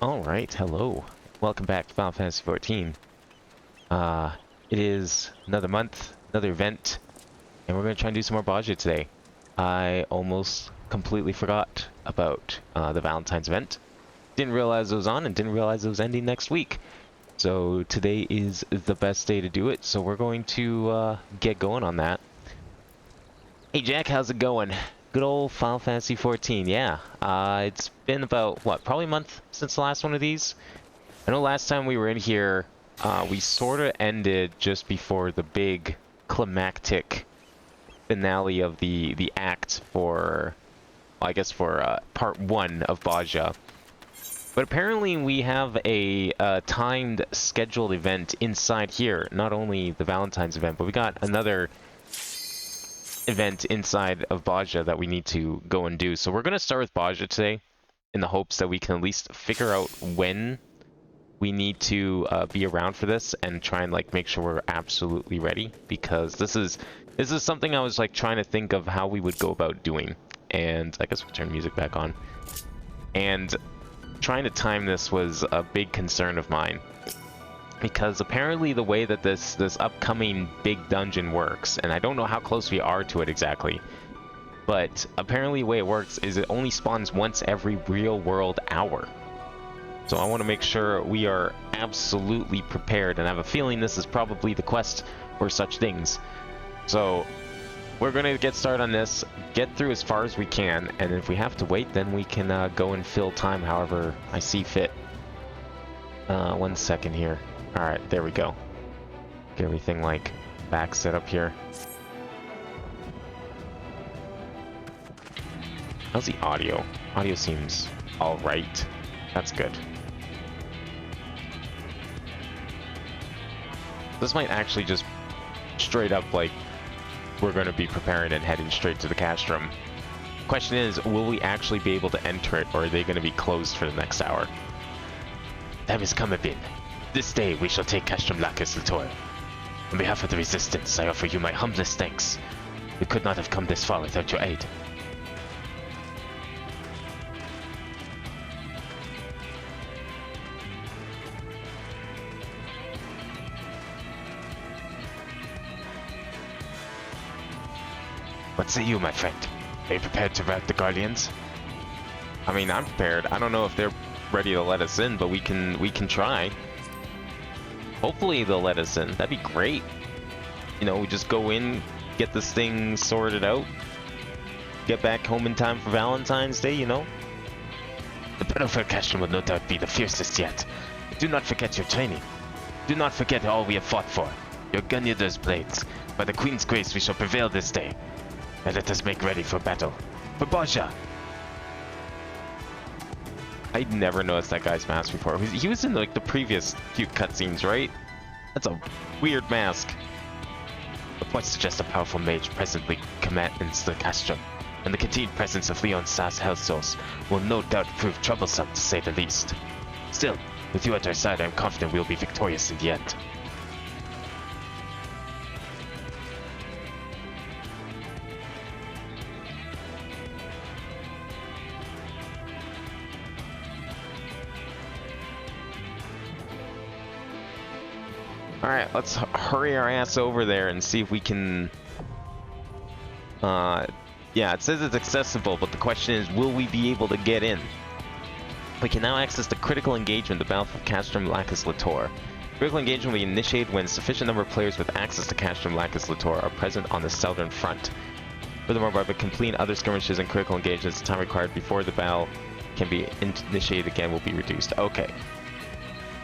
Alright, hello. Welcome back to Final Fantasy XIV. It is another month, another event, and we're going to try and do some more Baja today. I almost completely forgot about the Valentine's event. Didn't realize it was on and didn't realize it was ending next week. So today is the best day to do it, so we're going to get going on that. Hey Jack, how's it going? Good old Final Fantasy XIV, yeah. It's been about, what, probably a month since the last one of these? I know last time we were in here, we sort of ended just before the big climactic finale of the act for, well, I guess for part 1 of Baja. But apparently we have a timed scheduled event inside here. Not only the Valentine's event, but we got another event inside of Baja that we need to go and do. So we're going to start with Baja today in the hopes that we can at least figure out when we need to be around for this and try and like make sure we're absolutely ready, because this is something I was like trying to think of how we would go about doing. And I guess we'll turn music back on. And trying to time this was a big concern of mine, because apparently the way that this upcoming big dungeon works, and I don't know how close we are to it exactly, but apparently the way it works is it only spawns once every real world hour. So I want to make sure we are absolutely prepared, and I have a feeling this is probably the quest for such things. So we're going to get started on this, get through as far as we can, and if we have to wait, then we can go and fill time however I see fit. 1 second here. Alright, there we go. Get everything like back set up here. How's the audio? Audio seems alright. That's good. This might actually just straight up like we're going to be preparing and heading straight to the castrum. Question is, will we actually be able to enter it, or are they going to be closed for the next hour? Time has come a bit. This day we shall take Castrum Lacus Latour. On behalf of the Resistance, I offer you my humblest thanks. We could not have come this far without your aid. What say you, my friend? Are you prepared to rout the Guardians? I mean, I'm prepared. I don't know if they're ready to let us in, but we can try. Hopefully they'll let us in. That'd be great. You know, we just go in, get this thing sorted out, get back home in time for Valentine's Day, you know? The battle for Castrum will no doubt be the fiercest yet. But do not forget your training. Do not forget all we have fought for. Your Gunyada's blades. By the Queen's grace we shall prevail this day. And let us make ready for battle. For Baja! I'd never noticed that guy's mask before. He was in like the previous few cutscenes, right? That's a weird mask. Reports suggest a powerful mage presently commands the castrum, and the continued presence of Leon Sass Hell Source will no doubt prove troublesome, to say the least. Still, with you at our side, I am confident we will be victorious in the end. Alright, let's hurry our ass over there and see if we can... yeah, it says it's accessible, but the question is, will we be able to get in? We can now access the critical engagement, the Battle for Castrum Lacus Latour. Critical engagement will be initiated when a sufficient number of players with access to Castrum Lacus Latour are present on the southern front. Furthermore, by completing other skirmishes and critical engagements, the time required before the battle can be initiated again will be reduced. Okay.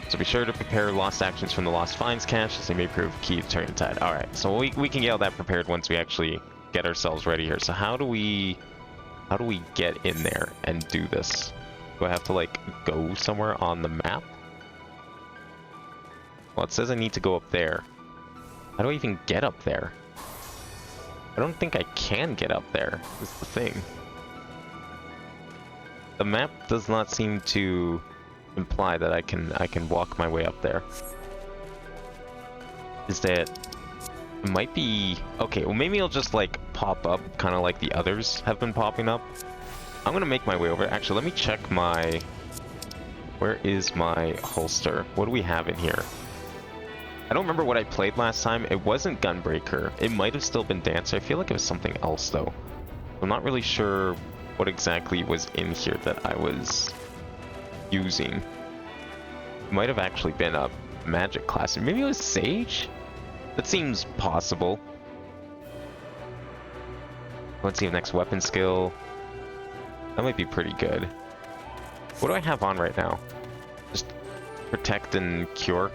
So be sure to prepare lost actions from the Lost Finds cache, as they may prove key to turning the tide. Alright, so we can get all that prepared once we actually get ourselves ready here. So how do we get in there and do this? Do I have to like go somewhere on the map? Well, it says I need to go up there. How do I even get up there? I don't think I can get up there, is the thing. The map does not seem to imply that I can walk my way up there. Is that... It might be... Okay, well maybe it'll just like pop up, kind of like the others have been popping up. I'm gonna make my way over. Actually, let me check my Where is my holster? What do we have in here? I don't remember what I played last time. It wasn't Gunbreaker. It might have still been Dancer. I feel like it was something else though. I'm not really sure what exactly was in here that I was using. It might have actually been a magic class. Maybe it was Sage? That seems possible. Let's see the next weapon skill. That might be pretty good. What do I have on right now? Just protect and cure.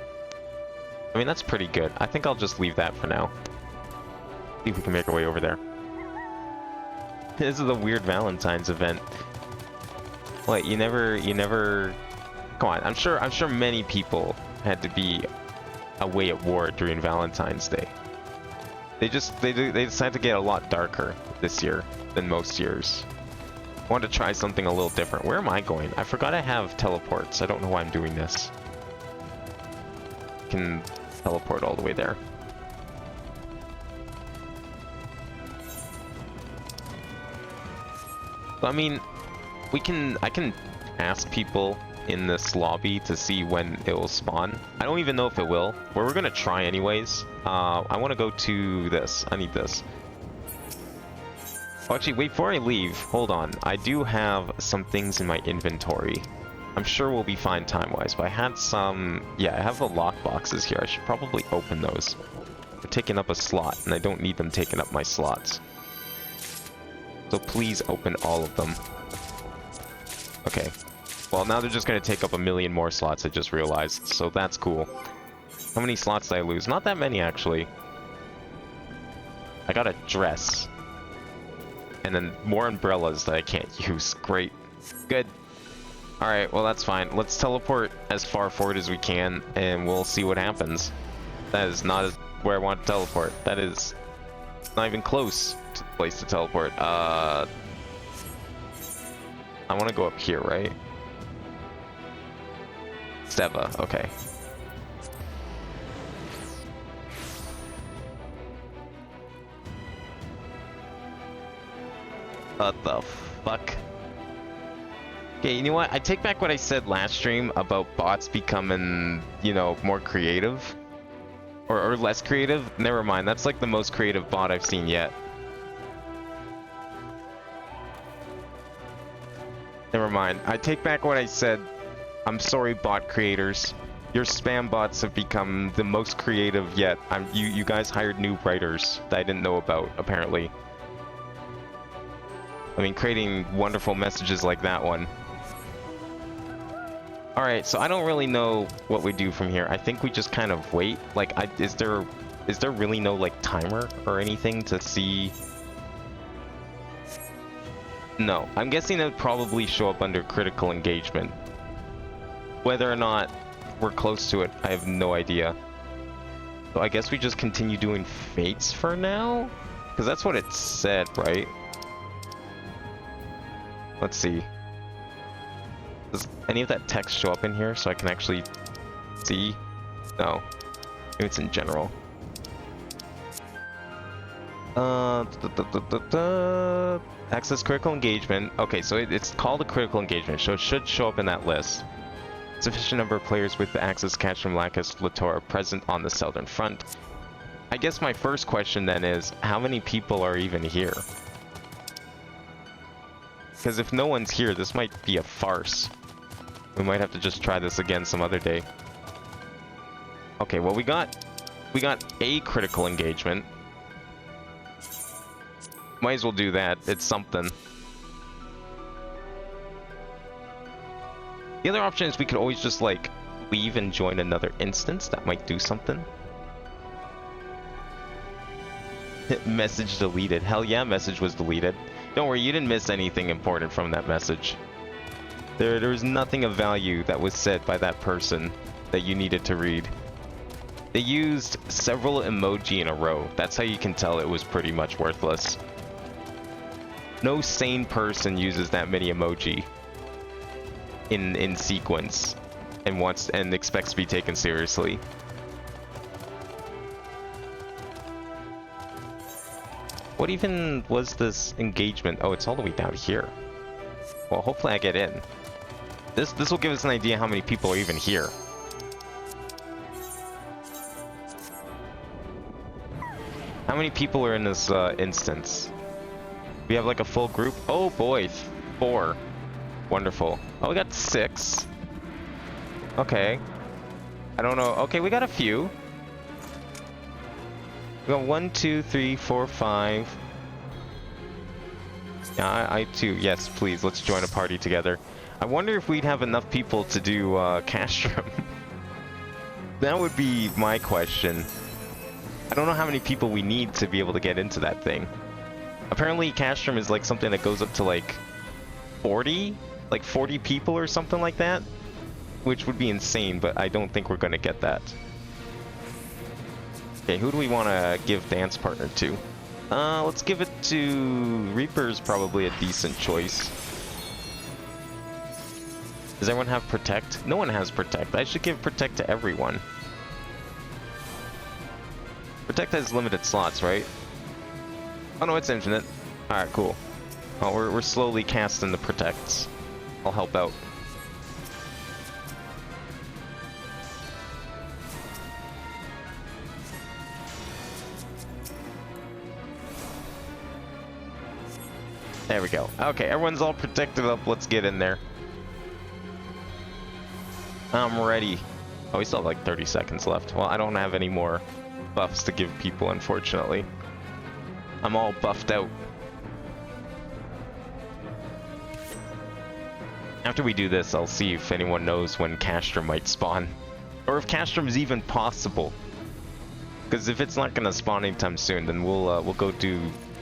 I mean, that's pretty good. I think I'll just leave that for now. See if we can make our way over there. This is a weird Valentine's event. What, you never... Come on, I'm sure many people had to be away at war during Valentine's Day. They decided to get a lot darker this year than most years. I want to try something a little different. Where am I going? I forgot I have teleports. I don't know why I'm doing this. I can teleport all the way there. I mean, I can ask people in this lobby to see when it will spawn. I don't even know if it will, but we're gonna try anyways. I want to go to this. I need this. Oh, actually, wait, before I leave, hold on. I do have some things in my inventory. I'm sure we'll be fine time-wise, but I had some... Yeah, I have the lock boxes here. I should probably open those. They're taking up a slot, and I don't need them taking up my slots. So please open all of them. Okay. Well, now they're just going to take up a million more slots, I just realized. So that's cool. How many slots did I lose? Not that many, actually. I got a dress. And then more umbrellas that I can't use. Great. Good. Alright, well that's fine. Let's teleport as far forward as we can, and we'll see what happens. That is not where I want to teleport. That is not even close to the place to teleport. I want to go up here, right? Steva, okay. What the fuck? Okay, you know what? I take back what I said last stream about bots becoming, you know, more creative. Or less creative. Never mind, that's like the most creative bot I've seen yet. Never mind. I take back what I said. I'm sorry, bot creators. Your spam bots have become the most creative yet. You guys hired new writers that I didn't know about, apparently. I mean, creating wonderful messages like that one. Alright, so I don't really know what we do from here. I think we just kind of wait. Like, is there really no, like, timer or anything to see? No. I'm guessing it would probably show up under critical engagement. Whether or not we're close to it, I have no idea. So I guess we just continue doing fates for now? Because that's what it said, right? Let's see. Does any of that text show up in here so I can actually see? No. Maybe it's in general. Access critical engagement. Okay, so it's called a critical engagement, so it should show up in that list. Sufficient number of players with the access catch from Lacus Latora present on the southern front. I guess my first question then is, how many people are even here? Because if no one's here, this might be a farce. We might have to just try this again some other day. Okay, well we got a critical engagement. Might as well do that. It's something. The other option is we could always just like leave and join another instance. That might do something. Message deleted. Hell yeah, message was deleted. Don't worry, you didn't miss anything important from that message. There was nothing of value that was said by that person that you needed to read. They used several emoji in a row. That's how you can tell it was pretty much worthless. No sane person uses that many emoji in sequence and expects to be taken seriously. What even was this engagement? Oh, it's all the way down here. Well, hopefully I get in. This will give us an idea how many people are even here. How many people are in this instance? We have like a full group. Oh boy, 4. Wonderful. Oh, we got 6. Okay. I don't know. Okay, we got a few. We got 1, 2, 3, 4, 5. Yeah, I too. Yes, please. Let's join a party together. I wonder if we'd have enough people to do Castrum. That would be my question. I don't know how many people we need to be able to get into that thing. Apparently, Castrum is like something that goes up to like 40? Like 40 people or something like that? Which would be insane, but I don't think we're going to get that. Okay, who do we want to give dance partner to? Let's give it to... Reaper's probably a decent choice. Does everyone have Protect? No one has Protect. I should give Protect to everyone. Protect has limited slots, right? Oh no, it's infinite. Alright, cool. Oh, we're slowly casting the Protects. I'll help out. There we go. Okay, everyone's all protected up. Let's get in there. I'm ready. Oh, we still have like 30 seconds left. Well, I don't have any more buffs to give people, unfortunately. I'm all buffed out. After we do this, I'll see if anyone knows when Castrum might spawn. Or if Castrum is even possible. Because if it's not going to spawn anytime soon, then we'll go do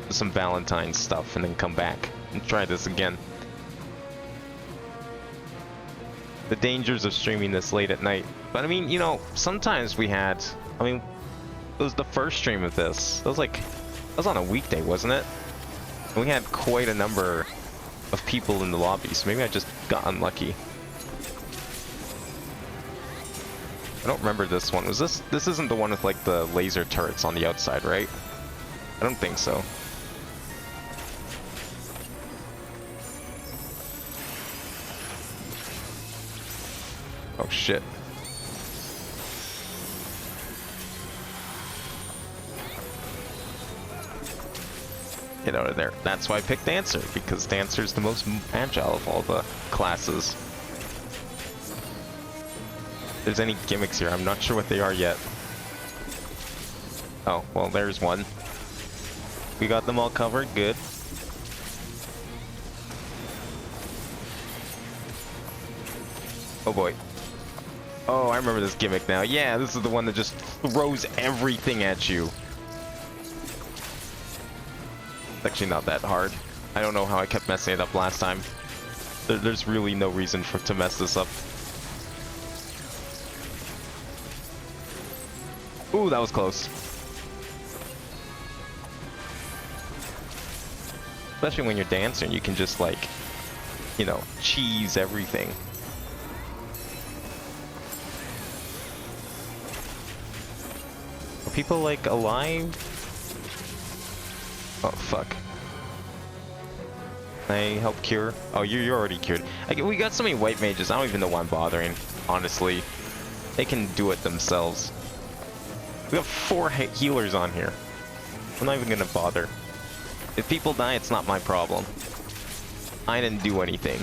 some Valentine's stuff and then come back and try this again. The dangers of streaming this late at night. But I mean, you know, sometimes we had... I mean, it was the first stream of this. That was on a weekday, wasn't it? And we had quite a number of people in the lobby, so maybe I just got unlucky. I don't remember this one. Was this... This isn't the one with, like, the laser turrets on the outside, right? I don't think so. Oh, shit. Get out of there. That's why I picked Dancer, because Dancer's the most agile of all the classes. If there's any gimmicks here, I'm not sure what they are yet. Oh, well, there's one. We got them all covered. Good. Oh, boy. Oh, I remember this gimmick now. Yeah, this is the one that just throws everything at you. It's actually not that hard. I don't know how I kept messing it up last time. There's really no reason to mess this up. Ooh, that was close. Especially when you're dancing, you can just like, you know, cheese everything. Are people like alive? Oh fuck. Can I help cure? Oh, you're already cured. We got so many white mages, I don't even know why I'm bothering, honestly. They can do it themselves. We have 4 healers on here. I'm not even gonna bother. If people die, it's not my problem. I didn't do anything.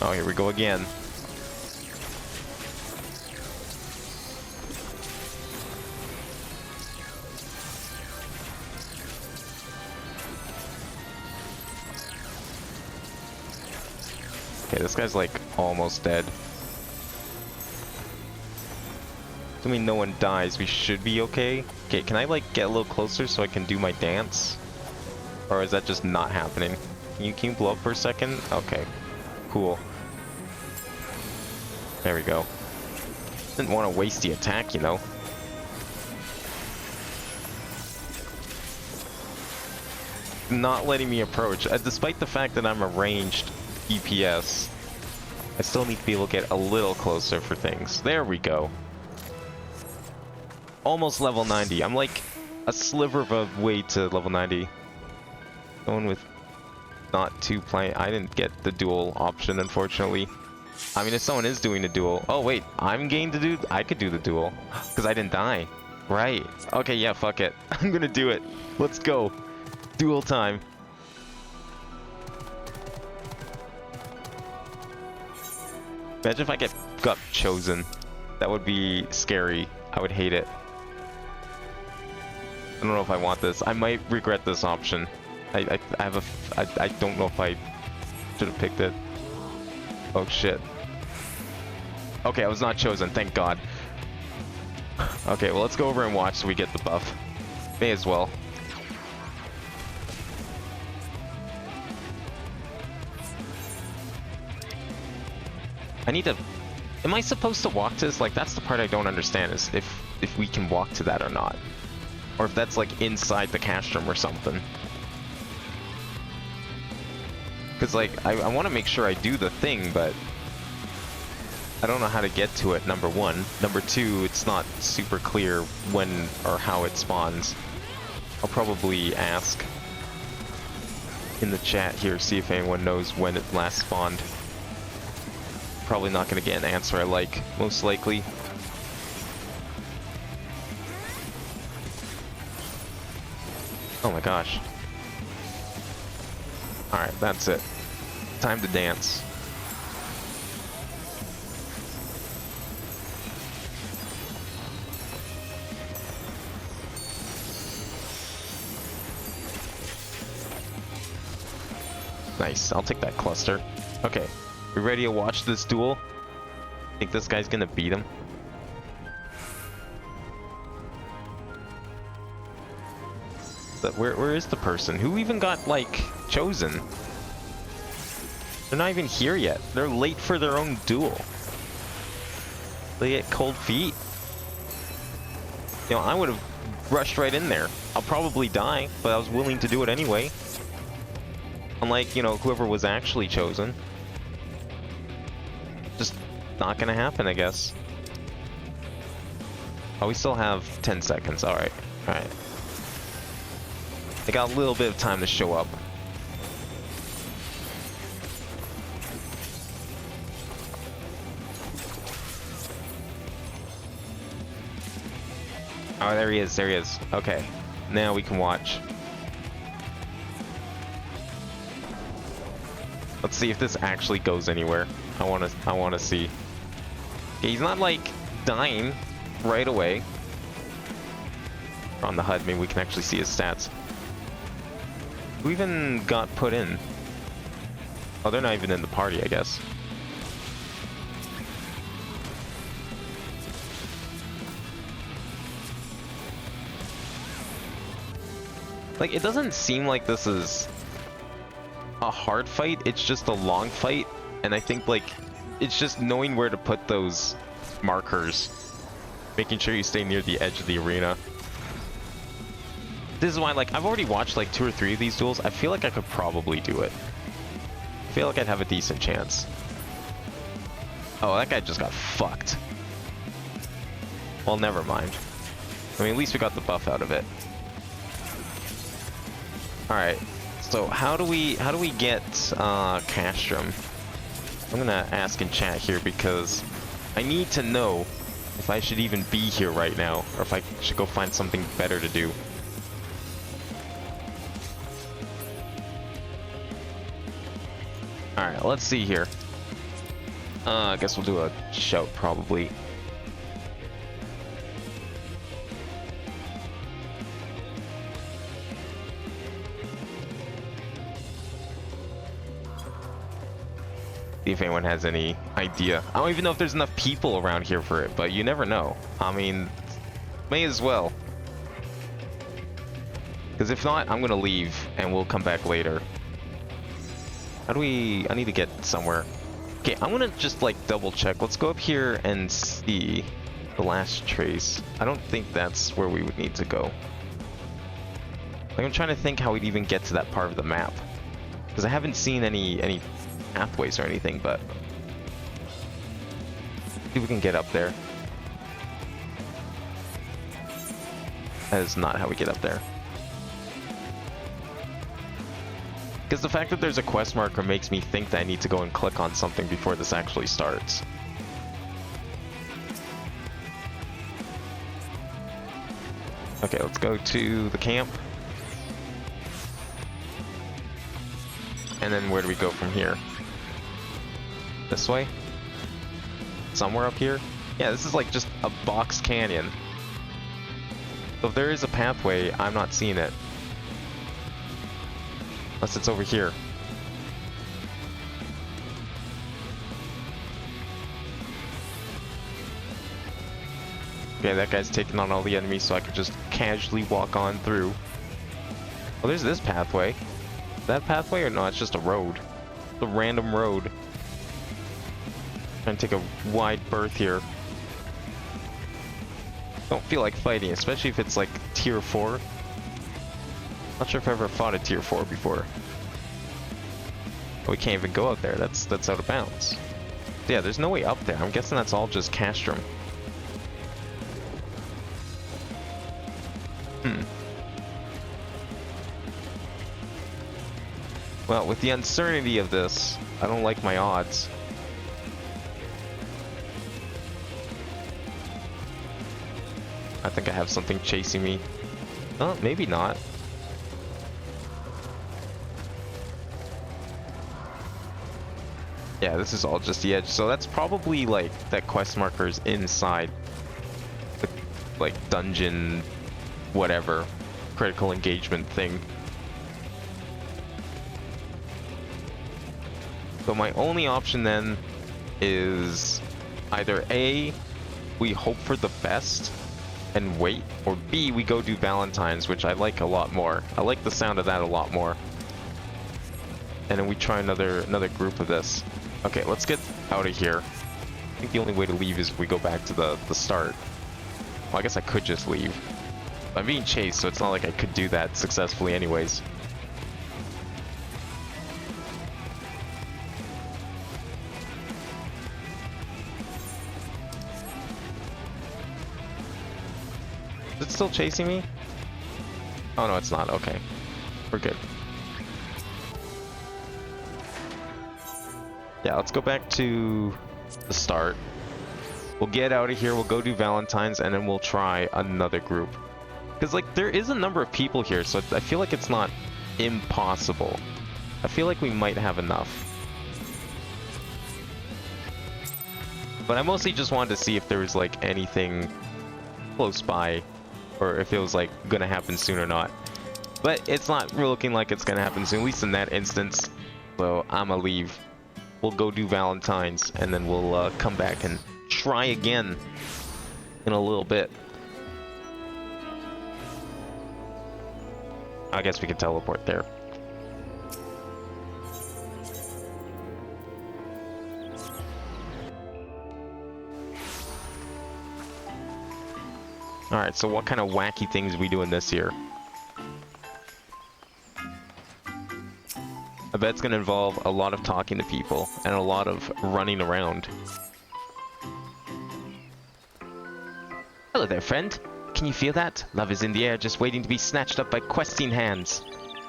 Oh, here we go again. Okay, this guy's like almost dead. Assuming no one dies, we should be okay. Okay, can I like get a little closer so I can do my dance? Or is that just not happening? Can you blow up for a second? Okay, cool. There we go. Didn't want to waste the attack, you know. not letting me approach. Despite the fact that I'm a ranged DPS, I still need to be able to get a little closer for things. There we go. Almost level 90. I'm like a sliver of a way to level 90. Going with not two playing. I didn't get the duel option, unfortunately. I mean, if someone is doing a duel. Oh, wait. I'm game to do. I could do the duel. Because I didn't die. Right. Okay, yeah, fuck it. I'm gonna do it. Let's go. Duel time. Imagine if I got chosen. That would be scary. I would hate it. I don't know if I want this. I might regret this option. I don't know if I should have picked it. Oh shit. Okay, I was not chosen, thank God. Okay, well let's go over and watch so we get the buff. May as well. I need to... Am I supposed to walk to this? Like, that's the part I don't understand, is if we can walk to that or not. Or if that's like inside the castrum or something. Because like, I want to make sure I do the thing, but I don't know how to get to it, number one. Number two, it's not super clear when or how it spawns. I'll probably ask in the chat here, see if anyone knows when it last spawned. Probably not going to get an answer I like, most likely. Oh my gosh. Alright, that's it. Time to dance. Nice, I'll take that cluster. Okay, we ready to watch this duel? Think this guy's gonna beat him? But where is the person? Who even got, like, chosen? They're not even here yet. They're late for their own duel. They get cold feet. You know, I would have rushed right in there. I'll probably die, but I was willing to do it anyway. Unlike, you know, whoever was actually chosen. Just not gonna happen, I guess. Oh, we still have 10 seconds. Alright. Alright. They got a little bit of time to show up. Oh, there he is. There he is. Okay. Now we can watch. Let's see if this actually goes anywhere. I wanna see. Okay, he's not like dying right away. On the HUD, maybe we can actually see his stats. Who even got put in? Oh, they're not even in the party, I guess. Like, it doesn't seem like this is a hard fight, it's just a long fight, and I think, like, it's just knowing where to put those markers. Making sure you stay near the edge of the arena. This is why, like, I've already watched, like, 2 or 3 of these duels. I feel like I could probably do it. I feel like I'd have a decent chance. Oh, that guy just got fucked. Well, never mind. I mean, at least we got the buff out of it. Alright, so how do we get Castrum? I'm gonna ask in chat here because I need to know if I should even be here right now, or if I should go find something better to do. Alright, let's see here. I guess we'll do a shout probably. See if anyone has any idea. I don't even know if there's enough people around here for it, but you never know. I mean, may as well. Because if not, I'm gonna leave and we'll come back later. How do we... I need to get somewhere. Okay, I'm gonna just like double check. Let's go up here and see the last trace. I don't think that's where we would need to go. Like, I'm trying to think how we'd even get to that part of the map. Because I haven't seen any pathways or anything, but... see if we can get up there. That is not how we get up there. Because the fact that there's a quest marker makes me think that I need to go and click on something before this actually starts. Okay, let's go to the camp. And then where do we go from here? This way? Somewhere up here? Yeah, this is like just a box canyon. So if there is a pathway, I'm not seeing it. Unless it's over here. Okay, that guy's taking on all the enemies, so I can just casually walk on through. Oh, there's this pathway. Is that pathway or no? It's just a road. It's a random road. Trying to take a wide berth here. Don't feel like fighting, especially if it's like tier 4. Not sure if I've ever fought a tier 4 before. Oh, we can't even go out there. That's out of bounds. Yeah, there's no way up there. I'm guessing that's all just castrum. Well, with the uncertainty of this, I don't like my odds. I think I have something chasing me. Oh, maybe not. Yeah, this is all just the edge. So that's probably like that quest markers inside the like dungeon, whatever, critical engagement thing. So my only option then is either A, we hope for the best and wait, or B, we go do Valentine's, which I like a lot more. I like the sound of that a lot more. And then we try another group of this. Okay, let's get out of here. I think the only way to leave is if we go back to the start. Well, I guess I could just leave. I'm being chased, so it's not like I could do that successfully anyways. Is it still chasing me? Oh no, it's not. Okay. We're good. Yeah, let's go back to the start. We'll get out of here, we'll go do Valentine's, and then we'll try another group. Because, like, there is a number of people here, so I feel like it's not impossible. I feel like we might have enough. But I mostly just wanted to see if there was, like, anything close by, or if it was, like, gonna happen soon or not. But it's not looking like it's gonna happen soon, at least in that instance. So, I'ma leave. We'll go do Valentine's, and then we'll come back and try again in a little bit. I guess we can teleport there. Alright, so what kind of wacky things are we doing this year? I bet it's going to involve a lot of talking to people and a lot of running around. Hello there, friend. Can you feel that? Love is in the air, just waiting to be snatched up by questing hands.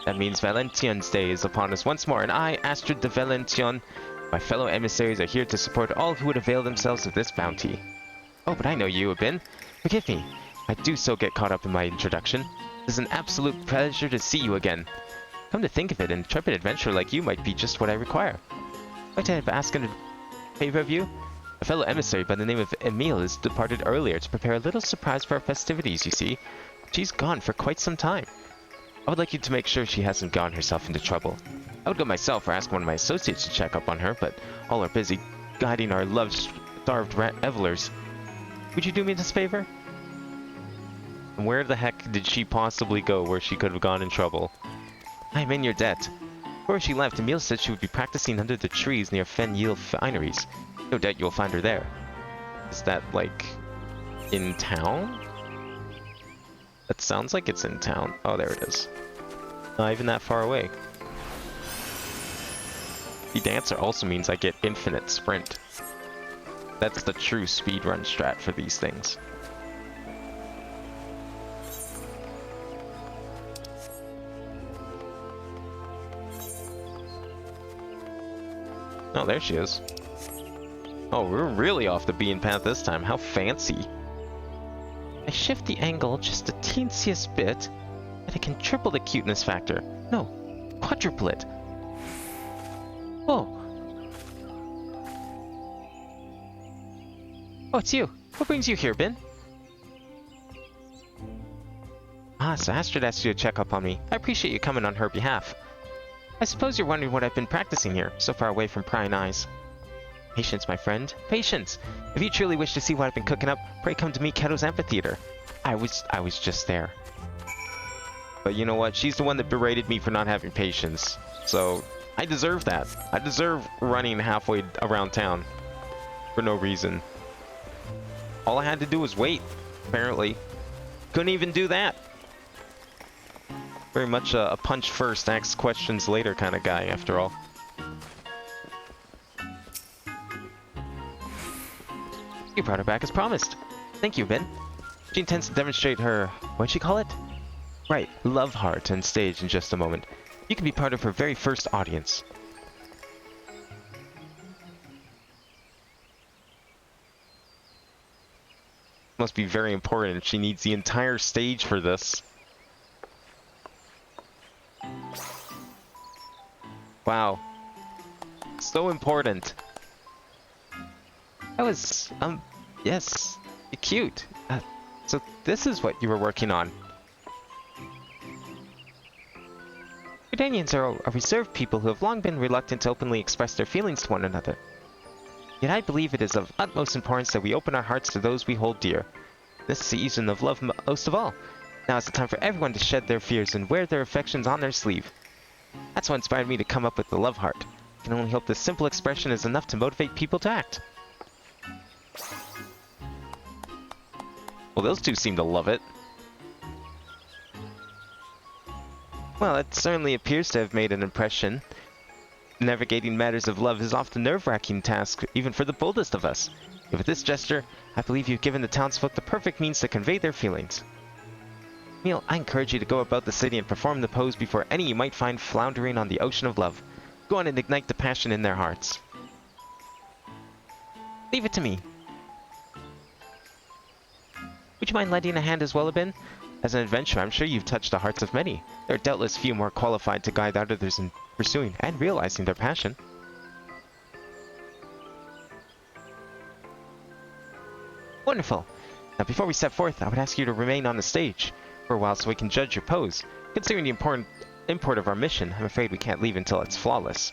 That means Valention's Day is upon us once more, and I, Astrid de Valentian, my fellow emissaries are here to support all who would avail themselves of this bounty. Oh, but I know you, Abin. Forgive me. I do so get caught up in my introduction. It is an absolute pleasure to see you again. Come to think of it, an intrepid adventurer like you might be just what I require. Might I have asked a favor of you? A fellow emissary by the name of Emile has departed earlier to prepare a little surprise for our festivities, you see. She's gone for quite some time. I would like you to make sure she hasn't gotten herself into trouble. I would go myself or ask one of my associates to check up on her, but all are busy guiding our love-starved revelers. Would you do me this favor? Where the heck did she possibly go where she could have gone in trouble? I am in your debt. Before she left, Emile said she would be practicing under the trees near Fen-Yil Fineries. No doubt you'll find her there. Is that, like, in town? That sounds like it's in town. Oh, there it is. Not even that far away. The dancer also means I get infinite sprint. That's the true speedrun strat for these things. Oh, there she is. Oh, we're really off the beaten path this time. How fancy. I shift the angle just the teensiest bit, and I can triple the cuteness factor. No, quadruple it. Whoa. Oh, it's you. What brings you here, Ben? Ah, so Astrid asked you to check up on me. I appreciate you coming on her behalf. I suppose you're wondering what I've been practicing here, so far away from prying eyes. Patience, my friend. Patience! If you truly wish to see what I've been cooking up, pray come to meet Keto's amphitheater. I was just there. But you know what? She's the one that berated me for not having patience. So, I deserve that. I deserve running halfway around town. For no reason. All I had to do was wait, apparently. Couldn't even do that. Very much a punch first, ask questions later kind of guy, after all. You brought her back as promised. Thank you, Ben. She intends to demonstrate her... what'd she call it? Right, love heart on stage in just a moment. You can be part of her very first audience. Must be very important. She needs the entire stage for this. Wow. So important. That was, yes, cute. So this is what you were working on. Redanians are a reserved people who have long been reluctant to openly express their feelings to one another. Yet I believe it is of utmost importance that we open our hearts to those we hold dear. This is the season of love most of all. Now is the time for everyone to shed their fears and wear their affections on their sleeve. That's what inspired me to come up with the love heart. I can only hope this simple expression is enough to motivate people to act. Well, those two seem to love it. Well, it certainly appears to have made an impression. Navigating matters of love is often a nerve-wracking task, even for the boldest of us. Yet with this gesture, I believe you've given the townsfolk the perfect means to convey their feelings. Emil, I encourage you to go about the city and perform the pose before any you might find floundering on the ocean of love. Go on and ignite the passion in their hearts. Leave it to me. Would you mind lending a hand as well, Abin? As an adventurer, I'm sure you've touched the hearts of many. There are doubtless few more qualified to guide others in pursuing and realizing their passion. Wonderful! Now before we step forth, I would ask you to remain on the stage for a while so we can judge your pose. Considering the import of our mission, I'm afraid we can't leave until it's flawless.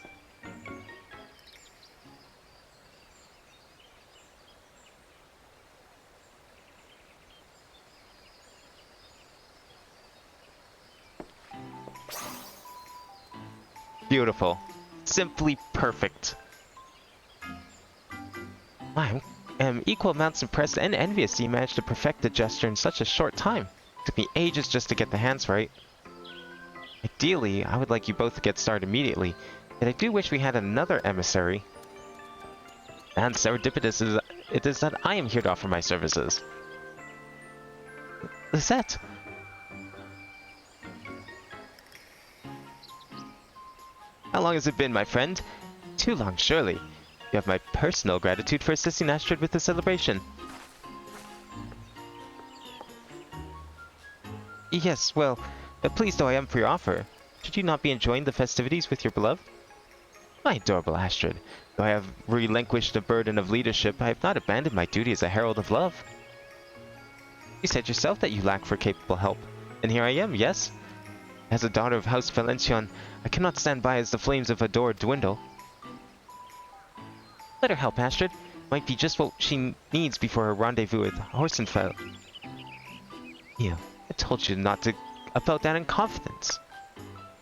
Beautiful. Simply perfect. I am equal amounts impressed and envious that you managed to perfect the gesture in such a short time. It took me ages just to get the hands right. Ideally, I would like you both to get started immediately, yet I do wish we had another emissary. And Serendipitous it is that I am here to offer my services. Lisette! How long has it been, my friend? Too long, surely. You have my personal gratitude for assisting Astrid with the celebration. Yes, well, pleased though I am for your offer. Should you not be enjoying the festivities with your beloved? My adorable Astrid, though I have relinquished the burden of leadership, I have not abandoned my duty as a herald of love. You said yourself that you lack for capable help, and here I am, yes? As a daughter of House Valencion, I cannot stand by as the flames of Adore dwindle. Let her help, Astrid. Might be just what she needs before her rendezvous with Horsenfeld. Yeah, I told you not to about that in confidence.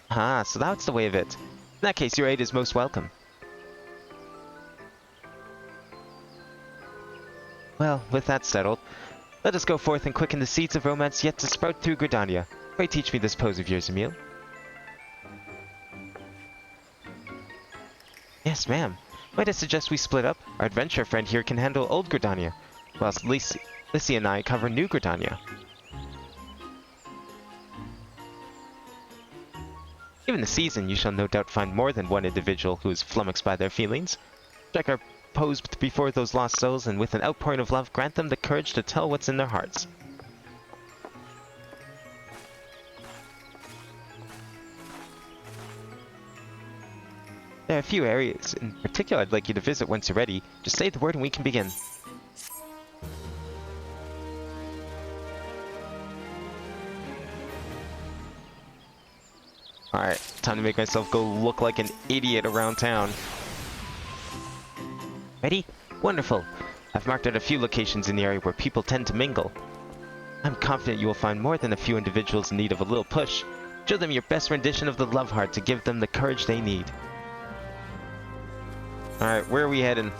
Ah, so that's the way of it. In that case, your aid is most welcome. Well, with that settled, let us go forth and quicken the seeds of romance yet to sprout through Gridania. Pray teach me this pose of yours, Emil. Yes, ma'am. Might I suggest we split up? Our adventurer friend here can handle Old Gridania, whilst Lissy and I cover New Gridania. Given the season, you shall no doubt find more than one individual who is flummoxed by their feelings. Strike our pose before those lost souls, and with an outpouring of love, grant them the courage to tell what's in their hearts. There are a few areas in particular I'd like you to visit once you're ready. Just say the word and we can begin. Alright, time to make myself go look like an idiot around town. Ready? Wonderful. I've marked out a few locations in the area where people tend to mingle. I'm confident you will find more than a few individuals in need of a little push. Show them your best rendition of the love heart to give them the courage they need. Alright, where are we heading?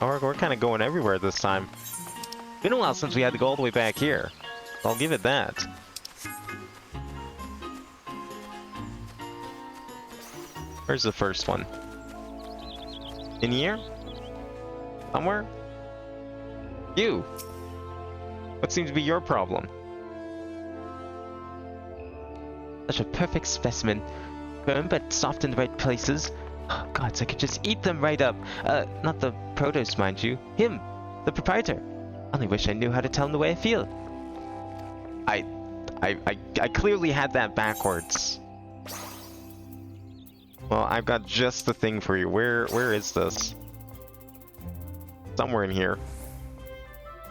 Oh, we're kind of going everywhere this time. Been a while since we had to go all the way back here. I'll give it that. Where's the first one? In here? Somewhere? You! What seems to be your problem? Such a perfect specimen. Firm but soft in the right places. Oh, gods, I could just eat them right up. Not the produce, mind you. Him! The proprietor. Only wish I knew how to tell him the way I feel. I clearly had that backwards. Well, I've got just the thing for you. Where is this? Somewhere in here.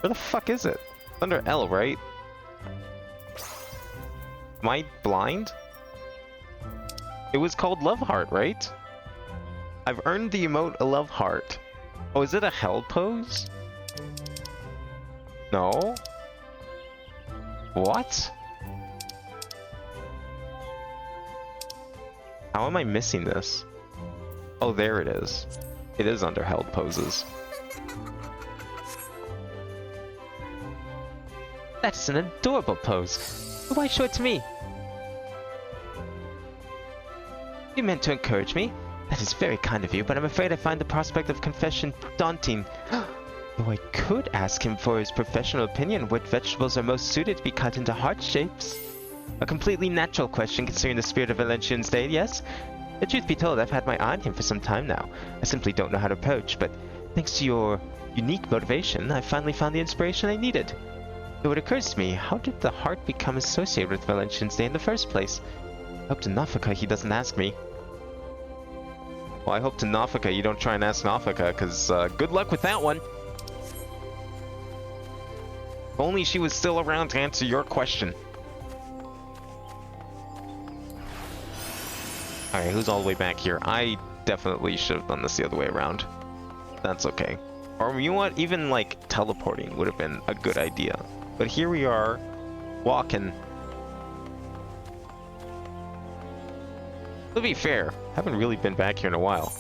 Where the fuck is it? It's under L, right? Am I blind? It was called Love Heart, right? I've earned the emote a Love Heart. Oh, is it a held pose? No? What? How am I missing this? Oh, there it is. It is under held poses. That's an adorable pose. Why show it to me? You meant to encourage me? That is very kind of you, but I'm afraid I find the prospect of confession daunting. Though I could ask him for his professional opinion what vegetables are most suited to be cut into heart shapes. A completely natural question considering the spirit of Valencien's Day, yes? The truth be told, I've had my eye on him for some time now. I simply don't know how to approach, but thanks to your unique motivation, I finally found the inspiration I needed. Though it occurs to me, how did the heart become associated with Valencien's Day in the first place? I hope to Nafika he doesn't ask me. Well, I hope to Nafika you don't try and ask Nafika, because good luck with that one. If only she was still around to answer your question. Alright, who's all the way back here? I definitely should have done this the other way around. That's okay. Or you know what? Even like teleporting would have been a good idea. But here we are, walking. To be fair, haven't really been back here in a while.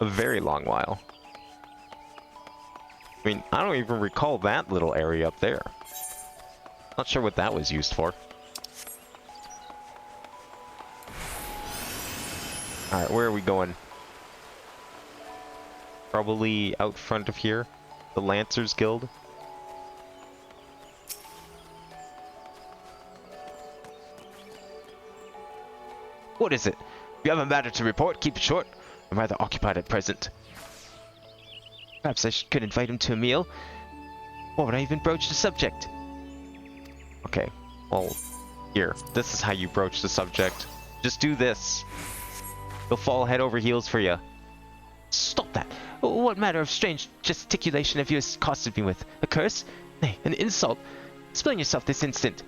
A very long while. I mean, I don't even recall that little area up there. Not sure what that was used for. Alright, where are we going? Probably out front of here. The Lancers Guild. What is it? If you have a matter to report, keep it short. I'm rather occupied at present. Perhaps I could invite him to a meal. Or would I even broach the subject? Okay, well, here. This is how you broach the subject. Just do this. He'll fall head over heels for you. Stop that! What manner of strange gesticulation have you accosted me with? A curse? Nay, an insult. Explain yourself this instant.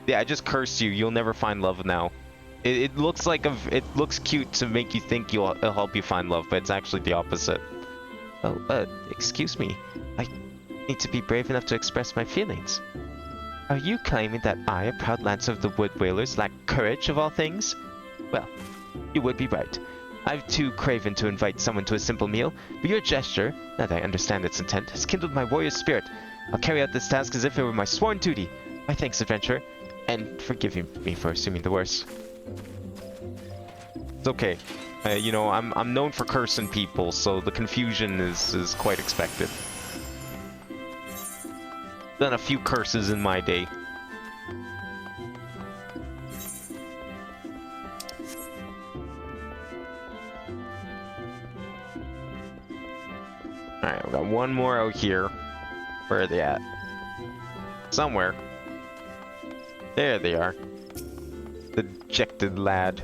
Yeah, I just cursed you. You'll never find love now. It looks like it looks cute to make you think it'll help you find love, but it's actually the opposite. Oh, excuse me. I need to be brave enough to express my feelings. Are you claiming that I, a proud lancer of the Wood Whalers, lack courage of all things? Well, you would be right. I've too craven to invite someone to a simple meal, but your gesture, now that I understand its intent, has kindled my warrior spirit. I'll carry out this task as if it were my sworn duty. My thanks, adventurer. And forgiving me for assuming the worst. It's okay. You know, I'm known for cursing people, so the confusion is quite expected. Done a few curses in my day. Alright, we got one more out here. Where are they at? Somewhere. There they are. The dejected lad.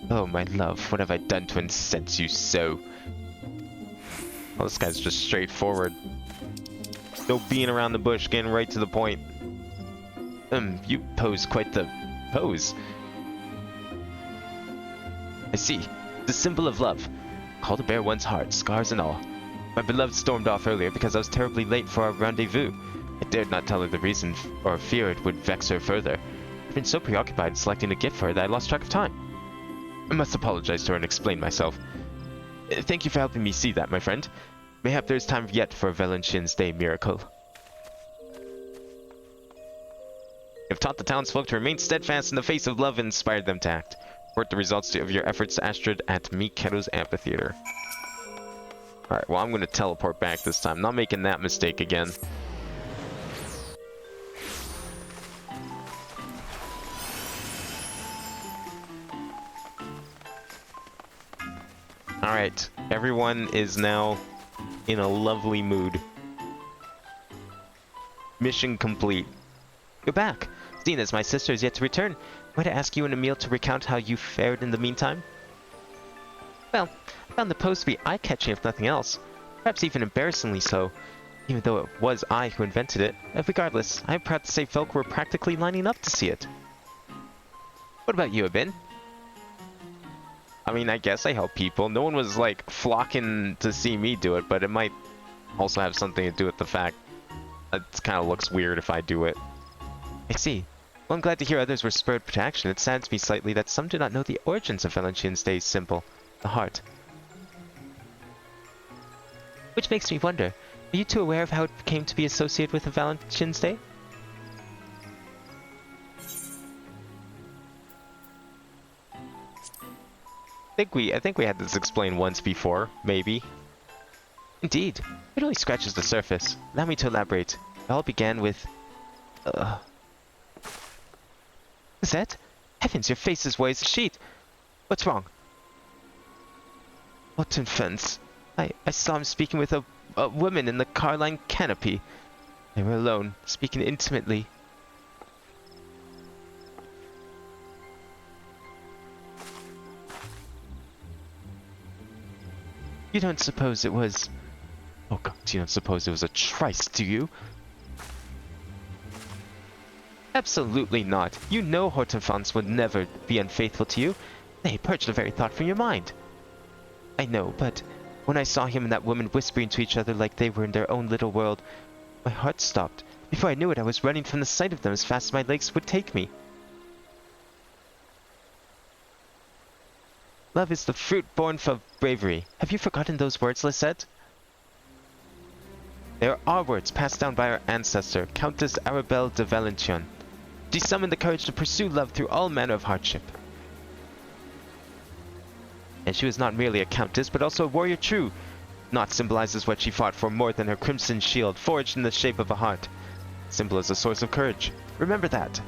Oh, my love, what have I done to incense you so? Well, this guy's just straightforward. No being around the bush, getting right to the point. You pose quite the pose. I see. The symbol of love. Call to bear one's heart, scars and all. My beloved stormed off earlier because I was terribly late for our rendezvous. I dared not tell her the reason, or fear it would vex her further. I've been so preoccupied in selecting a gift for her that I lost track of time. I must apologize to her and explain myself. Thank you for helping me see that, my friend. Mayhap there is time yet for a Valentine's Day miracle. You have taught the townsfolk to remain steadfast in the face of love and inspired them to act. Report the results of your efforts to Astrid at Mikero's amphitheater. Alright, well I'm going to teleport back this time. Not making that mistake again. Alright, everyone is now in a lovely mood. Mission complete. You're back. Seeing as my sister is yet to return, might I ask you and Emil to recount how you fared in the meantime? Well, I found the post to be eye-catching if nothing else. Perhaps even embarrassingly so, even though it was I who invented it. Regardless, I am proud to say folk were practically lining up to see it. What about you, Abin? I mean, I guess I help people. No one was, like, flocking to see me do it, but it might also have something to do with the fact that it kind of looks weird if I do it. I see. Well, I'm glad to hear others were spurred to action. It saddens me slightly that some do not know the origins of Valentine's Day's symbol, the heart. Which makes me wonder, are you two aware of how it came to be associated with Valentine's Day? I think we had this explained once before, maybe. Indeed, it only scratches the surface. Allow me to elaborate. It all began with... Zet? Heavens, your face is white as a sheet. What's wrong? What in fence? I saw him speaking with a woman in the Carline canopy. They were alone, speaking intimately. You don't suppose it was... Oh god, you don't suppose it was a tryst, do you? Absolutely not. You know Hortenfants would never be unfaithful to you. They purged the very thought from your mind. I know, but when I saw him and that woman whispering to each other like they were in their own little world, my heart stopped. Before I knew it, I was running from the sight of them as fast as my legs would take me. Love is the fruit born of bravery. Have you forgotten those words, Lisette? They are our words passed down by our ancestor, Countess Arabelle de Valentine. She summoned the courage to pursue love through all manner of hardship. And she was not merely a countess, but also a warrior true. Naught symbolizes what she fought for more than her crimson shield, forged in the shape of a heart. Symbol is a source of courage. Remember that.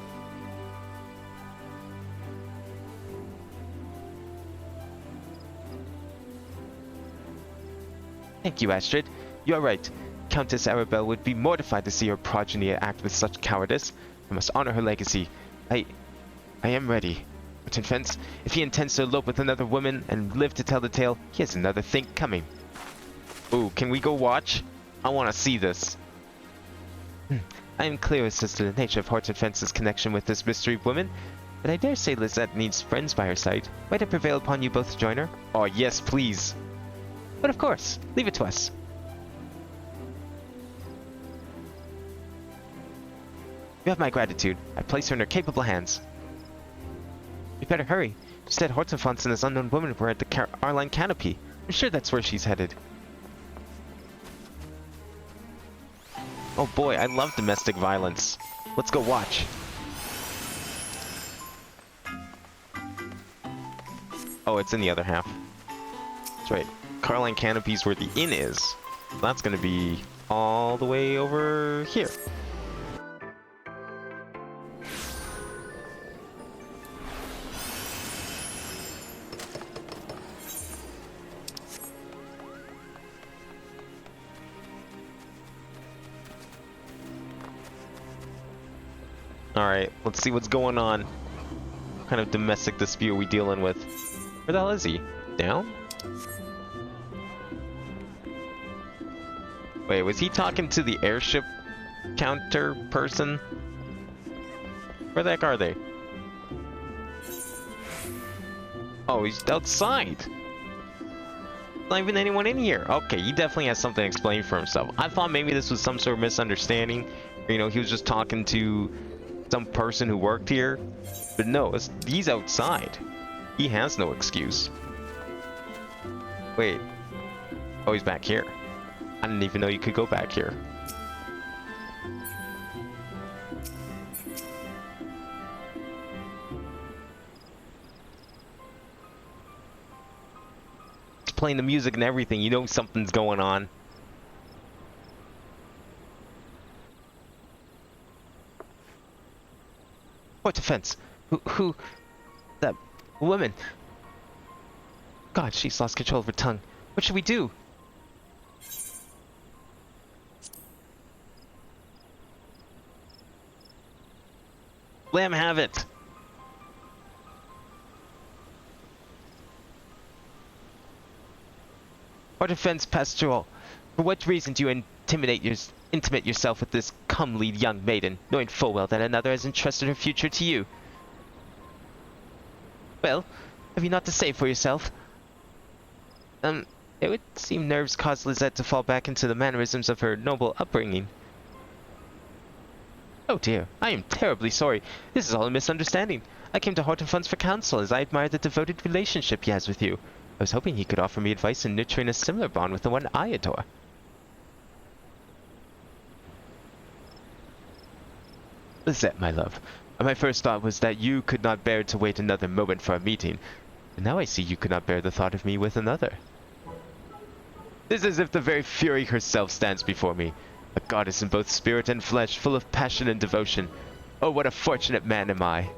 Thank you, Astrid. You are right. Countess Arabelle would be mortified to see her progeny act with such cowardice. I must honor her legacy. I am ready. But in fence, if he intends to elope with another woman and live to tell the tale, he has another thing coming. Ooh, can we go watch? I want to see this. I am clear as to the nature of Hortenfence's connection with this mystery woman, but I dare say Lisette needs friends by her side. Might I prevail upon you both to join her? Oh, yes, please. But of course, leave it to us. You have my gratitude. I place her in her capable hands. We better hurry. You said Hortenfants and this unknown woman were at the Carline canopy. I'm sure that's where she's headed. Oh boy, I love domestic violence. Let's go watch. Oh, it's in the other half. That's right. Carline Canopy's where the inn is. That's gonna be all the way over here. Alright, let's see what's going on. What kind of domestic dispute are we dealing with? Where the hell is he? Down? Wait, was he talking to the airship counter person? Where the heck are they? Oh, he's outside. Not even anyone in here. Okay, he definitely has something to explain for himself. I thought maybe this was some sort of misunderstanding. You know, he was just talking to some person who worked here. But no, he's outside. He has no excuse. Wait. Oh, he's back here. I didn't even know you could go back here. It's playing the music and everything. You know something's going on. What defense? Who? That woman. God, she's lost control of her tongue. What should we do? Let him have it. Our defense pastoral. For what reason do you intimate yourself with this comely young maiden, knowing full well that another has entrusted her future to you? Well, have you not to say for yourself? It would seem nerves caused Lizette to fall back into the mannerisms of her noble upbringing. Oh dear, I am terribly sorry. This is all a misunderstanding. I came to Hortenfons for counsel as I admire the devoted relationship he has with you. I was hoping he could offer me advice in nurturing a similar bond with the one I adore. Lizette, my love, my first thought was that you could not bear to wait another moment for a meeting. But now I see you could not bear the thought of me with another. This is as if the very Fury herself stands before me. A goddess in both spirit and flesh, full of passion and devotion. Oh, what a fortunate man am I.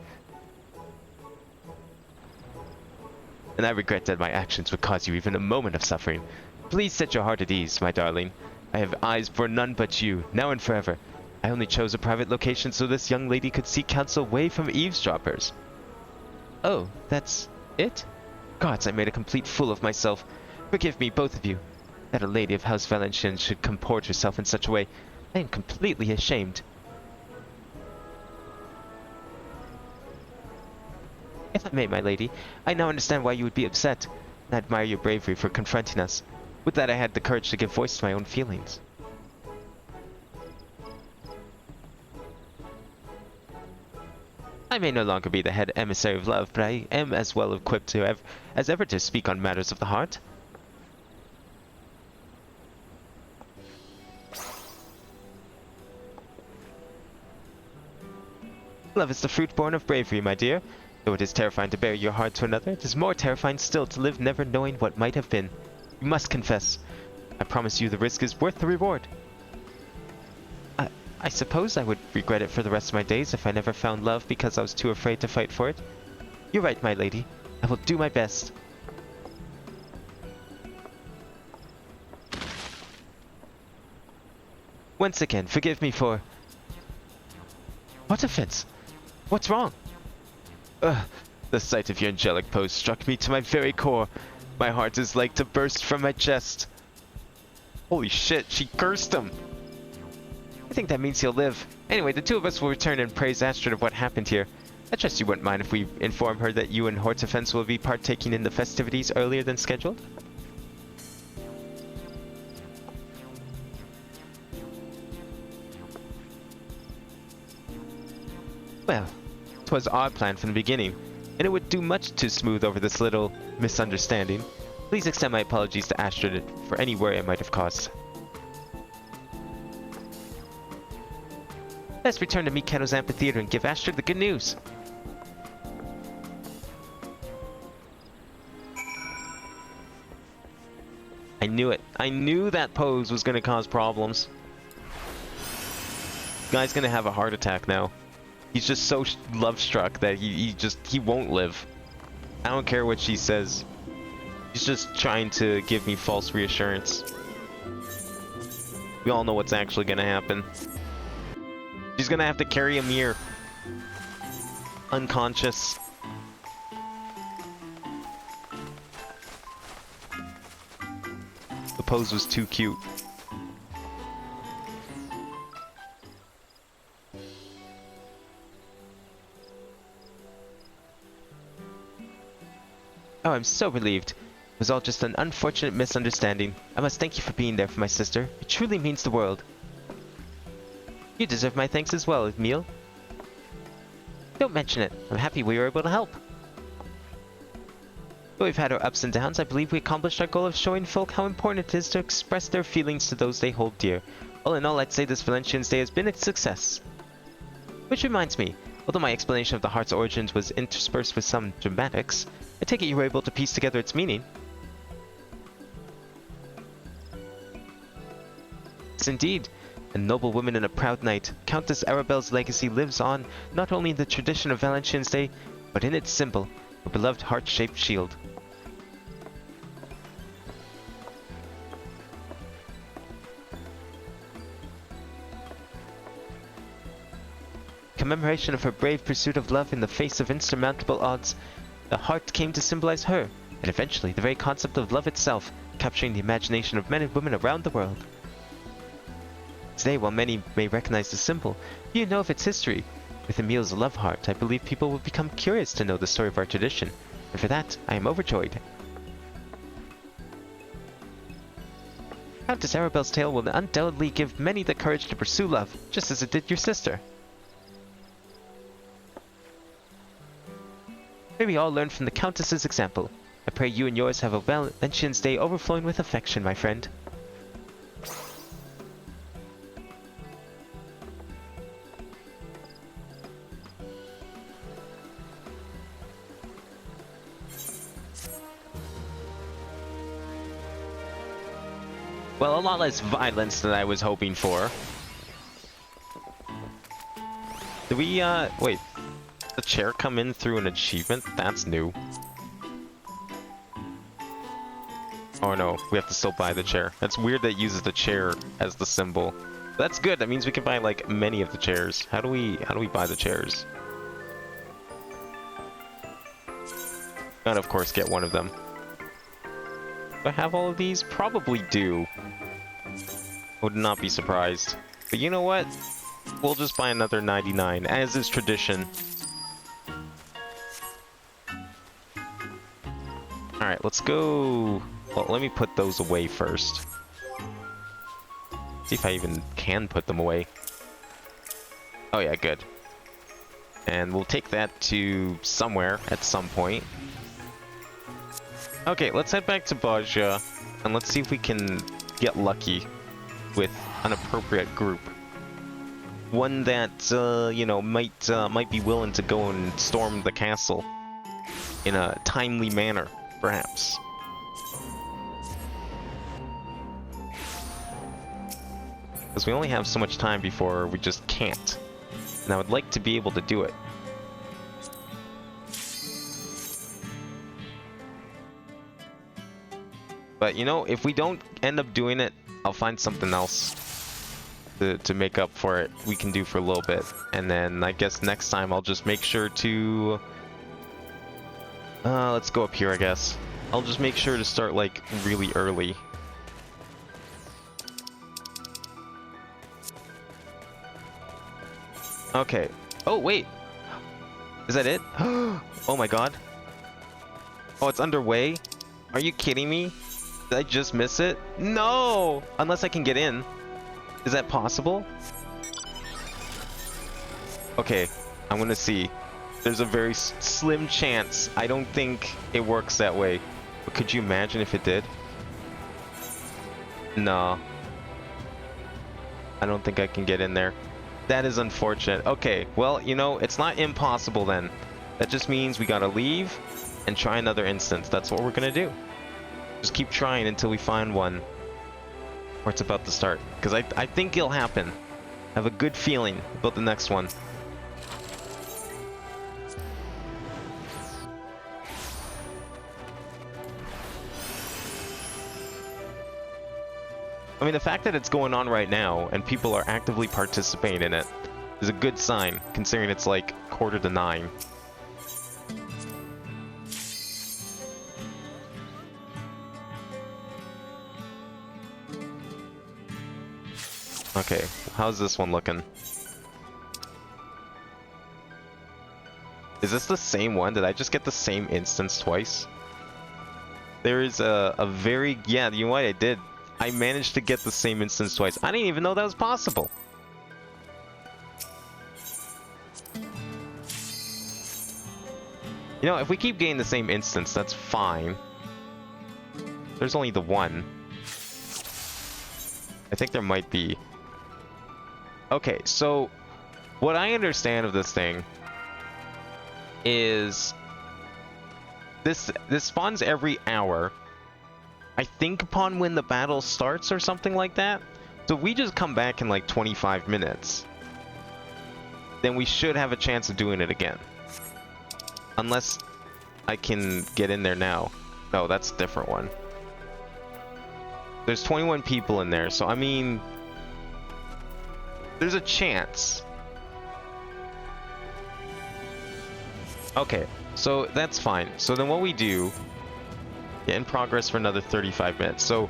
And I regret that my actions would cause you even a moment of suffering. Please set your heart at ease, my darling. I have eyes for none but you, now and forever. I only chose a private location so this young lady could seek counsel away from eavesdroppers. Oh, that's it? Gods, I made a complete fool of myself. Forgive me, both of you. That a lady of House Valenciennes should comport herself in such a way, I am completely ashamed. If I may, my lady, I now understand why you would be upset. I admire your bravery for confronting us. With that I had the courage to give voice to my own feelings. I may no longer be the head emissary of love, but I am as well equipped as ever to speak on matters of the heart. Love is the fruit born of bravery, my dear. Though it is terrifying to bare your heart to another, it is more terrifying still to live never knowing what might have been. You must confess. I promise you the risk is worth the reward. I suppose I would regret it for the rest of my days if I never found love because I was too afraid to fight for it. You're right, my lady. I will do my best. Once again, forgive me for... What offense? What's wrong? The sight of your angelic pose struck me to my very core. My heart is like to burst from my chest. Holy shit, she cursed him! I think that means he'll live. Anyway, the two of us will return and praise Astrid of what happened here. I trust you wouldn't mind if we inform her that you and Hortenfons will be partaking in the festivities earlier than scheduled? Well, 'twas our plan from the beginning, and it would do much to smooth over this little misunderstanding. Please extend my apologies to Astrid for any worry I might have caused. Let's return to Mikado's amphitheater and give Astrid the good news. I knew it. I knew that pose was going to cause problems. Guy's going to have a heart attack now. He's just so love-struck that he won't live. I don't care what she says. He's just trying to give me false reassurance. We all know what's actually going to happen. She's going to have to carry Amir. Unconscious. The pose was too cute. Oh, I'm so relieved. It was all just an unfortunate misunderstanding. I must thank you for being there for my sister. It truly means the world. You deserve my thanks as well, Emil. Don't mention it. I'm happy we were able to help. Though we've had our ups and downs, I believe we accomplished our goal of showing folk how important it is to express their feelings to those they hold dear. All in all, I'd say this Valenciennes Day has been a success. Which reminds me, although my explanation of the heart's origins was interspersed with some dramatics, I take it you were able to piece together its meaning. Yes, indeed. A noble woman and a proud knight, Countess Arabelle's legacy lives on not only in the tradition of Valenciennes Day, but in its symbol, her beloved heart-shaped shield. Commemoration of her brave pursuit of love in the face of insurmountable odds, the heart came to symbolize her, and eventually the very concept of love itself, capturing the imagination of men and women around the world. Today, while many may recognize the symbol, few know of its history. With Emil's love heart, I believe people will become curious to know the story of our tradition, and for that, I am overjoyed. Countess Arabelle's tale will undoubtedly give many the courage to pursue love, just as it did your sister. May we all learn from the Countess's example. I pray you and yours have a Valenciennes Day overflowing with affection, my friend. Well, a lot less violence than I was hoping for. Did we, wait. The chair come in through an achievement? That's new. Oh no, we have to still buy the chair. That's weird that it uses the chair as the symbol. That's good, that means we can buy, like, many of the chairs. How do we buy the chairs? And of course get one of them. Do I have all of these? Probably do. Would not be surprised. But you know what? We'll just buy another 99, as is tradition. Alright, let's go... Well, let me put those away first. See if I even can put them away. Oh yeah, good. And we'll take that to somewhere at some point. Okay, let's head back to Baja, and let's see if we can get lucky with an appropriate group. One that, you know, might be willing to go and storm the castle in a timely manner, perhaps. Because we only have so much time before we just can't. And I would like to be able to do it. But, you know, if we don't end up doing it, I'll find something else to make up for it we can do for a little bit. And then I guess next time I'll just make sure to... let's go up here, I guess. I'll just make sure to start, like, really early. Okay. Oh, wait! Is that it? Oh my god. Oh, it's underway? Are you kidding me? Did I just miss it? No! Unless I can get in. Is that possible? Okay, I'm gonna see. There's a very slim chance. I don't think it works that way. But could you imagine if it did? No. I don't think I can get in there. That is unfortunate. Okay, well, you know, it's not impossible then. That just means we gotta leave and try another instance. That's what we're gonna do. Just keep trying until we find one where it's about to start. Because I think it'll happen. I have a good feeling about the next one. I mean, the fact that it's going on right now and people are actively participating in it is a good sign, considering it's like 8:45. Okay, how's this one looking? Is this the same one? Did I just get the same instance twice? There is a very... Yeah, you know what? I did. I managed to get the same instance twice. I didn't even know that was possible. You know, if we keep getting the same instance, that's fine. There's only the one. I think there might be... Okay, so what I understand of this thing is this spawns every hour. I think upon when the battle starts or something like that. So if we just come back in like 25 minutes, then we should have a chance of doing it again. Unless I can get in there now. No, that's a different one. There's 21 people in there, so I mean... There's a chance. Okay, so that's fine. So then what we do... Yeah, in progress for another 35 minutes. So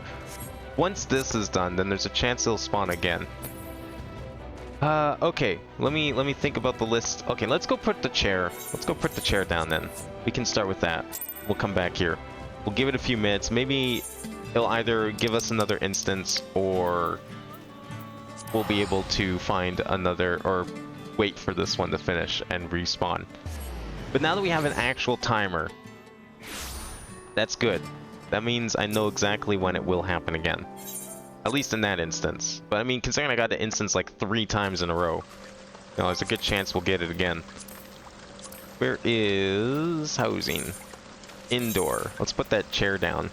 once this is done, then there's a chance it'll spawn again. Okay, let me think about the list. Okay, let's go put the chair. Let's go put the chair down then. We can start with that. We'll come back here. We'll give it a few minutes. Maybe it'll either give us another instance or we'll be able to find another or wait for this one to finish and respawn. But now that we have an actual timer, that's good. That means I know exactly when it will happen again. At least in that instance. But I mean, considering I got the instance like 3 times in a row, you know, there's a good chance we'll get it again. Where is housing? Indoor. Let's put that chair down.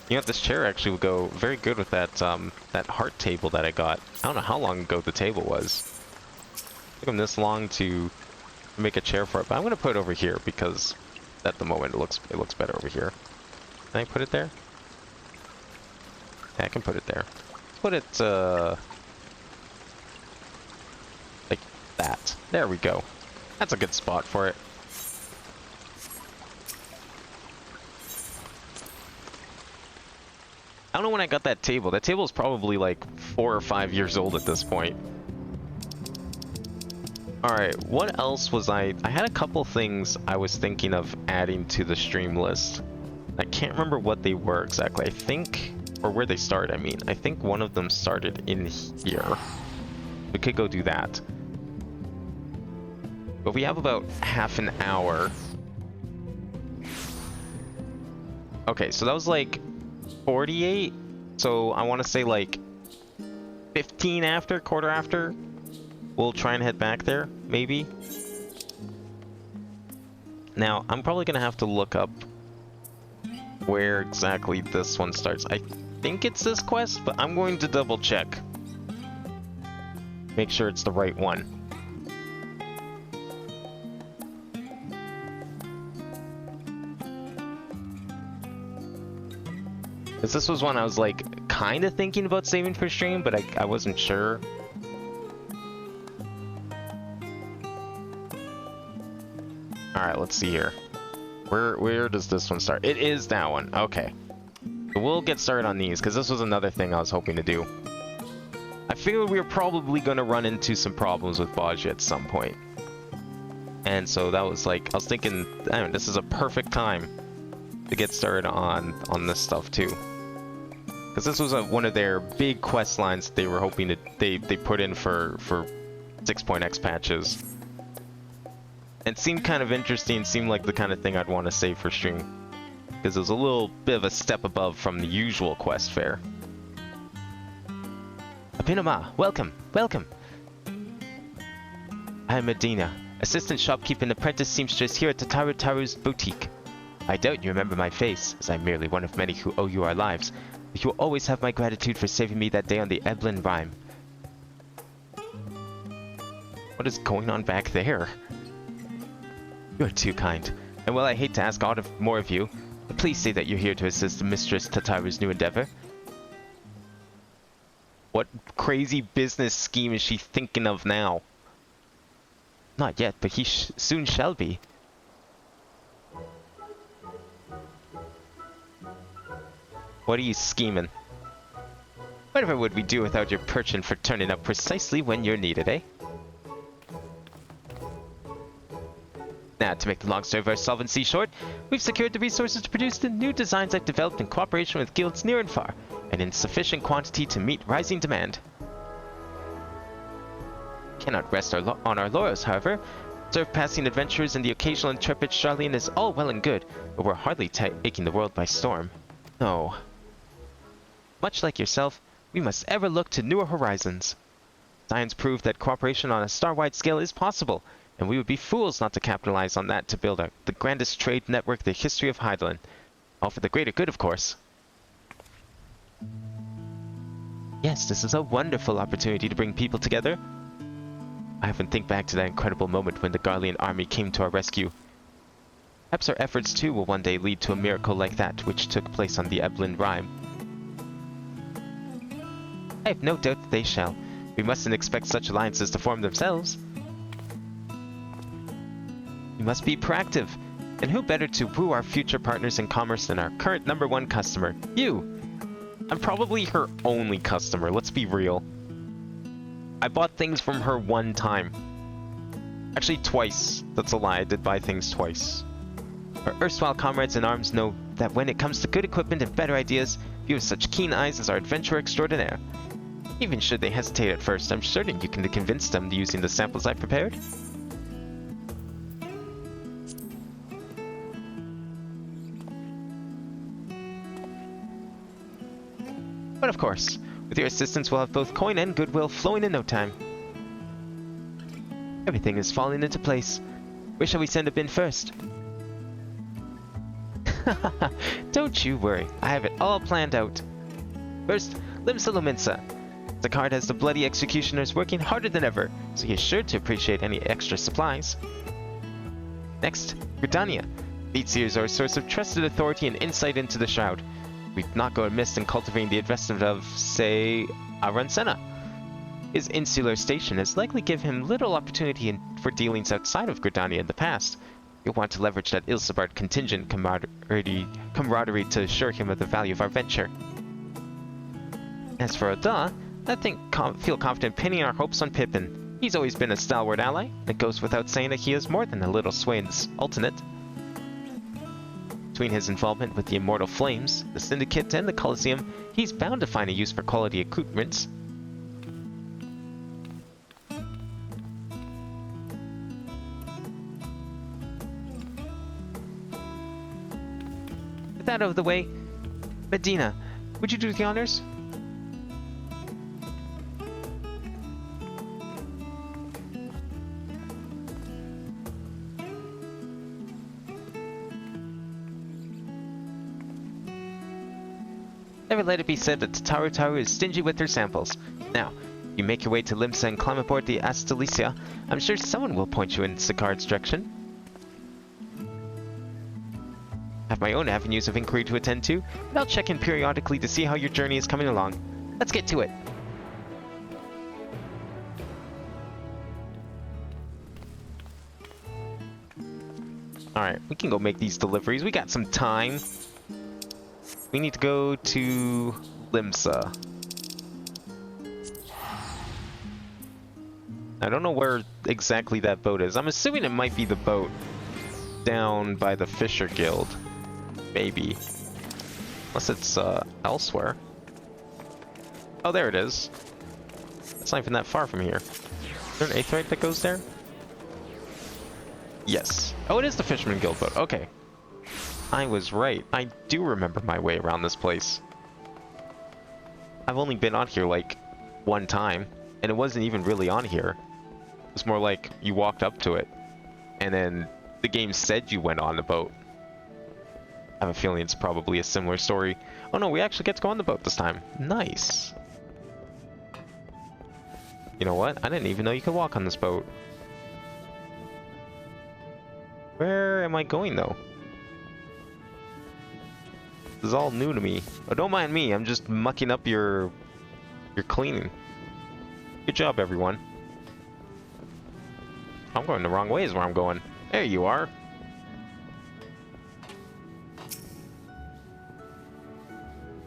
You know what, this chair actually will go very good with that that heart table that I got. I don't know how long ago the table was. It took them this long to make a chair for it, but I'm gonna put it over here because at the moment it looks better over here. Can I put it there? Yeah, I can put it there. Put it like that. There we go. That's a good spot for it. I don't know when I got that table. That table is probably like 4 or 5 years old at this point. Alright, what else was I had a couple things I was thinking of adding to the stream list. I can't remember what they were exactly. I think, or where they started, I mean. I think one of them started in here. We could go do that. But we have about half an hour. Okay, so that was like 48. So I want to say like 15 after, quarter after. We'll try and head back there, maybe. Now, I'm probably going to have to look up where exactly this one starts. I think it's this quest, but I'm going to double check. Make sure it's the right one. Because this was one I was like kind of thinking about saving for stream, but I wasn't sure. Alright, let's see here. Where does this one start? It is that one. Okay. We'll get started on these, because this was another thing I was hoping to do. I figured we were probably going to run into some problems with Baji at some point. And so that was like, I was thinking, damn, this is a perfect time to get started on this stuff too. Because this was one of their big quest lines they were hoping to, they put in for 6.x patches. It seemed kind of interesting, seemed like the kind of thing I'd want to save for stream. Because it was a little bit of a step above from the usual quest fare. Apinama, welcome, welcome. I am Medina, assistant shopkeeper and apprentice seamstress here at Tataru's boutique. I doubt you remember my face, as I'm merely one of many who owe you our lives, but you will always have my gratitude for saving me that day on the Eblin Rhyme. What is going on back there? You're too kind. And while I hate to ask more of you, but please say that you're here to assist Mistress Tataru's new endeavor. What crazy business scheme is she thinking of now? Not yet, but he soon shall be. What are you scheming? Whatever would we do without your penchant for turning up precisely when you're needed, eh? Now, to make the long story of our solvency short, we've secured the resources to produce the new designs I've developed in cooperation with guilds near and far, and in sufficient quantity to meet rising demand. Cannot rest on our laurels, however. Surpassing adventurers and the occasional intrepid Charlene is all well and good, but we're hardly taking the world by storm. No. Much like yourself, we must ever look to newer horizons. Science proved that cooperation on a star-wide scale is possible, and we would be fools not to capitalize on that to build the grandest trade network in the history of Hydaelyn. All for the greater good, of course. Yes, this is a wonderful opportunity to bring people together. I often think back to that incredible moment when the Garlean army came to our rescue. Perhaps our efforts too will one day lead to a miracle like that which took place on the Eblin Rhyme. I have no doubt that they shall. We mustn't expect such alliances to form themselves. We must be proactive, and who better to woo our future partners in commerce than our current #1 customer, you! I'm probably her only customer, let's be real. I bought things from her one time. Actually, twice. That's a lie, I did buy things twice. Our erstwhile comrades in arms know that when it comes to good equipment and better ideas, you have such keen eyes as our adventurer extraordinaire. Even should they hesitate at first, I'm certain you can convince them using the samples I prepared. But of course, with your assistance we'll have both coin and goodwill flowing in no time. Everything is falling into place. Where shall we send a bin first? Don't you worry, I have it all planned out. First, Limsa Lominsa. Zakard has the bloody executioners working harder than ever, so he is sure to appreciate any extra supplies. Next, Gridania. Beatsiers are a source of trusted authority and insight into the Shroud. We'd not go amiss in cultivating the investment of, say, Aransena. His insular station has likely given him little opportunity for dealings outside of Gridania in the past. You'll want to leverage that Ilsabard contingent camaraderie to assure him of the value of our venture. As for Oda, I feel confident pinning our hopes on Pippin. He's always been a stalwart ally, and it goes without saying that he has more than a little sway in this alternate. Between his involvement with the Immortal Flames, the Syndicate, and the Colosseum, he's bound to find a use for quality accoutrements. With that out of the way, Medina, would you do the honors? Never let it be said that Tataru is stingy with her samples. Now, if you make your way to Limsa and climb aboard the Astalicia, I'm sure someone will point you in Zakard's direction. I have my own avenues of inquiry to attend to, and I'll check in periodically to see how your journey is coming along. Let's get to it. Alright, we can go make these deliveries. We got some time. We need to go to Limsa. I don't know where exactly that boat is. I'm assuming it might be the boat down by the Fisher Guild. Maybe. Unless it's elsewhere. Oh, there it is. It's not even that far from here. Is there an Aetheryte that goes there? Yes. Oh, it is the Fisherman Guild boat. Okay. I was right. I do remember my way around this place. I've only been on here like one time, and it wasn't even really on here. It It's more like you walked up to it, and then the game said you went on the boat. I have a feeling it's probably a similar story. Oh no, we actually get to go on the boat this time. Nice. You know what? I didn't even know you could walk on this boat. Where am I going though? This is all new to me. Oh, don't mind me. I'm just mucking up your cleaning. Good job, everyone. I'm going the wrong way is where I'm going. There you are.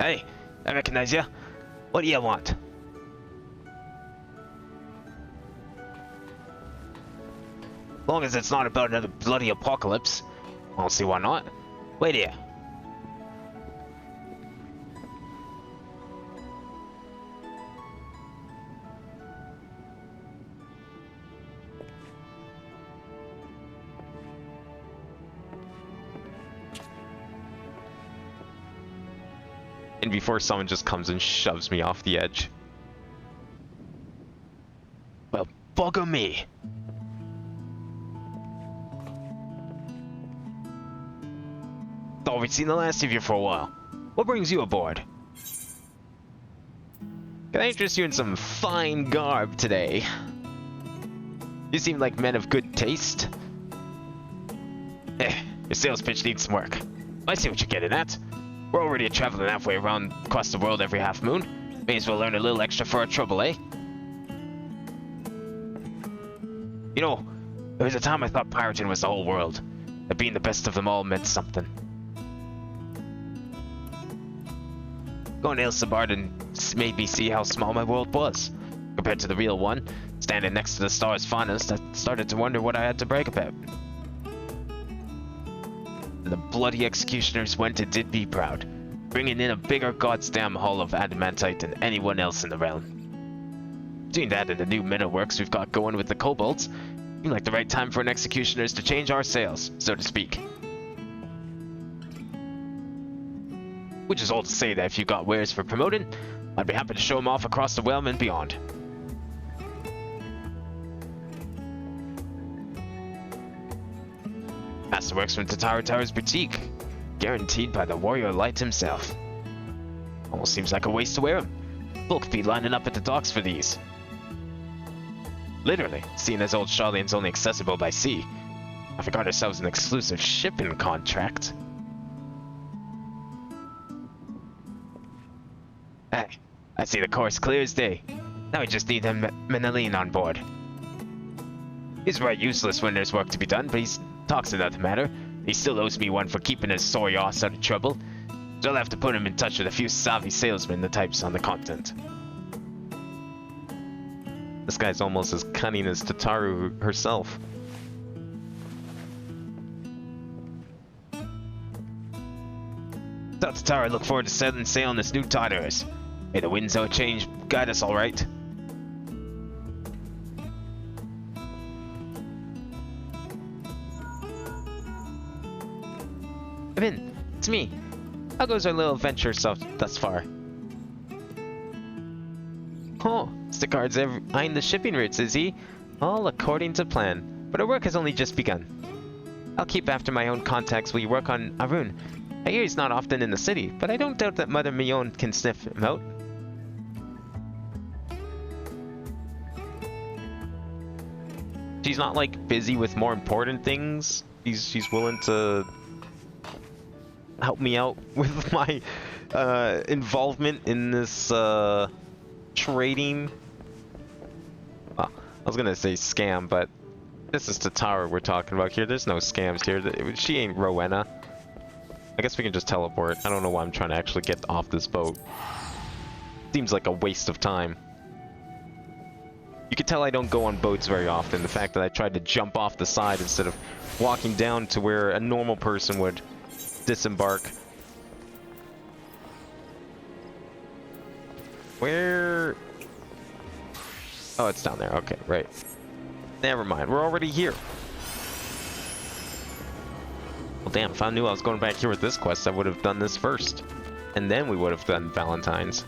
Hey, I recognize you. What do you want? Long as it's not about another bloody apocalypse. I don't see why not. Wait here. And before someone just comes and shoves me off the edge. Well, bugger me. Thought we'd seen the last of you for a while. What brings you aboard? Can I interest you in some fine garb today? You seem like men of good taste. Your sales pitch needs some work. I see what you're getting at. We're already traveling halfway around across the world every half moon. May as well earn a little extra for our trouble, eh? You know, there was a time I thought pirating was the whole world. That being the best of them all meant something. Going to Ilsabard made me see how small my world was. Compared to the real one, standing next to the star's finest, I started to wonder what I had to brag about. The bloody executioners went and did me proud, bringing in a bigger goddamn haul of adamantite than anyone else in the realm. Between that and the new metalworks we've got going with the kobolds, seemed like the right time for an executioners to change our sails, so to speak. Which is all to say that if you got wares for promoting, I'd be happy to show them off across the realm and beyond. Masterworks from Tatara Tower's boutique, guaranteed by the warrior light himself. Almost seems like a waste to wear them. Folk be lining up at the docks for these. Literally, seeing as old Charlene's only accessible by sea, I forgot ourselves an exclusive shipping contract. Hey, I see the course clear as day. Now we just need him Meneline on board. He's right useless when there's work to be done, but he's talks another matter. He still owes me one for keeping his sorry ass out of trouble, so I'll have to put him in touch with a few savvy salesmen the types on the continent. This guy's almost as cunning as Tataru herself. Tell Tataru I look forward to setting sail on this new tide of ours. May the winds out change guide us all right. Vin, it's me. How goes our little adventure thus far? Oh, Sticard's eyeing the shipping routes, is he? All according to plan. But our work has only just begun. I'll keep after my own contacts while you work on Arun. I hear he's not often in the city, but I don't doubt that Mother Mion can sniff him out. She's not, like, busy with more important things. She's willing to help me out with my involvement in this trading. Well, I was gonna say scam, but this is Tatara we're talking about here. There's no scams here. She ain't Rowena. I guess we can just teleport. I don't know why I'm trying to actually get off this boat. Seems like a waste of time. You can tell I don't go on boats very often. The fact that I tried to jump off the side instead of walking down to where a normal person would disembark. Where? Oh, it's down there. Okay, right. Never mind. We're already here. Well, damn. If I knew I was going back here with this quest, I would have done this first. And then we would have done Valentine's.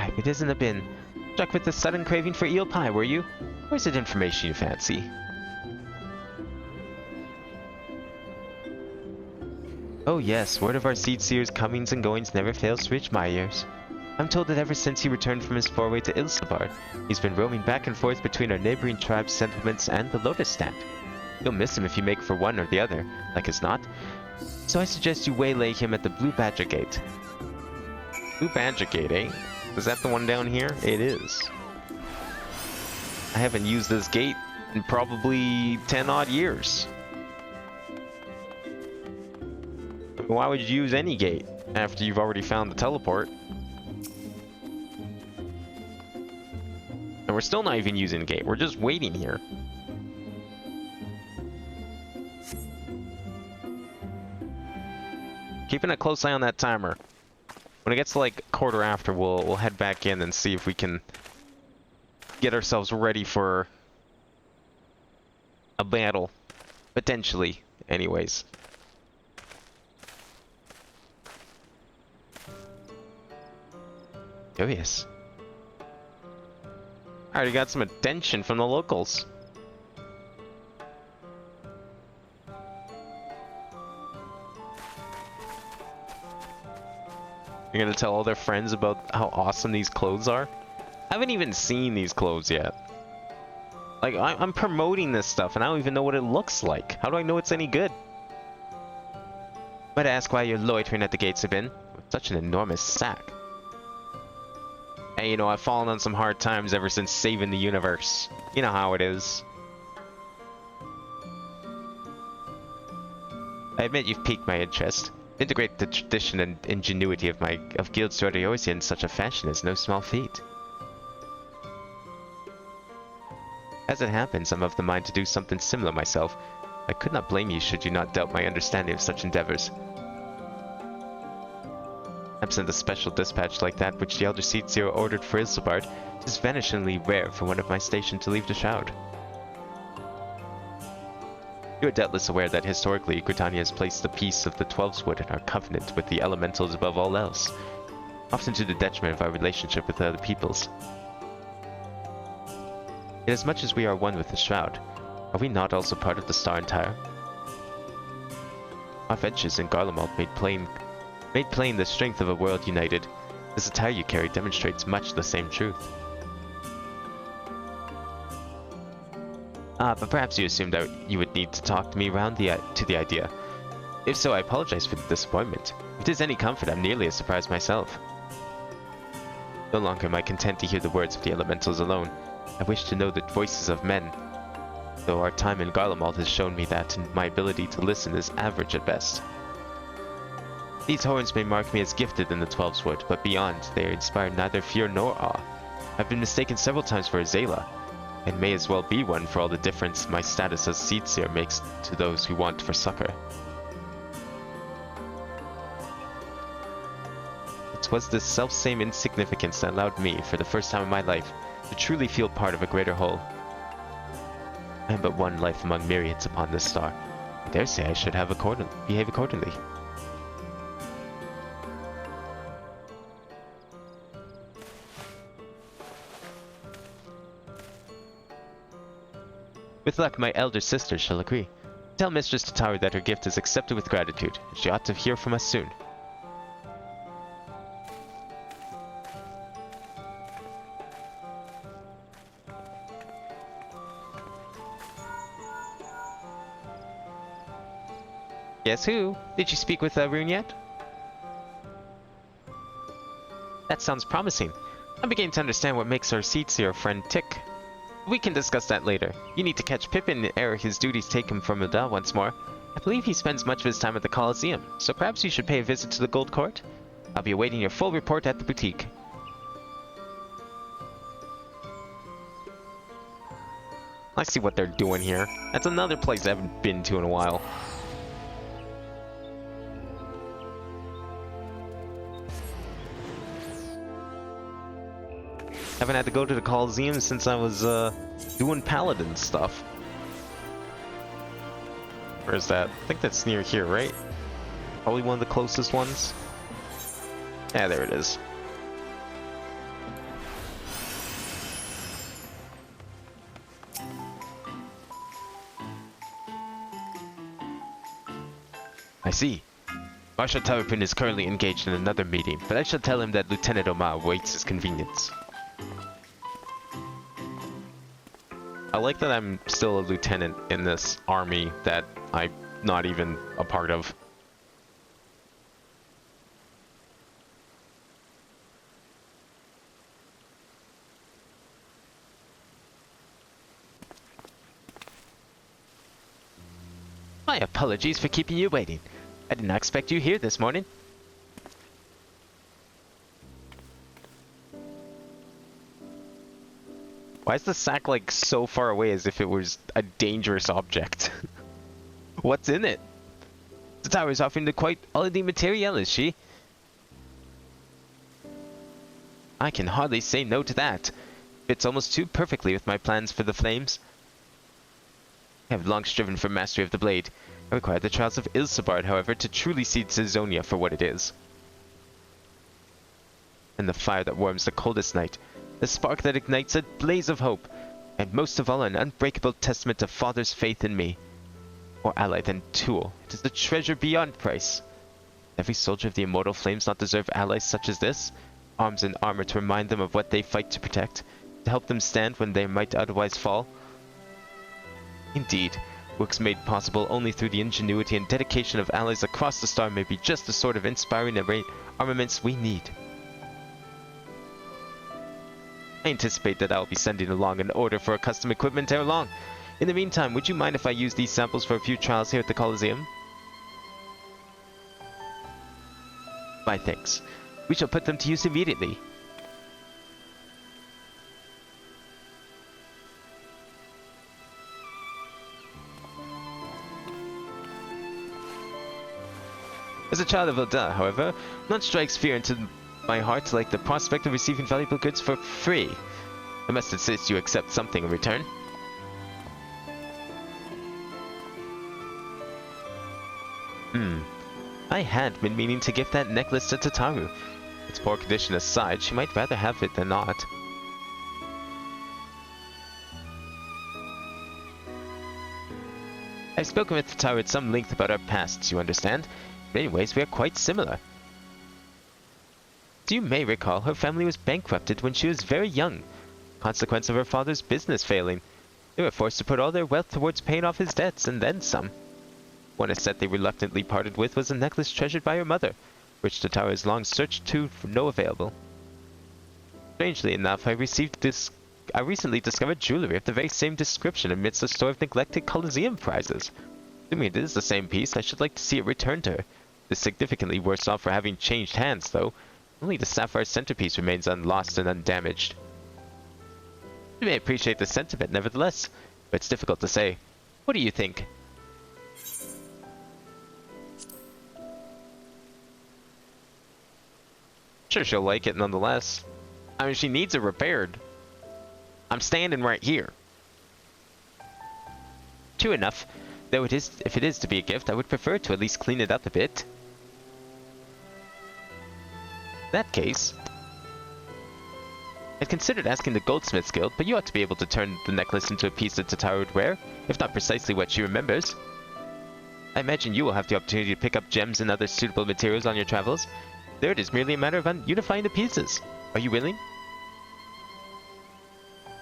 Why, it isn't a bin. Struck with a sudden craving for eel pie, were you? Or is it information you fancy? Oh yes, word of our seed seer's comings and goings never fails to reach my ears. I'm told that ever since he returned from his foray to Ilsabard, he's been roaming back and forth between our neighboring tribes' settlements and the Lotus Stand. You'll miss him if you make for one or the other, like as not. So I suggest you waylay him at the Blue Badger Gate. Blue Badger Gate, eh? Is that the one down here? It is. I haven't used this gate in probably 10 odd years. Why would you use any gate after you've already found the teleport? And we're still not even using the gate, we're just waiting here. Keeping a close eye on that timer. When it gets to like quarter after, we'll head back in and see if we can get ourselves ready for a battle. Potentially, anyways. Curious. I already got some attention from the locals. You're gonna tell all their friends about how awesome these clothes are? I haven't even seen these clothes yet. Like, I'm promoting this stuff and I don't even know what it looks like. How do I know it's any good? Might ask why you're loitering at the gates have been with such an enormous sack. Hey, you know, I've fallen on some hard times ever since saving the universe. You know how it is. I admit you've piqued my interest. Integrate the tradition and ingenuity of Guild Stradiosia in such a fashion is no small feat. As it happens, I'm of the mind to do something similar myself. I could not blame you should you not doubt my understanding of such endeavors. Absent a special dispatch like that which the Elder Seat Zero ordered for Ilsabard, it is vanishingly rare for one of my station to leave the Shroud. You are doubtless aware that historically, Gridania has placed the peace of the Twelveswood in our covenant with the elementals above all else, often to the detriment of our relationship with other peoples. Inasmuch as we are one with the Shroud, are we not also part of the Star Entire? Our ventures in Garlemald made plain the strength of a world united. This attire you carry demonstrates much the same truth. But perhaps you assumed that you would need to talk to me around to the idea. If so, I apologize for the disappointment. If it is any comfort, I'm nearly as surprised myself. No longer am I content to hear the words of the elementals alone. I wish to know the voices of men, though our time in Garlemald has shown me that my ability to listen is average at best. These horns may mark me as gifted in the Twelveswood, but beyond, they inspire neither fear nor awe. I've been mistaken several times for a Zayla, and may as well be one for all the difference my status as Seedseer makes to those who want for succor. It was this self-same insignificance that allowed me, for the first time in my life, to truly feel part of a greater whole. I am but one life among myriads upon this star. I dare say I should behave accordingly. With luck, my elder sister shall agree. Tell Mistress Tataru that her gift is accepted with gratitude, and she ought to hear from us soon. Guess who? Did you speak with Rune yet? That sounds promising. I'm beginning to understand what makes our Seedseer friend tick. We can discuss that later. You need to catch Pippin ere his duties take him from Uda once more. I believe he spends much of his time at the Colosseum, so perhaps you should pay a visit to the Gold Court? I'll be awaiting your full report at the boutique. I see what they're doing here. That's another place I haven't been to in a while. Haven't had to go to the Coliseum since I was doing Paladin stuff. Where is that? I think that's near here, right? Probably one of the closest ones. Yeah, there it is. I see. Marshal Tarapin is currently engaged in another meeting, but I shall tell him that Lieutenant Omar waits his convenience. I like that I'm still a lieutenant in this army that I'm not even a part of. My apologies for keeping you waiting. I did not expect you here this morning. Why is the sack like so far away as if it was a dangerous object? What's in it? The tower is offering the quite holiday material, is she? I can hardly say no to that. Fits almost too perfectly with my plans for the flames. I have long striven for mastery of the blade. I require the trials of Ilsabard, however, to truly see Caesonia for what it is. And the fire that warms the coldest night, the spark that ignites a blaze of hope, and most of all an unbreakable testament to Father's faith in me. More ally than tool, it is a treasure beyond price. Every soldier of the immortal flames not deserve allies such as this, arms and armor to remind them of what they fight to protect, to help them stand when they might otherwise fall. Indeed, works made possible only through the ingenuity and dedication of allies across the star may be just the sort of inspiring armaments we need. I anticipate that I'll be sending along an order for a custom equipment ere long. In the meantime, would you mind if I use these samples for a few trials here at the Colosseum? My thanks. We shall put them to use immediately. As a child of Elda, however, none strikes fear into my heart like the prospect of receiving valuable goods for free. I must insist you accept something in return. I had been meaning to gift that necklace to Tataru. Its poor condition aside, she might rather have it than not. I've spoken with Tataru at some length about our pasts, you understand. In many ways, we are quite similar. As you may recall, her family was bankrupted when she was very young, consequence of her father's business failing. They were forced to put all their wealth towards paying off his debts, and then some. One asset they reluctantly parted with was a necklace treasured by her mother, which Tataru has long searched to for no avail. Strangely enough, I recently discovered jewelry of the very same description amidst a store of neglected Colosseum prizes. Assuming it is the same piece, I should like to see it returned to her. It is significantly worse off for having changed hands, though. Only the sapphire centerpiece remains unlost and undamaged. You may appreciate the sentiment, nevertheless, but it's difficult to say. What do you think? Sure, she'll like it nonetheless. I mean, she needs it repaired. I'm standing right here. True enough. Though if it is to be a gift, I would prefer to at least clean it up a bit. In that case, I'd considered asking the Goldsmiths Guild, but you ought to be able to turn the necklace into a piece that Tataru would wear, if not precisely what she remembers. I imagine you will have the opportunity to pick up gems and other suitable materials on your travels. There it is merely a matter of unifying the pieces. Are you willing?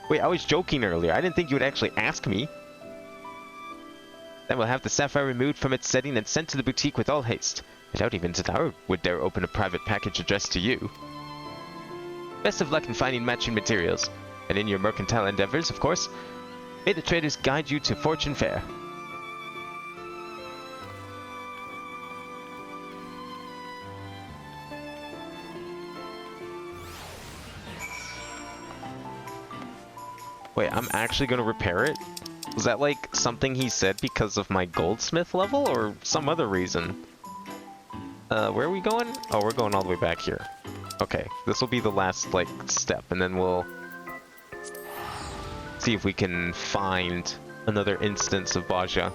Wait, I was joking earlier. I didn't think you would actually ask me. Then we'll have the sapphire removed from its setting and sent to the boutique with all haste. I doubt even Tataru would dare open a private package addressed to you. Best of luck in finding matching materials. And in your mercantile endeavors, of course. May the traders guide you to fortune fair. Wait, I'm actually going to repair it? Was that like something he said because of my goldsmith level or some other reason? Where are we going? Oh, we're going all the way back here. Okay, this will be the last like step and then we'll see if we can find another instance of Baja.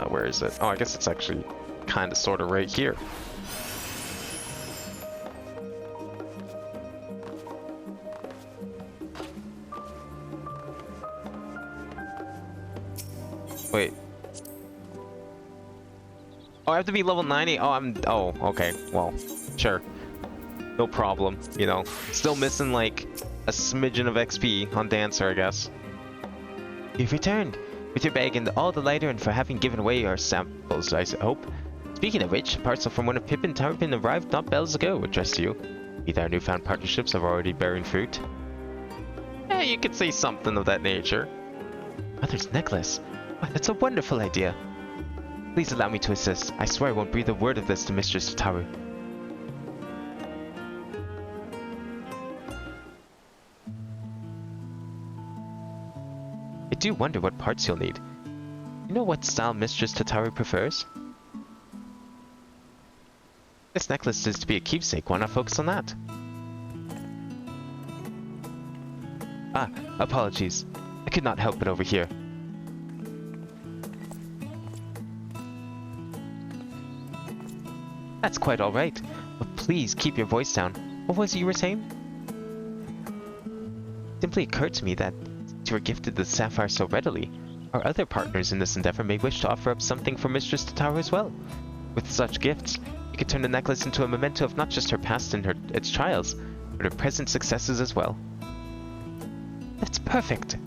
Where is it? Oh, I guess it's actually kind of sort of right here. Wait. Oh, I have to be level 90? Oh, okay. Well, sure. No problem, you know. Still missing, like, a smidgen of XP on Dancer, I guess. You've returned, with your bag and all the lighter and for having given away your samples, I hope. Speaking of which, a parcel from one of Pip and Tarpin arrived not bells ago, addressed to you. Either our newfound partnerships are already bearing fruit. Yeah, you could say something of that nature. Mother's necklace? Why, that's a wonderful idea. Please allow me to assist. I swear I won't breathe a word of this to Mistress Tataru. I do wonder what parts you'll need. You know what style Mistress Tataru prefers? This necklace is to be a keepsake. Why not focus on that? Ah, apologies. I could not help but overhear. That's quite all right, but please keep your voice down. What was it you were saying? It simply occurred to me that since you were gifted the sapphire so readily, our other partners in this endeavor may wish to offer up something for Mistress Tataru as well. With such gifts, you could turn the necklace into a memento of not just her past and its trials, but her present successes as well. That's perfect!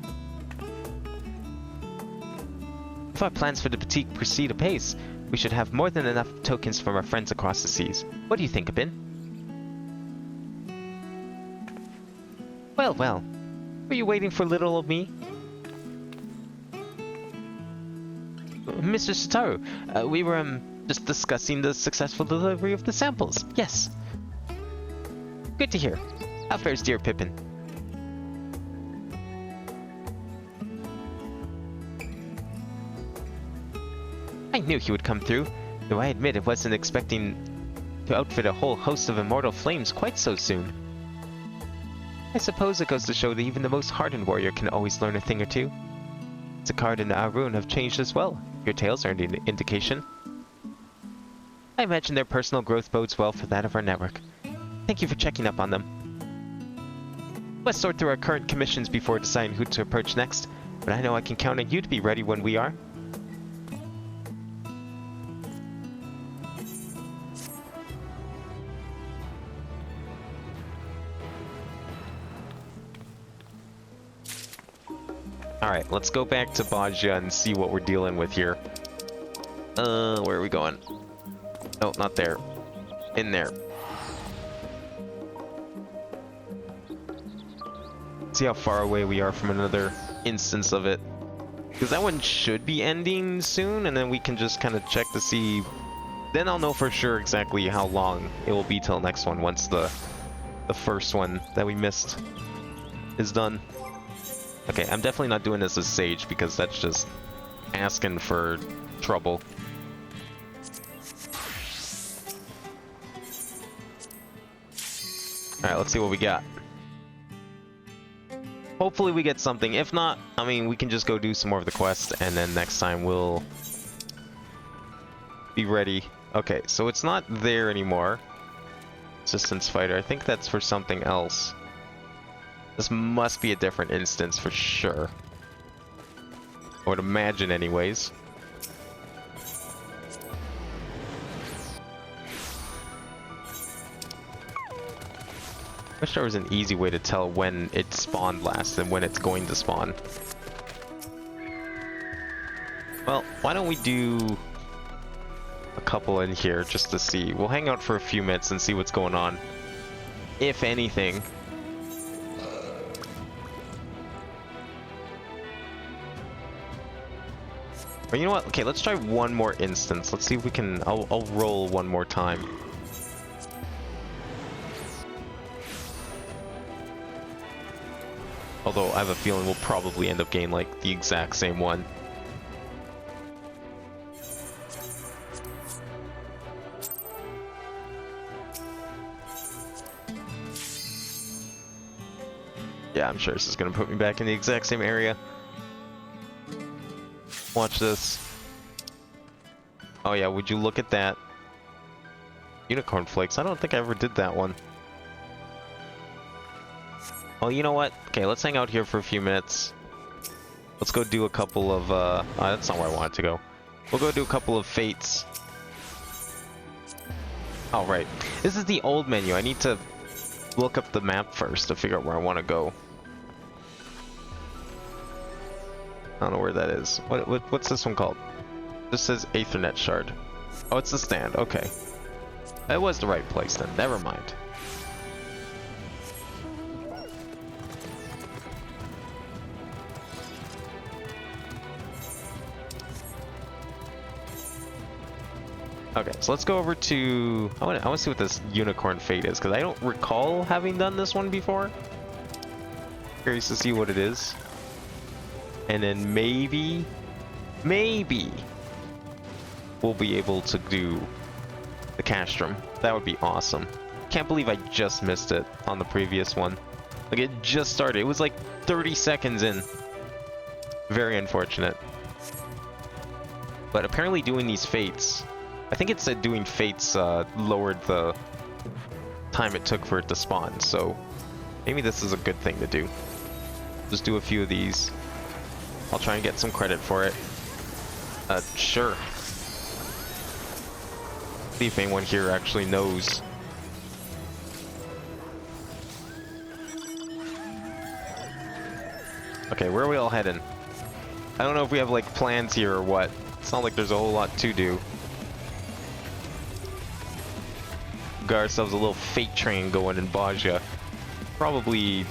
If our plans for the boutique proceed apace, we should have more than enough tokens from our friends across the seas. What do you think, Abin? Well, well. Were you waiting for little old me? Mr. Satoru, we were, just discussing the successful delivery of the samples. Yes. Good to hear. How fares dear Pippin? I knew he would come through, though I admit I wasn't expecting to outfit a whole host of immortal flames quite so soon. I suppose it goes to show that even the most hardened warrior can always learn a thing or two. Zakard and Arun have changed as well. Your tales are an indication. I imagine their personal growth bodes well for that of our network. Thank you for checking up on them. Let's sort through our current commissions before deciding who to approach next, but I know I can count on you to be ready when we are. Alright, let's go back to Bajia and see what we're dealing with here. Where are we going? No, not there. In there. See how far away we are from another instance of it. Because that one should be ending soon, and then we can just kind of check to see. Then I'll know for sure exactly how long it will be till next one, once the first one that we missed is done. Okay, I'm definitely not doing this as Sage, because that's just asking for trouble. Alright, let's see what we got. Hopefully we get something. If not, I mean, we can just go do some more of the quest, and then next time we'll be ready. Okay, so it's not there anymore. Resistance Fighter. I think that's for something else. This must be a different instance for sure. I would imagine anyways. Wish there was an easy way to tell when it spawned last and when it's going to spawn. Well, why don't we do a couple in here just to see. We'll hang out for a few minutes and see what's going on. If anything. Or you know what? Okay, let's try one more instance. Let's see if we can... I'll roll one more time. Although I have a feeling we'll probably end up getting like the exact same one. Yeah, I'm sure this is gonna put me back in the exact same area. Watch this. Oh yeah, would you look at that? Unicorn flakes. I don't think I ever did that one. Well, you know what? Okay, let's hang out here for a few minutes. Let's go do a couple of, that's not where I wanted to go. We'll go do a couple of fates. Oh, right. This is the old menu. I need to look up the map first to figure out where I want to go. I don't know where that is. What's this one called? This says Aethernet Shard. Oh, it's the stand. Okay. That was the right place then. Never mind. Okay, so let's go over to... I want to see what this Unicorn Fate is, because I don't recall having done this one before. Curious to see what it is. And then maybe we'll be able to do the Castrum. That would be awesome. Can't believe I just missed it on the previous one. Like, it just started. It was like 30 seconds in. Very unfortunate. But apparently doing these fates... I think it said doing fates lowered the time it took for it to spawn, so maybe this is a good thing to do. Just do a few of these. I'll try and get some credit for it. Sure. See if anyone here actually knows. Okay, where are we all heading? I don't know if we have like plans here or what. It's not like there's a whole lot to do. Got ourselves a little fate train going in Baja. Probably...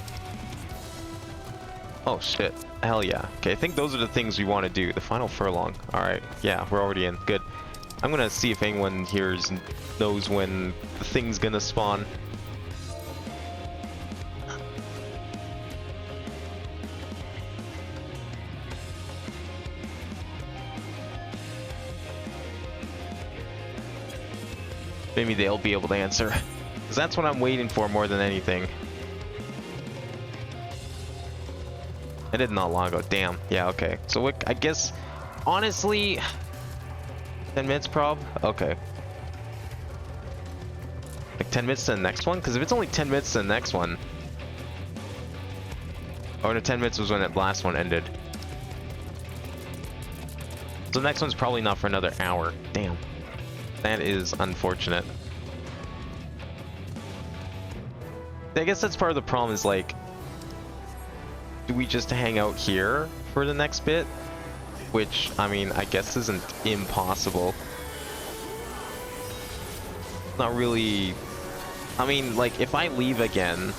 Oh shit. Hell yeah. Okay, I think those are the things we want to do. The final furlong. Alright, yeah, we're already in. Good. I'm gonna see if anyone here knows when the thing's gonna spawn. Maybe they'll be able to answer. Because that's what I'm waiting for more than anything. I did not long ago. Damn. Yeah, okay. So I guess, honestly, 10 minutes prob? Okay. Like 10 minutes to the next one? Because if it's only 10 minutes to the next one... Oh, no, 10 minutes was when that last one ended. So the next one's probably not for another hour. Damn. That is unfortunate. I guess that's part of the problem is like, do we just hang out here for the next bit? Which, I mean, I guess isn't impossible. Not really... I mean, like, if I leave again,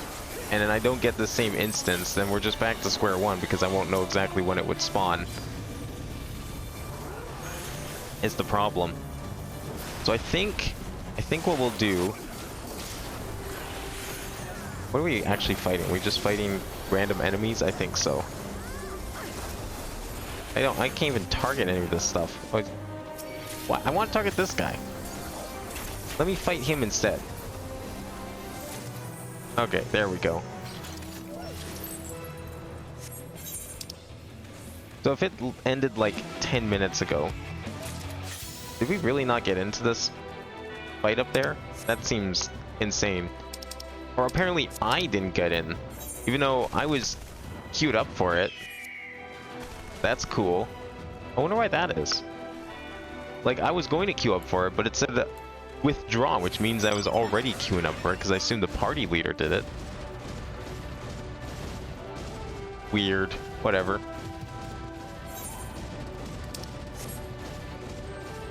and then I don't get the same instance, then we're just back to square one because I won't know exactly when it would spawn. Is the problem. So I think what we'll do... What are we actually fighting? Are we just fighting random enemies? I think so. I can't even target any of this stuff. What? I want to target this guy. Let me fight him instead. Okay, there we go. So if it ended like 10 minutes ago, did we really not get into this fight up there? That seems insane. Or apparently I didn't get in, even though I was queued up for it. That's cool. I wonder why that is. Like, I was going to queue up for it, but it said withdraw, which means I was already queuing up for it, because I assumed the party leader did it. Weird. Whatever.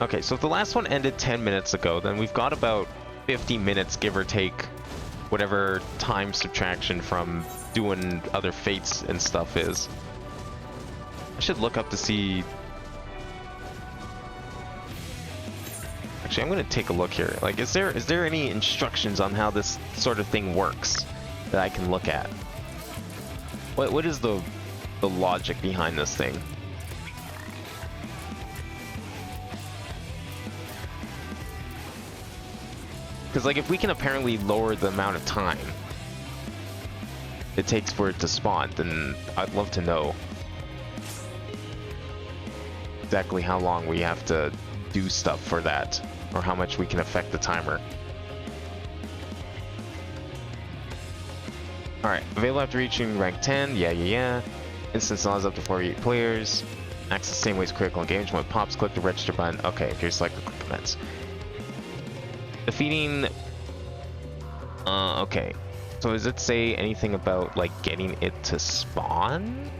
Okay, so if the last one ended 10 minutes ago, then we've got about 50 minutes, give or take, whatever time subtraction from doing other fates and stuff is. I should look up to see... Actually, I'm going to take a look here. Like, is there any instructions on how this sort of thing works that I can look at? What is the logic behind this thing? Because, like, if we can apparently lower the amount of time it takes for it to spawn, then I'd love to know exactly how long we have to do stuff for that, or how much we can affect the timer. Alright, available after reaching rank 10, yeah. Instance allows up to 48 players. Acts the same way as critical engagement. When it pops, click the register button. Okay, if you're selected, click commence. Defeating... okay. So does it say anything about, like, getting it to spawn?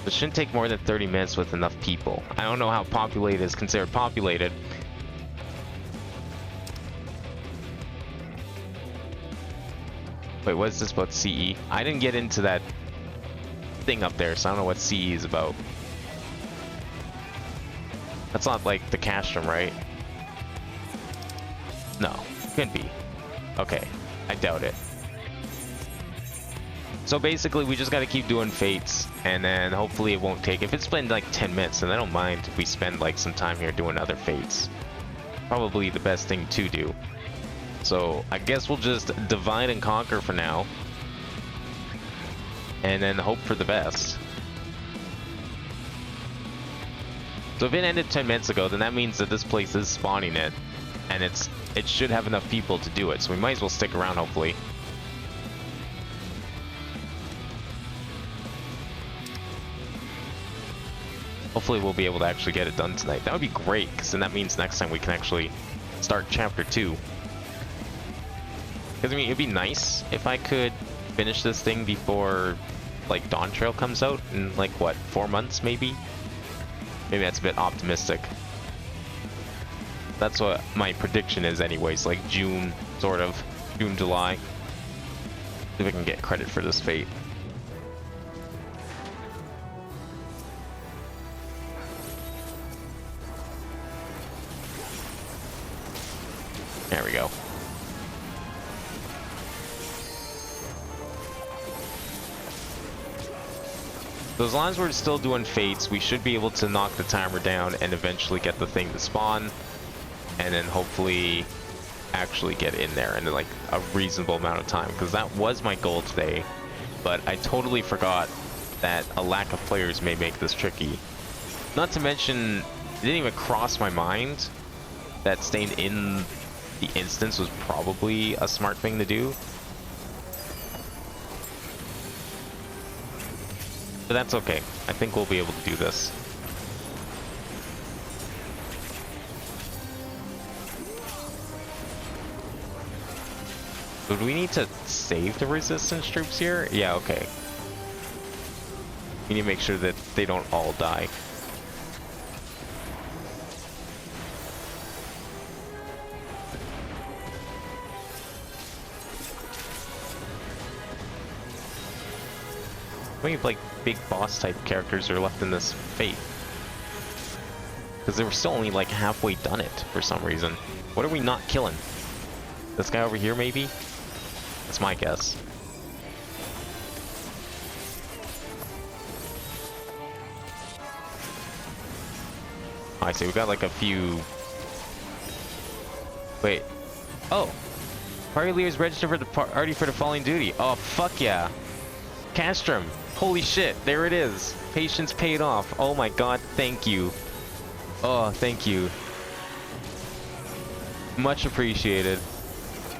It shouldn't take more than 30 minutes with enough people. I don't know how populated is considered populated. Wait, what is this about CE? I didn't get into that thing up there, so I don't know what CE is about. That's not like the castrum, right? No, couldn't be. Okay, I doubt it. So basically, we just got to keep doing fates, and then hopefully it won't take... If it's been like 10 minutes, then I don't mind if we spend like some time here doing other fates. Probably the best thing to do. So I guess we'll just divide and conquer for now, and then hope for the best. So if it ended 10 minutes ago, then that means that this place is spawning it, and it should have enough people to do it. So we might as well stick around, hopefully. Hopefully we'll be able to actually get it done tonight. That would be great, because then that means next time we can actually start chapter 2. Because, I mean, it'd be nice if I could finish this thing before, like, Dawn Trail comes out in, like, what, 4 months, maybe? Maybe that's a bit optimistic. That's what my prediction is anyways, like June, sort of. June, July. See if I can get credit for this fate. There we go. So as long as we're still doing fates, we should be able to knock the timer down and eventually get the thing to spawn. And then hopefully actually get in there in like a reasonable amount of time. Because that was my goal today. But I totally forgot that a lack of players may make this tricky. Not to mention, it didn't even cross my mind that staying in the instance was probably a smart thing to do. But that's okay. I think we'll be able to do this. So do we need to save the resistance troops here? Yeah, okay. We need to make sure that they don't all die. How many like big boss type characters are left in this fate? Because they were still only like halfway done it for some reason. What are we not killing? This guy over here maybe? That's my guess. I see, we got like a few... Wait. Oh! Party leaders registered for the party for the following duty. Oh, fuck yeah. Castrum. Holy shit, there it is. Patience paid off. Oh my god, thank you. Oh, thank you. Much appreciated.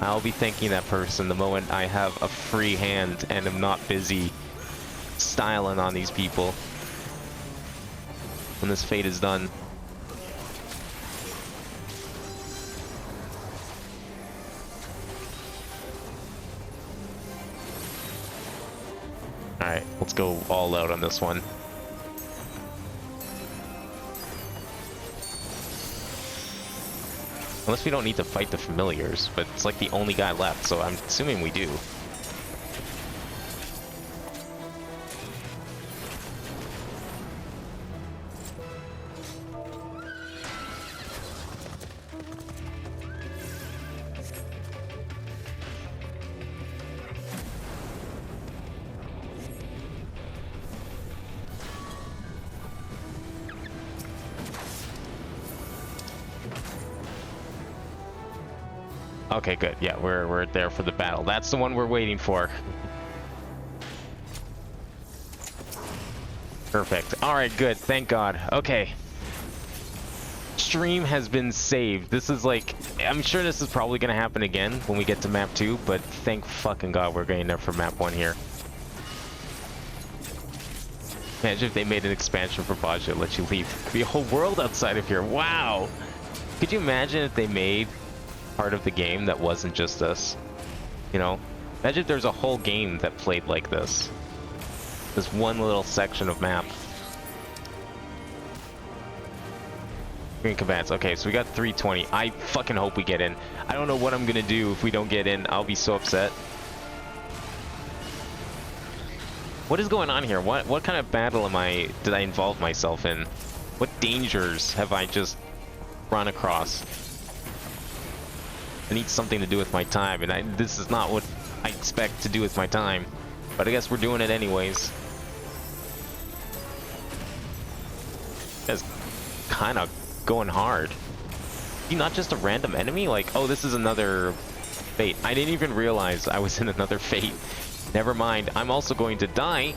I'll be thanking that person the moment I have a free hand and am not busy styling on these people. When this fate is done. Alright, let's go all out on this one. Unless we don't need to fight the familiars, but it's like the only guy left, so I'm assuming we do. Okay, good. Yeah, we're there for the battle. That's the one we're waiting for. Perfect. Alright, good. Thank God. Okay. Stream has been saved. This is like... I'm sure this is probably going to happen again when we get to map 2, but thank fucking God we're getting there for map 1 here. Imagine if they made an expansion for Baja that lets you leave the whole world outside of here. Wow! Could you imagine if they made part of the game that wasn't just us? You know? Imagine if there's a whole game that played like this. This one little section of map. Green commands. Okay, so we got 320. I fucking hope we get in. I don't know what I'm gonna do if we don't get in. I'll be so upset. What is going on here? What kind of battle did I involve myself in? What dangers have I just run across? I need something to do with my time, and this is not what I expect to do with my time. But I guess we're doing it anyways. That's kind of going hard. Is he not just a random enemy? Like, oh, this is another fate. I didn't even realize I was in another fate. Never mind. I'm also going to die.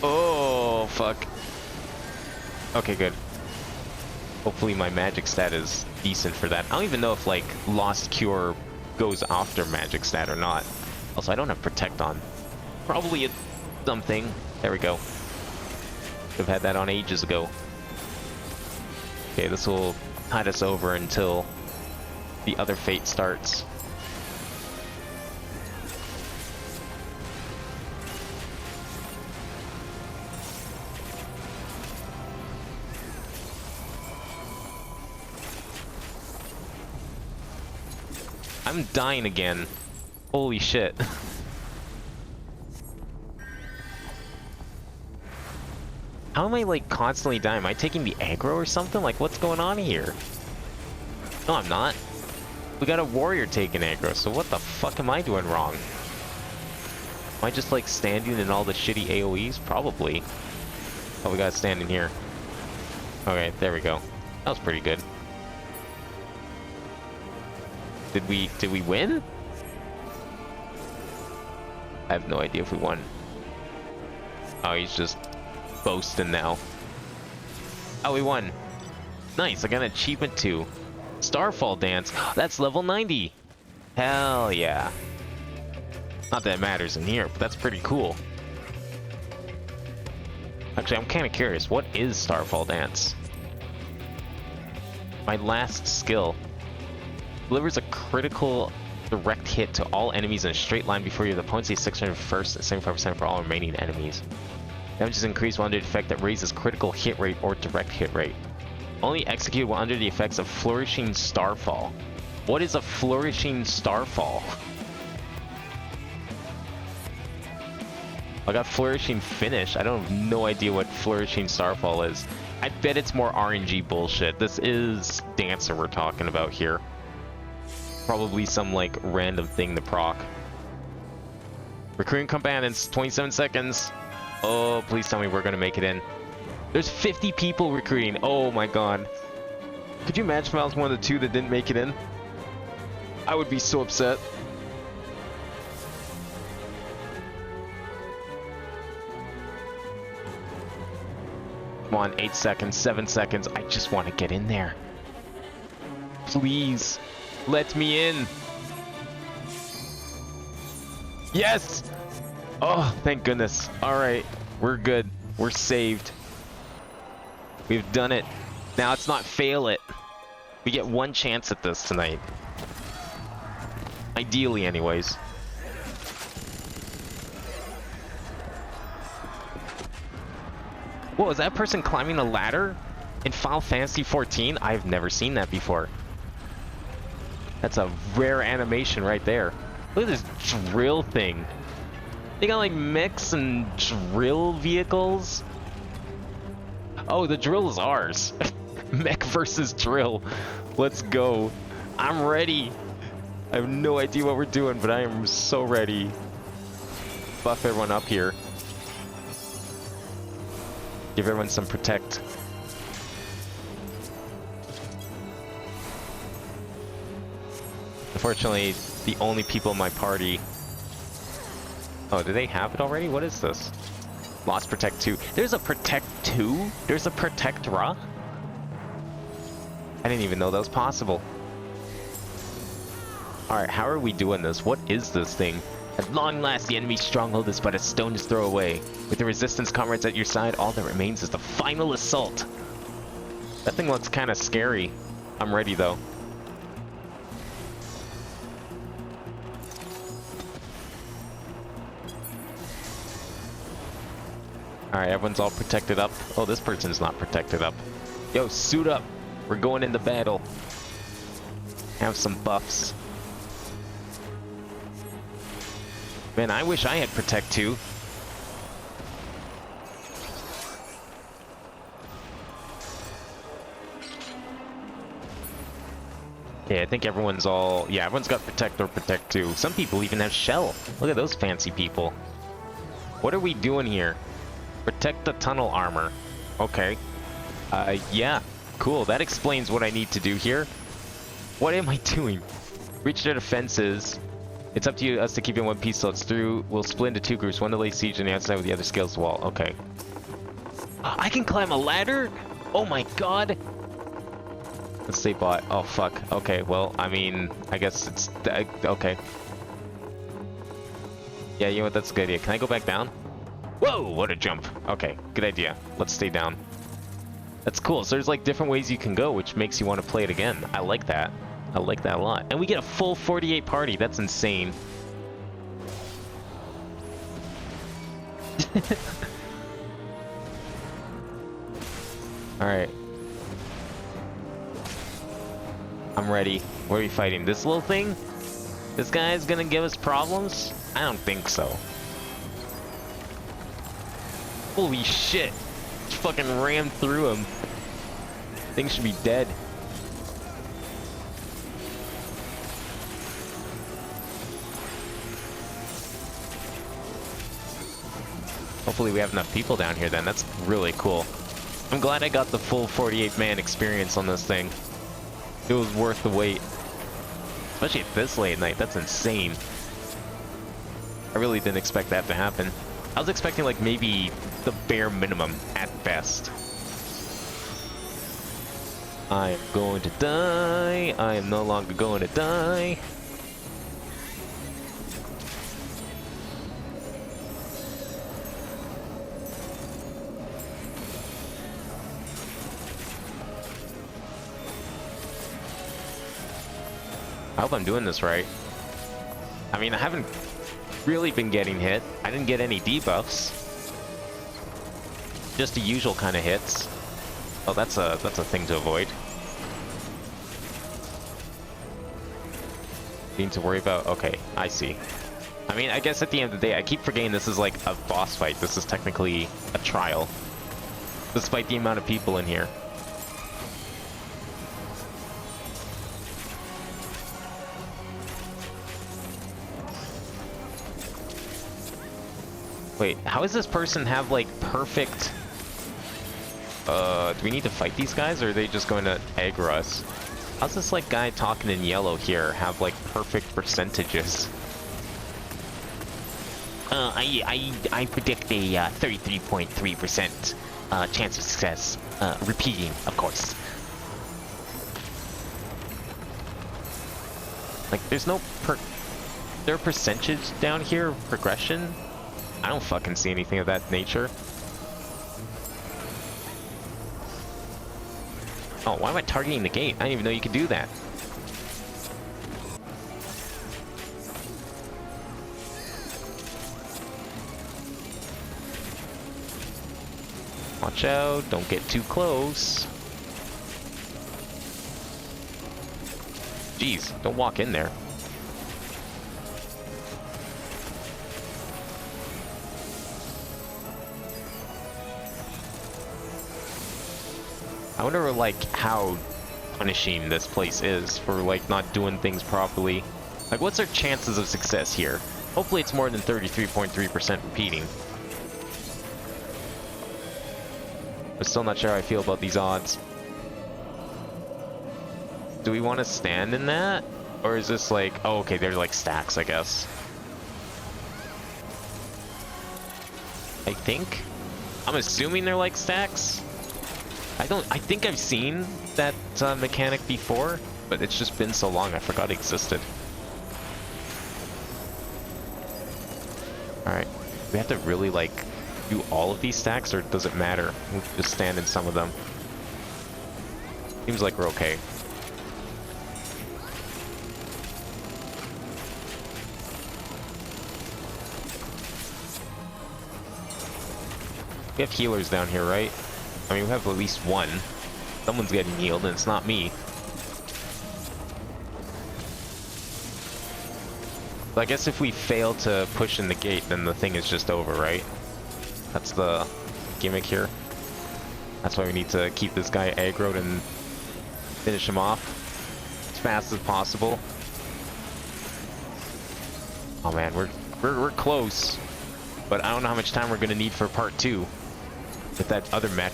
Oh, fuck. Okay, good. Hopefully my magic stat is decent for that. I don't even know if, like, Lost Cure goes after magic stat or not. Also, I don't have Protect on. Probably a something. There we go. Should have had that on ages ago. Okay, this will tide us over until the other fate starts. I'm dying again. Holy shit. How am I, like, constantly dying? Am I taking the aggro or something? Like, what's going on here? No, I'm not. We got a warrior taking aggro, so what the fuck am I doing wrong? Am I just, like, standing in all the shitty AoEs? Probably. Oh, we got standing here. Okay, there we go. That was pretty good. Did we win? I have no idea if we won. Oh, he's just boasting now. Oh, we won. Nice, I got an achievement too. Starfall Dance. That's level 90. Hell yeah. Not that it matters in here, but that's pretty cool. Actually, I'm kind of curious. What is Starfall Dance? My last skill. Delivers a critical direct hit to all enemies in a straight line before your opponent sees 600 first and 75% for all remaining enemies. Damage is increased while under the effect that raises critical hit rate or direct hit rate. Only executed while under the effects of Flourishing Starfall. What is a Flourishing Starfall? I got Flourishing Finish. I don't have no idea what Flourishing Starfall is. I bet it's more RNG bullshit. This is Dancer we're talking about here. Probably some, like, random thing to proc. Recruiting combatants, 27 seconds. Oh, please tell me we're gonna make it in. There's 50 people recruiting. Oh my god. Could you imagine if I was one of the 2 that didn't make it in? I would be so upset. Come on, 8 seconds, 7 seconds. I just want to get in there. Please. Let me in. Yes! Oh, thank goodness. Alright, we're good. We're saved. We've done it. Now it's not fail it. We get one chance at this tonight. Ideally, anyways. Whoa, is that person climbing a ladder in Final Fantasy XIV? I've never seen that before. That's a rare animation right there. Look at this drill thing. They got like mechs and drill vehicles. Oh, the drill is ours. Mech versus drill. Let's go. I'm ready. I have no idea what we're doing, but I am so ready. Buff everyone up here. Give everyone some protect. Unfortunately, the only people in my party... Oh, do they have it already? What is this? Lost Protect 2. There's a Protect 2? There's a Protect Ra? I didn't even know that was possible. Alright, how are we doing this? What is this thing? At long last, the enemy's stronghold is but a stone's throw away. With the resistance comrades at your side, all that remains is the final assault. That thing looks kind of scary. I'm ready, though. Alright, everyone's all protected up. Oh, this person's not protected up. Yo, suit up. We're going into battle. Have some buffs. Man, I wish I had Protect 2. Yeah, I think everyone's all... Yeah, everyone's got Protect or Protect 2. Some people even have Shell. Look at those fancy people. What are we doing here? Protect the tunnel armor. Okay. Yeah. Cool. That explains what I need to do here. What am I doing? Reach their defenses. It's up to us to keep in one piece till it's through. We'll split into 2 groups. One to lay siege on the outside with the other scales the wall. Okay. I can climb a ladder? Oh my god. Let's stay bot. Oh fuck. Okay, well, I mean, I guess it's... okay. Yeah, you know what? That's a good idea. Can I go back down? Whoa! What a jump. Okay, good idea. Let's stay down. That's cool. So there's like different ways you can go, which makes you want to play it again. I like that. I like that a lot. And we get a full 48 party. That's insane. Alright. I'm ready. What are we fighting? This little thing? This guy's gonna give us problems? I don't think so. Holy shit. Just fucking rammed through him. Thing should be dead. Hopefully we have enough people down here then. That's really cool. I'm glad I got the full 48-man experience on this thing. It was worth the wait. Especially at this late at night. That's insane. I really didn't expect that to happen. I was expecting like maybe the bare minimum at best. I am going to die. I am no longer going to die. I hope I'm doing this right. I mean, I haven't really been getting hit. I didn't get any debuffs. Just the usual kind of hits. Oh, that's a thing to avoid. Need to worry about. Okay, I see. I mean, I guess at the end of the day, I keep forgetting this is like a boss fight. This is technically a trial, despite the amount of people in here. Wait, how does this person have like perfect... do we need to fight these guys, or are they just going to aggro us? How's this like guy talking in yellow here have like perfect percentages? I predict a 33.3% chance of success. Repeating, of course. Like, there's no is there a percentage down here of progression? I don't fucking see anything of that nature. Oh, why am I targeting the gate? I didn't even know you could do that. Watch out, don't get too close. Jeez, don't walk in there. I wonder, like, how punishing this place is for, like, not doing things properly. Like, what's our chances of success here? Hopefully it's more than 33.3% repeating. I'm still not sure how I feel about these odds. Do we want to stand in that? Or is this like... Oh, okay, they're like stacks, I guess. I think. I'm assuming they're like stacks. I think I've seen that mechanic before, but it's just been so long I forgot it existed. Alright. We have to really, like, do all of these stacks, or does it matter? We'll just stand in some of them. Seems like we're okay. We have healers down here, right? I mean, we have at least one. Someone's getting healed, and it's not me. So I guess if we fail to push in the gate, then the thing is just over, right? That's the gimmick here. That's why we need to keep this guy aggroed and finish him off as fast as possible. Oh man, we're close, but I don't know how much time we're gonna need for part 2 with that other mech.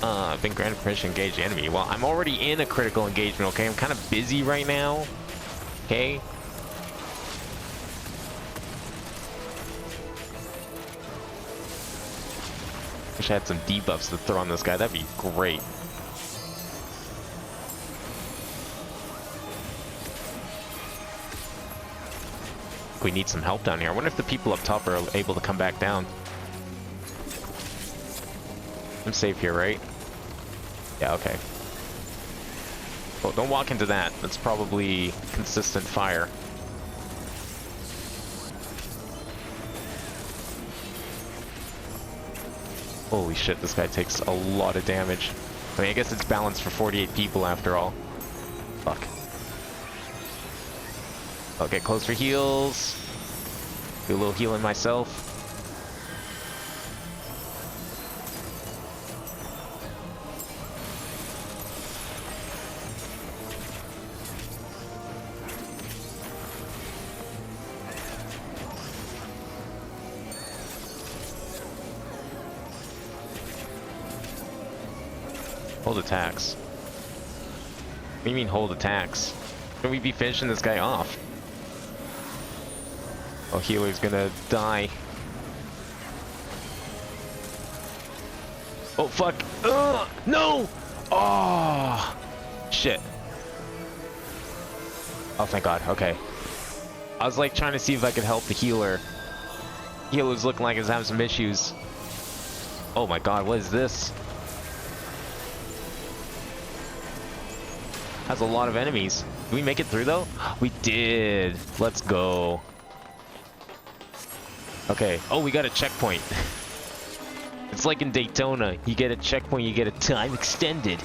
I've been granted permission to engage the enemy. Well, I'm already in a critical engagement, okay? I'm kind of busy right now, okay? Wish I had some debuffs to throw on this guy. That'd be great. We need some help down here. I wonder if the people up top are able to come back down. I'm safe here, right? Yeah, okay. Oh, don't walk into that. That's probably consistent fire. Holy shit, this guy takes a lot of damage. I mean, I guess it's balanced for 48 people after all. Fuck. I'll get close for heals. Do a little healing myself. Hold attacks. What do you mean hold attacks? Shouldn't we be finishing this guy off? Oh, healer's gonna die. Oh, fuck. Ugh, no! Oh, shit. Oh, thank God. Okay. I was like trying to see if I could help the healer. Healer's looking like he's having some issues. Oh my God, what is this? Has a lot of enemies. Did we make it through though? We did. Let's go. Okay. Oh, we got a checkpoint. It's like in Daytona. You get a checkpoint, you get a time extended.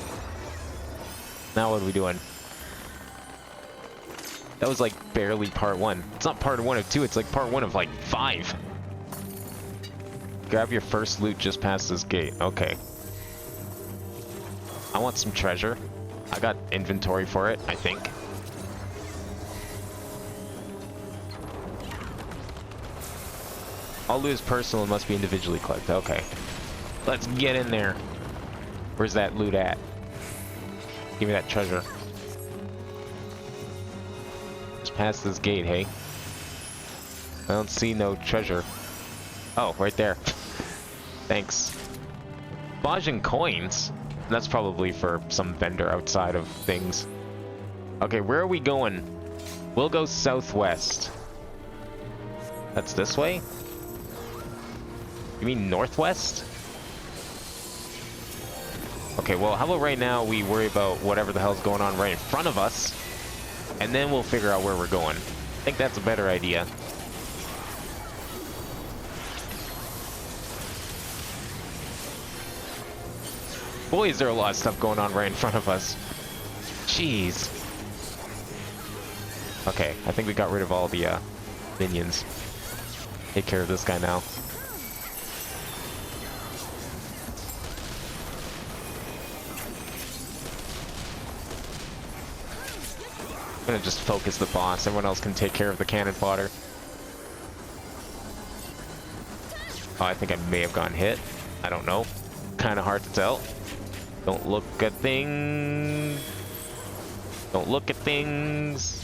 Now what are we doing? That was like barely part 1. It's not part 1 of 2, it's like part 1 of like 5. Grab your first loot just past this gate. Okay. I want some treasure. I got inventory for it, I think. All loot is personal and must be individually collected. Okay. Let's get in there. Where's that loot at? Give me that treasure. Just past this gate, hey? I don't see no treasure. Oh, right there. Thanks. Bajan coins? That's probably for some vendor outside of things. Okay, where are we going? We'll go southwest. That's this way? You mean northwest? Okay, well, how about right now we worry about whatever the hell's going on right in front of us, and then we'll figure out where we're going. I think that's a better idea. Boy, is there a lot of stuff going on right in front of us. Jeez. Okay, I think we got rid of all the minions. Take care of this guy now. I'm gonna just focus the boss. Everyone else can take care of the cannon fodder. Oh, I think I may have gotten hit. I don't know. Kind of hard to tell. Don't look at things. Don't look at things.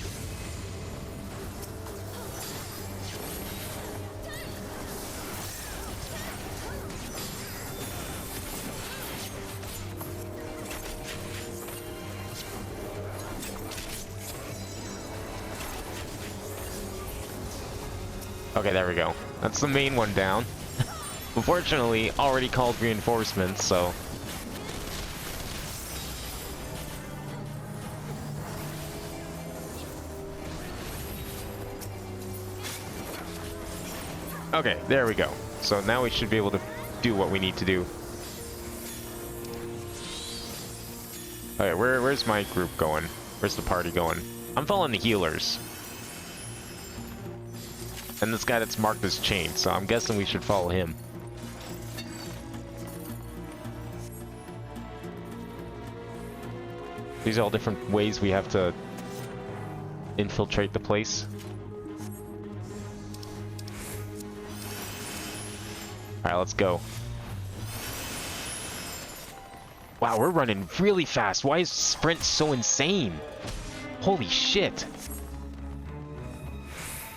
Okay, there we go. That's the main one down. Unfortunately, already called reinforcements, so... Okay, there we go. So now we should be able to do what we need to do. Okay, where's my group going? Where's the party going? I'm following the healers. And this guy that's marked as chained, so I'm guessing we should follow him. These are all different ways we have to infiltrate the place. Alright, let's go. Wow, we're running really fast. Why is sprint so insane? Holy shit.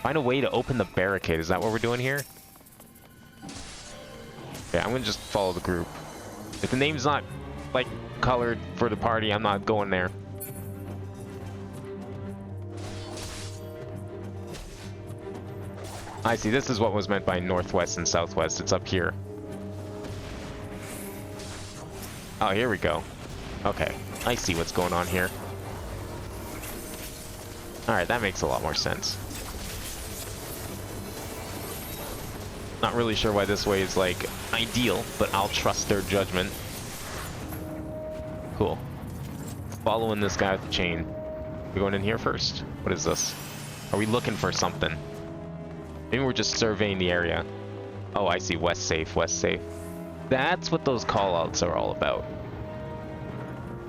Find a way to open the barricade. Is that what we're doing here? Okay, I'm gonna just follow the group. If the name's not, like, colored for the party, I'm not going there. I see, this is what was meant by northwest and southwest. It's up here. Oh, here we go. Okay, I see what's going on here. Alright, that makes a lot more sense. Not really sure why this way is, like, ideal, but I'll trust their judgment. Cool. Following this guy with the chain. We're going in here first. What is this? Are we looking for something? Maybe we're just surveying the area. Oh, I see. West safe, west safe. That's what those callouts are all about.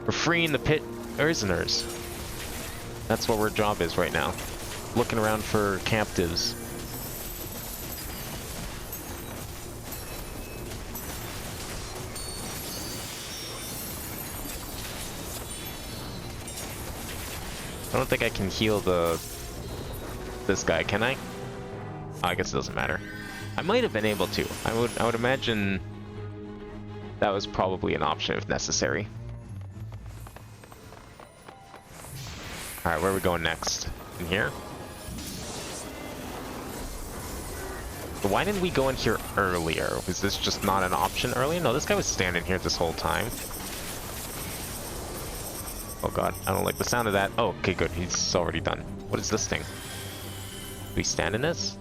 We're freeing the pit prisoners. That's what our job is right now. Looking around for captives. I don't think I can heal this guy, can I? Oh, I guess it doesn't matter. I might have been able to. I would imagine that was probably an option if necessary. Alright, where are we going next? In here? So why didn't we go in here earlier? Was this just not an option earlier? No, this guy was standing here this whole time. Oh god, I don't like the sound of that. Oh, okay, good. He's already done. What is this thing? Do we stand in this?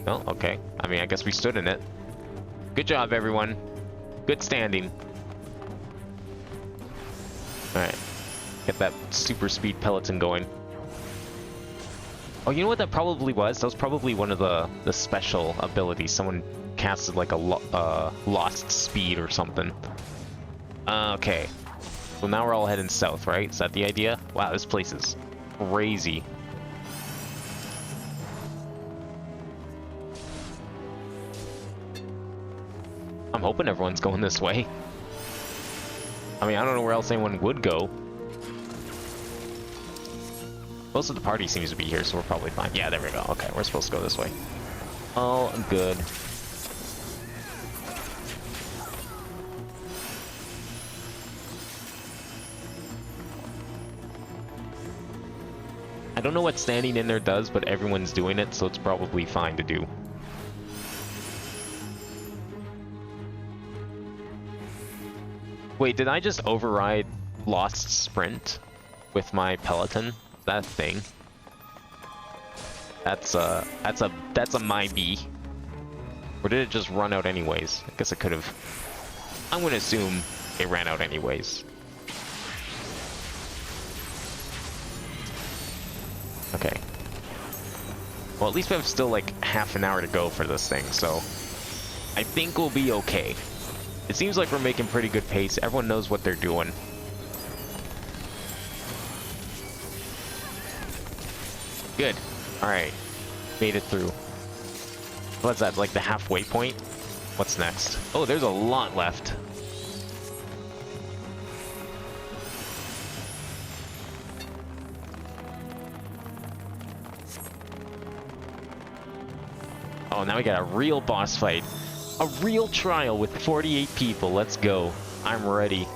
No? Okay. I mean, I guess we stood in it. Good job, everyone. Good standing. Alright. Get that super speed peloton going. Oh, you know what that probably was? That was probably one of the special abilities. Someone casted like a lost speed or something. Okay. So now we're all heading south, right? Is that the idea? Wow, this place is crazy. I'm hoping everyone's going this way. I mean, I don't know where else anyone would go. Most of the party seems to be here, so we're probably fine. Yeah, there we go. Okay, we're supposed to go this way. All good. I don't know what standing in there does, but everyone's doing it, so it's probably fine to do. Wait, did I just override Lost Sprint with my Peloton? That thing. That's a my B. Or did it just run out anyways? I guess it could have. I'm gonna assume it ran out anyways. Okay. Well, at least we have still like half an hour to go for this thing, so I think we'll be okay. It seems like we're making pretty good pace. Everyone knows what they're doing. Good. Alright. Made it through. What's that, like the halfway point? What's next? Oh, there's a lot left. Oh, now we got a real boss fight. A real trial with 48 people. Let's go. I'm ready.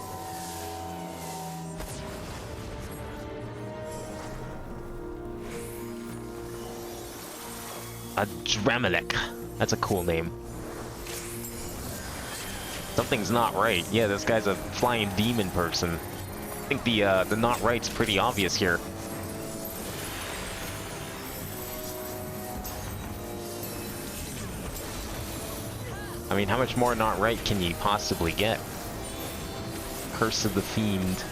A Dramelek. That's a cool name. Something's not right. Yeah, this guy's a flying demon person. I think the not right's pretty obvious here. I mean, how much more not right can you possibly get? Curse of the Fiend.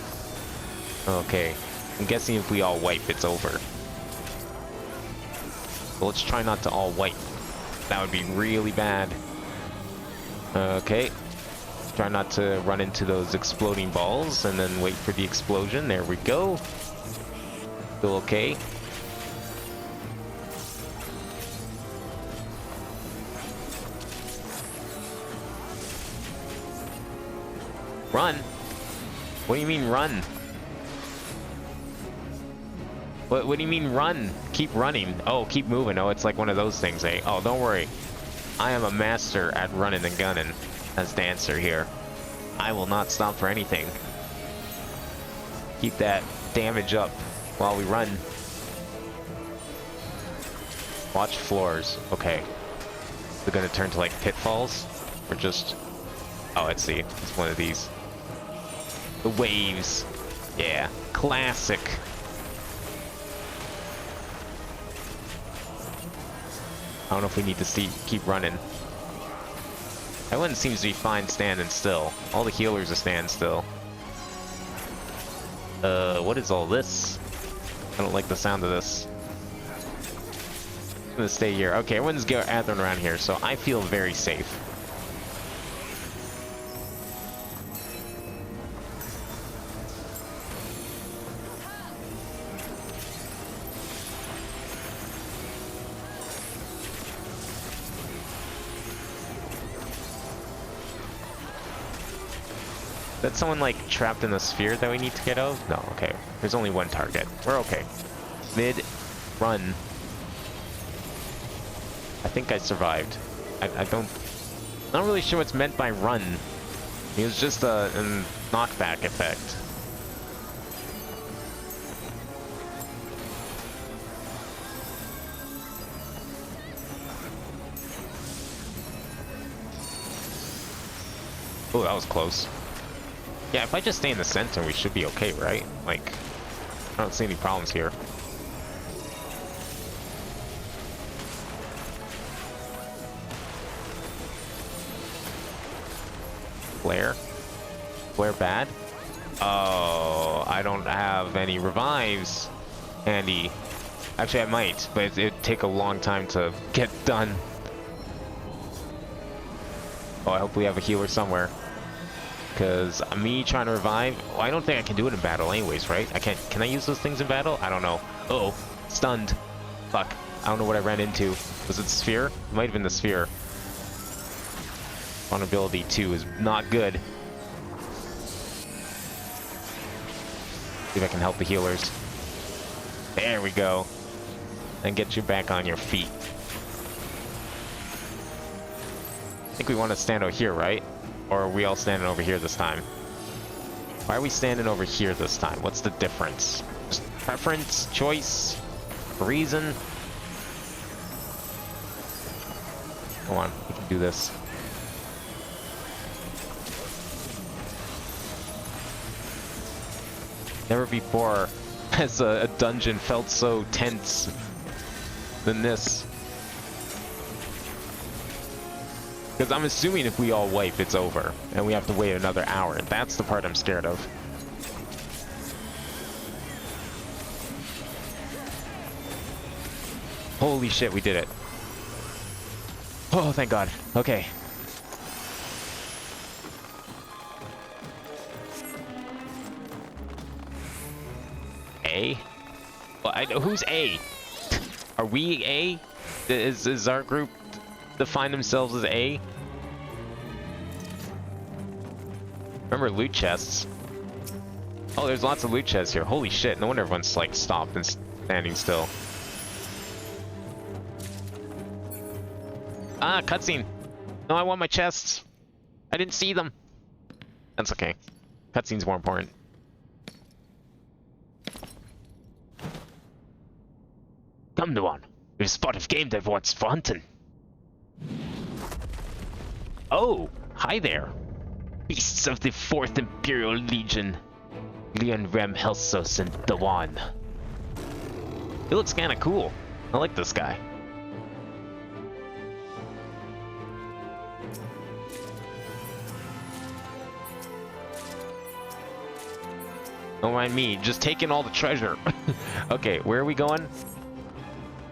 Okay. I'm guessing if we all wipe, it's over. But let's try not to all wipe. That would be really bad. Okay. Try not to run into those exploding balls, and then wait for the explosion. There we go. Still okay. Run? What do you mean run? What do you mean run? Keep running. Oh, keep moving. Oh, it's like one of those things, eh? Oh, don't worry. I am a master at running and gunning as Dancer here. I will not stop for anything. Keep that damage up while we run. Watch floors. Okay. They're gonna turn to like pitfalls? Or just... Oh, let's see. It's one of these. The waves. Yeah. Classic. I don't know if we need to keep running. That one seems to be fine standing still. All the healers are standing still. What is all this? I don't like the sound of this. I'm gonna stay here. Okay, everyone's gathering around here, so I feel very safe. Is that someone like trapped in the sphere that we need to get out of? No, okay. There's only one target. We're okay. Mid, run. I think I survived. I'm not really sure what's meant by run. It was just a knockback effect. Oh, that was close. Yeah, if I just stay in the center, we should be okay, right? Like, I don't see any problems here. Flare? Flare bad? Oh, I don't have any revives handy. Actually, I might, but it'd take a long time to get done. Oh, I hope we have a healer somewhere. Because me trying to revive, well, I don't think I can do it in battle anyways, right? I can't. Can I use those things in battle? I don't know. Uh-oh, stunned. Fuck. I don't know what I ran into. Was it the sphere? It might have been the sphere. Vulnerability 2 is not good. See if I can help the healers. There we go. And get you back on your feet. I think we want to stand out here, right? Or are we all standing over here this time? Why are we standing over here this time? What's the difference? Just preference? Choice? Reason? Come on, we can do this. Never before has a dungeon felt so tense than this. Because I'm assuming if we all wipe, it's over. And we have to wait another hour. That's the part I'm scared of. Holy shit, we did it. Oh, thank God. Okay. A? Well, who's A? Are we A? Is our group define themselves as A? Remember loot chests? Oh, there's lots of loot chests here. Holy shit, no wonder everyone's like stopped and standing still. Ah, cutscene. No, I want my chests. I didn't see them. That's okay. Cutscene's more important. Come to one. There's a spot of game that wants for hunting. Oh, hi there. Beasts of the 4th Imperial Legion. Leon Rem Helsos and Dawan. He looks kinda cool. I like this guy. Don't mind me, just taking all the treasure. Okay, where are we going?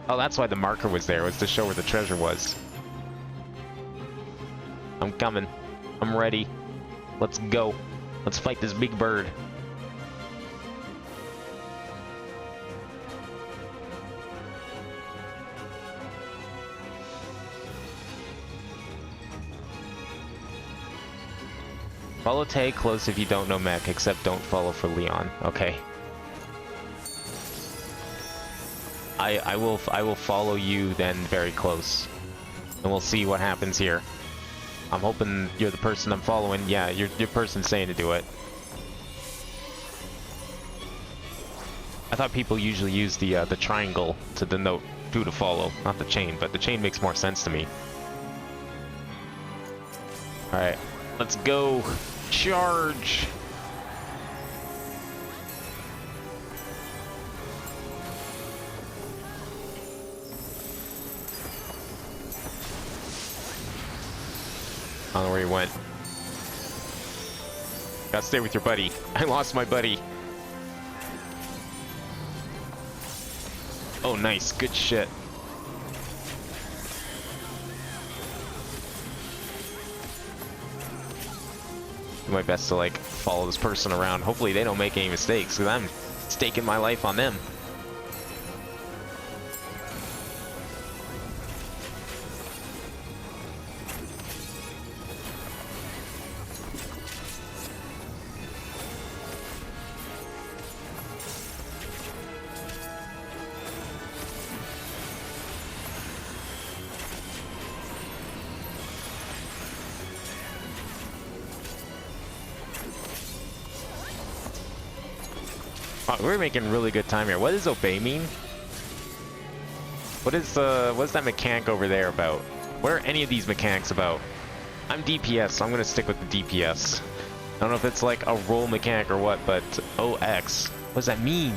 Oh, that's why the marker was there, was to show where the treasure was. I'm coming. I'm ready. Let's go. Let's fight this big bird. Follow Tay close if you don't know mech, except don't follow for Leon. Okay. I will follow you then very close. And we'll see what happens here. I'm hoping you're the person I'm following. Yeah, you're the person saying to do it. I thought people usually use the triangle to denote who to follow, not the chain, but the chain makes more sense to me. Alright, let's go. Charge! I don't know where he went. Gotta stay with your buddy. I lost my buddy. Oh, nice. Good shit. Do my best to, like, follow this person around. Hopefully they don't make any mistakes, because I'm staking my life on them. Oh, we're making really good time here. What does obey mean? What's that mechanic over there about? What are any of these mechanics about? I'm DPS, so I'm gonna stick with the DPS. I don't know if it's like a roll mechanic or what, but OX. What does that mean?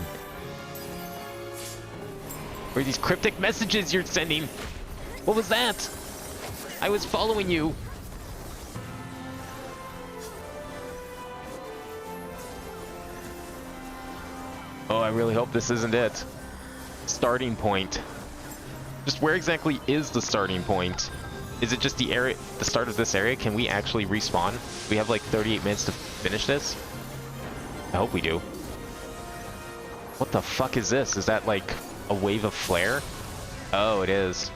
What are these cryptic messages you're sending? What was that? I was following you. Oh, I really hope this isn't it. Starting point. Just where exactly is the starting point? Is it just the area, the start of this area? Can we actually respawn? We have like 38 minutes to finish this? I hope we do. What the fuck is this? Is that like a wave of flare? Oh, it is.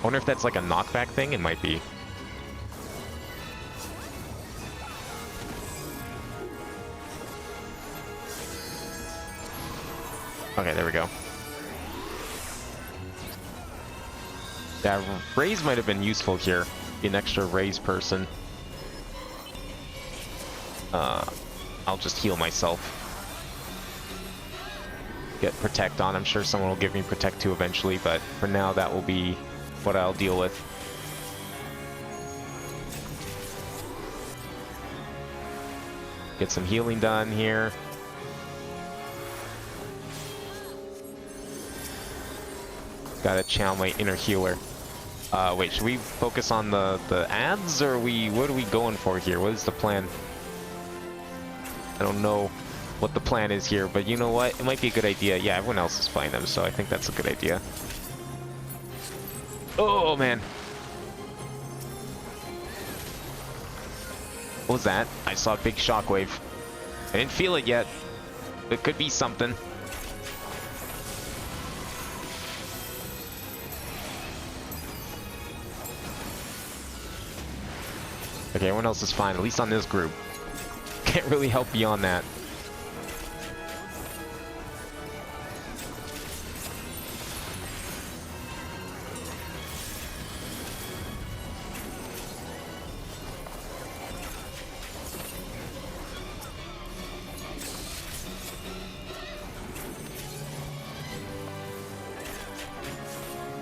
I wonder if that's like a knockback thing? It might be. Okay, there we go. Yeah, raise might have been useful here. Be an extra raise person. I'll just heal myself. Get protect on. I'm sure someone will give me protect too eventually, but for now that will be what I'll deal with. Get some healing done here. Gotta channel my inner healer. Wait, should we focus on the ads, or what are we going for here? What is the plan? I don't know what the plan is here, but you know what? It might be a good idea. Yeah, everyone else is playing them, so I think that's a good idea. Oh, man. What was that? I saw a big shockwave. I didn't feel it yet. It could be something. Okay, everyone else is fine, at least on this group. Can't really help beyond that.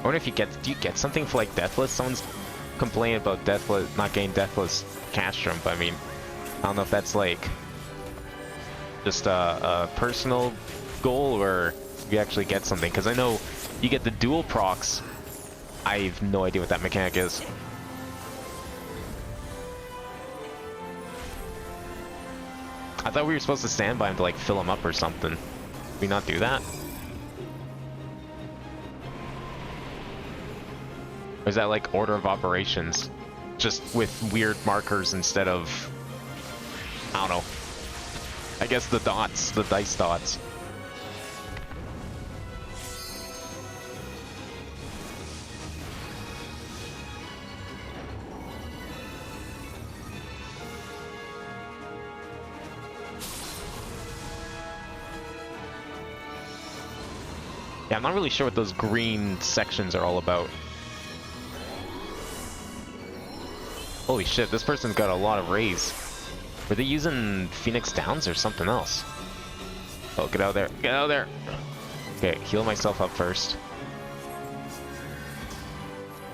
wonder if do you get something for like Deathless? Someone's complaining about Deathless, not getting Deathless Castrum, but I mean, I don't know if that's like just a personal goal or you actually get something, because I know you get the dual procs. I have no idea what that mechanic is. I thought we were supposed to stand by him to like fill him up or something. Did we not do that? Or is that like order of operations? Just with weird markers instead of... I don't know. I guess the dots, the dice dots. Yeah, I'm not really sure what those green sections are all about. Holy shit, this person's got a lot of rays. Were they using Phoenix Downs or something else? Oh, get out of there. Get out of there! Okay, heal myself up first.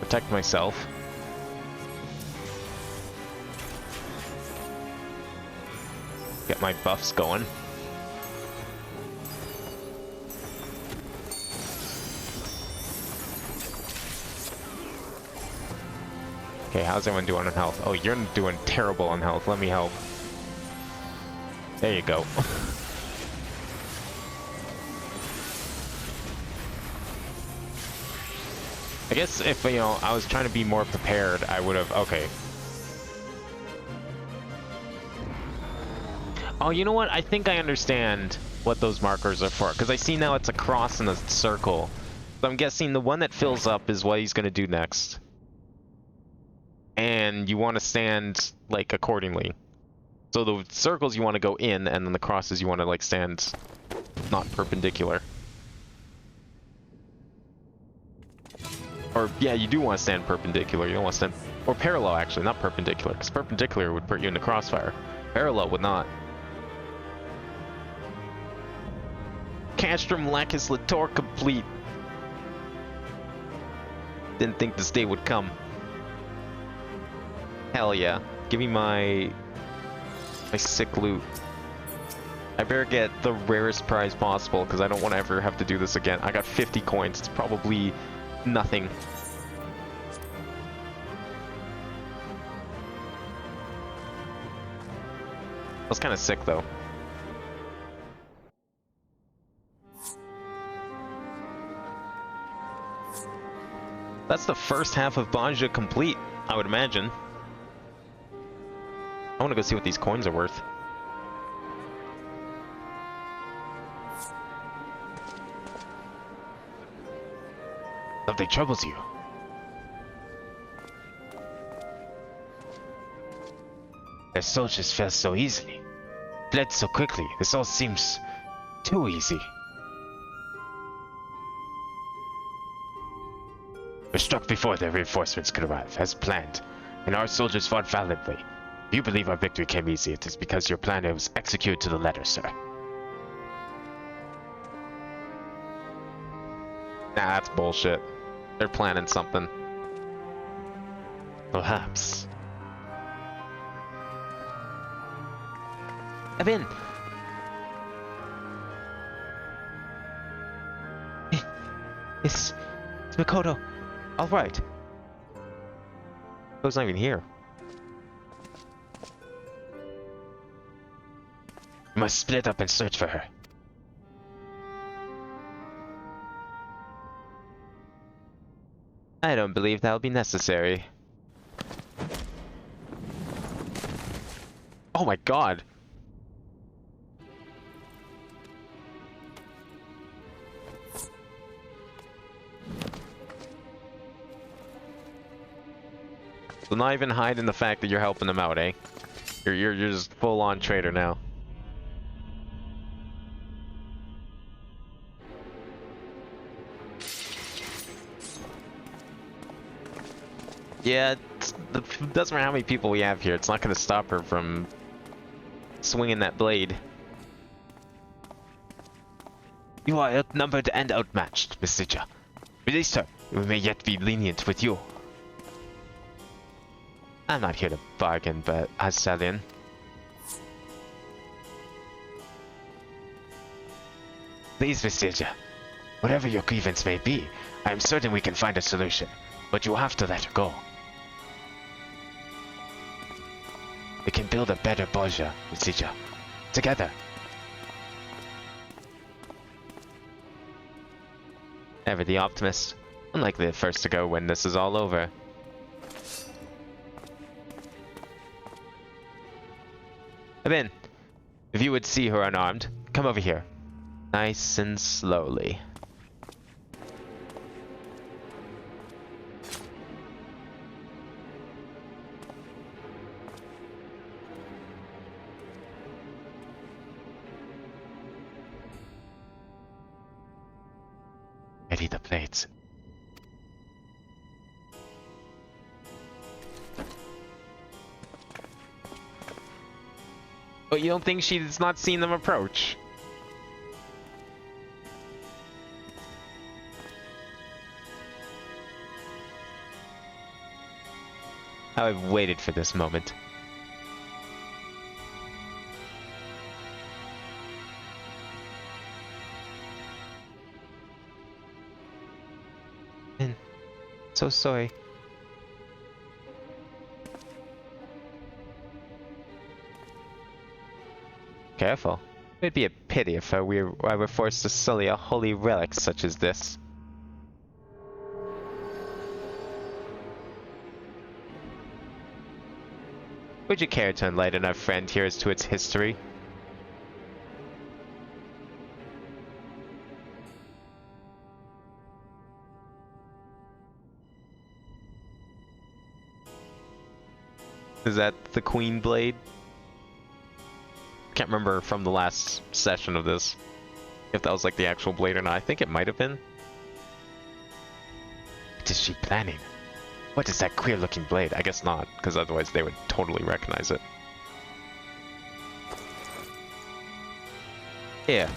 Protect myself. Get my buffs going. Okay, how's everyone doing on health? Oh, you're doing terrible on health. Let me help. There you go. I guess if, you know, I was trying to be more prepared, I would have... Okay. Oh, you know what? I think I understand what those markers are for. Because I see now it's a cross and a circle. So I'm guessing the one that fills up is what he's going to do next. And you want to stand, like, accordingly. So the circles you want to go in, and then the crosses you want to, like, stand not perpendicular. Or, yeah, you do want to stand perpendicular. You don't want to stand... Or parallel, actually, not perpendicular. Because perpendicular would put you in the crossfire. Parallel would not. Castrum Lacus Lator complete. Didn't think this day would come. Hell yeah. Give me my sick loot. I better get the rarest prize possible because I don't want to ever have to do this again. I got 50 coins. It's probably nothing. That's kind of sick though. That's the first half of Banja complete, I would imagine. I want to go see what these coins are worth. Something troubles you. Their soldiers fell so easily, fled so quickly. This all seems too easy. We struck before their reinforcements could arrive, as planned, and our soldiers fought valiantly. If you believe our victory came easy, it is because your plan was executed to the letter, sir. Nah, that's bullshit. They're planning something. Perhaps. Evan! It's Makoto. All right. Makoto's not even here. We must split up and search for her. I don't believe that'll be necessary. Oh my god! So not even hiding the fact that you're helping them out, eh? You're just full-on traitor now. Yeah, it doesn't matter how many people we have here. It's not going to stop her from swinging that blade. You are outnumbered and outmatched, Miss Sitcha. Release her. We may yet be lenient with you. I'm not here to bargain, but Azalian. Please, Vestigia. Whatever your grievance may be, I am certain we can find a solution. But you have to let her go. We can build a better Borgia, Vestigia. Together. Ever the optimist. Unlikely the first to go when this is all over. Abin, if you would see her unarmed, come over here. Nice and slowly. Ready the plates. But you don't think she's not seen them approach? I've waited for this moment. And so sorry. Careful. It'd be a pity if I were forced to sully a holy relic such as this. Would you care to enlighten our friend here as to its history? Is that the Queen Blade? Can't remember from the last session of this if that was like the actual blade or not. I think it might have been. What is she planning? What is that queer looking blade? I guess not, because otherwise they would totally recognize it. Yeah.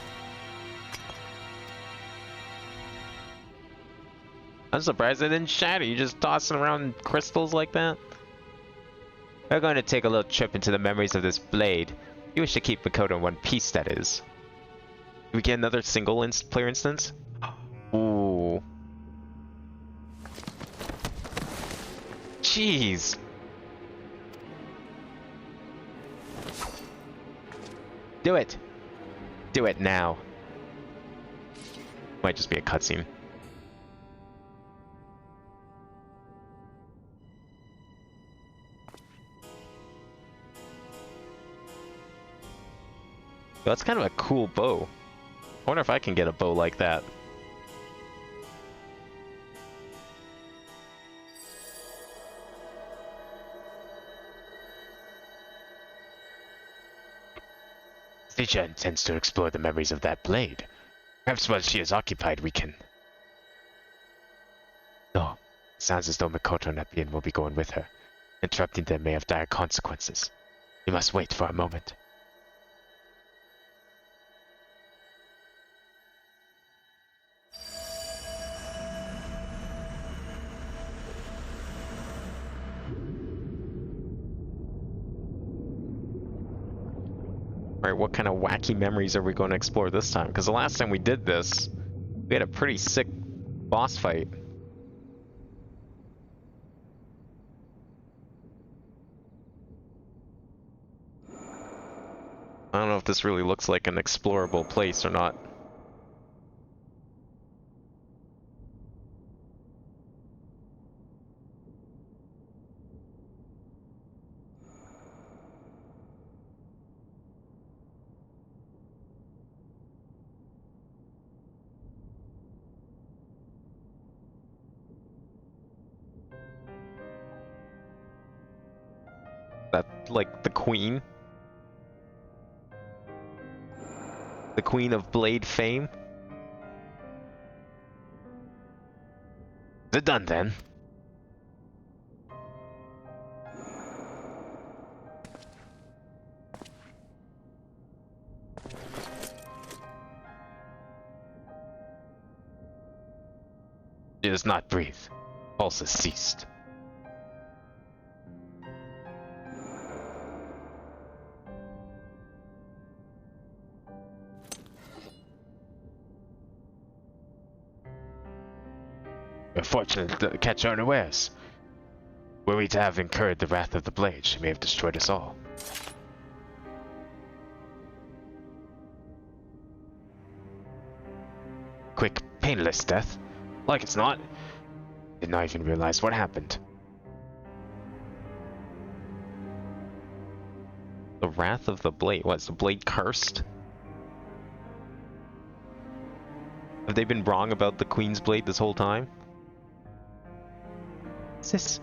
I'm surprised it didn't shatter. You just tossing around crystals like that? We're going to take a little trip into the memories of this blade. You wish to keep Makoto in one piece, that is. Do we get another single player instance? Ooh. Jeez. Do it. Do it now. Might just be a cutscene. That's kind of a cool bow. I wonder if I can get a bow like that. Teacher intends to explore the memories of that blade. Perhaps while she is occupied, we can... No. Sounds as though Makoto and Appian will be going with her. Interrupting them may have dire consequences. We must wait for a moment. Alright, what kind of wacky memories are we going to explore this time? Because the last time we did this, we had a pretty sick boss fight. I don't know if this really looks like an explorable place or not. That, like, the queen? The queen of blade fame? Is it done then? She does not breathe. Pulse has ceased. We're fortunate to catch her unawares. Were we to have incurred the wrath of the blade, she may have destroyed us all. Quick, painless death? Like it's not. Did not even realize what happened. The wrath of the blade? What's the blade cursed? Have they been wrong about the Queen's blade this whole time? Is this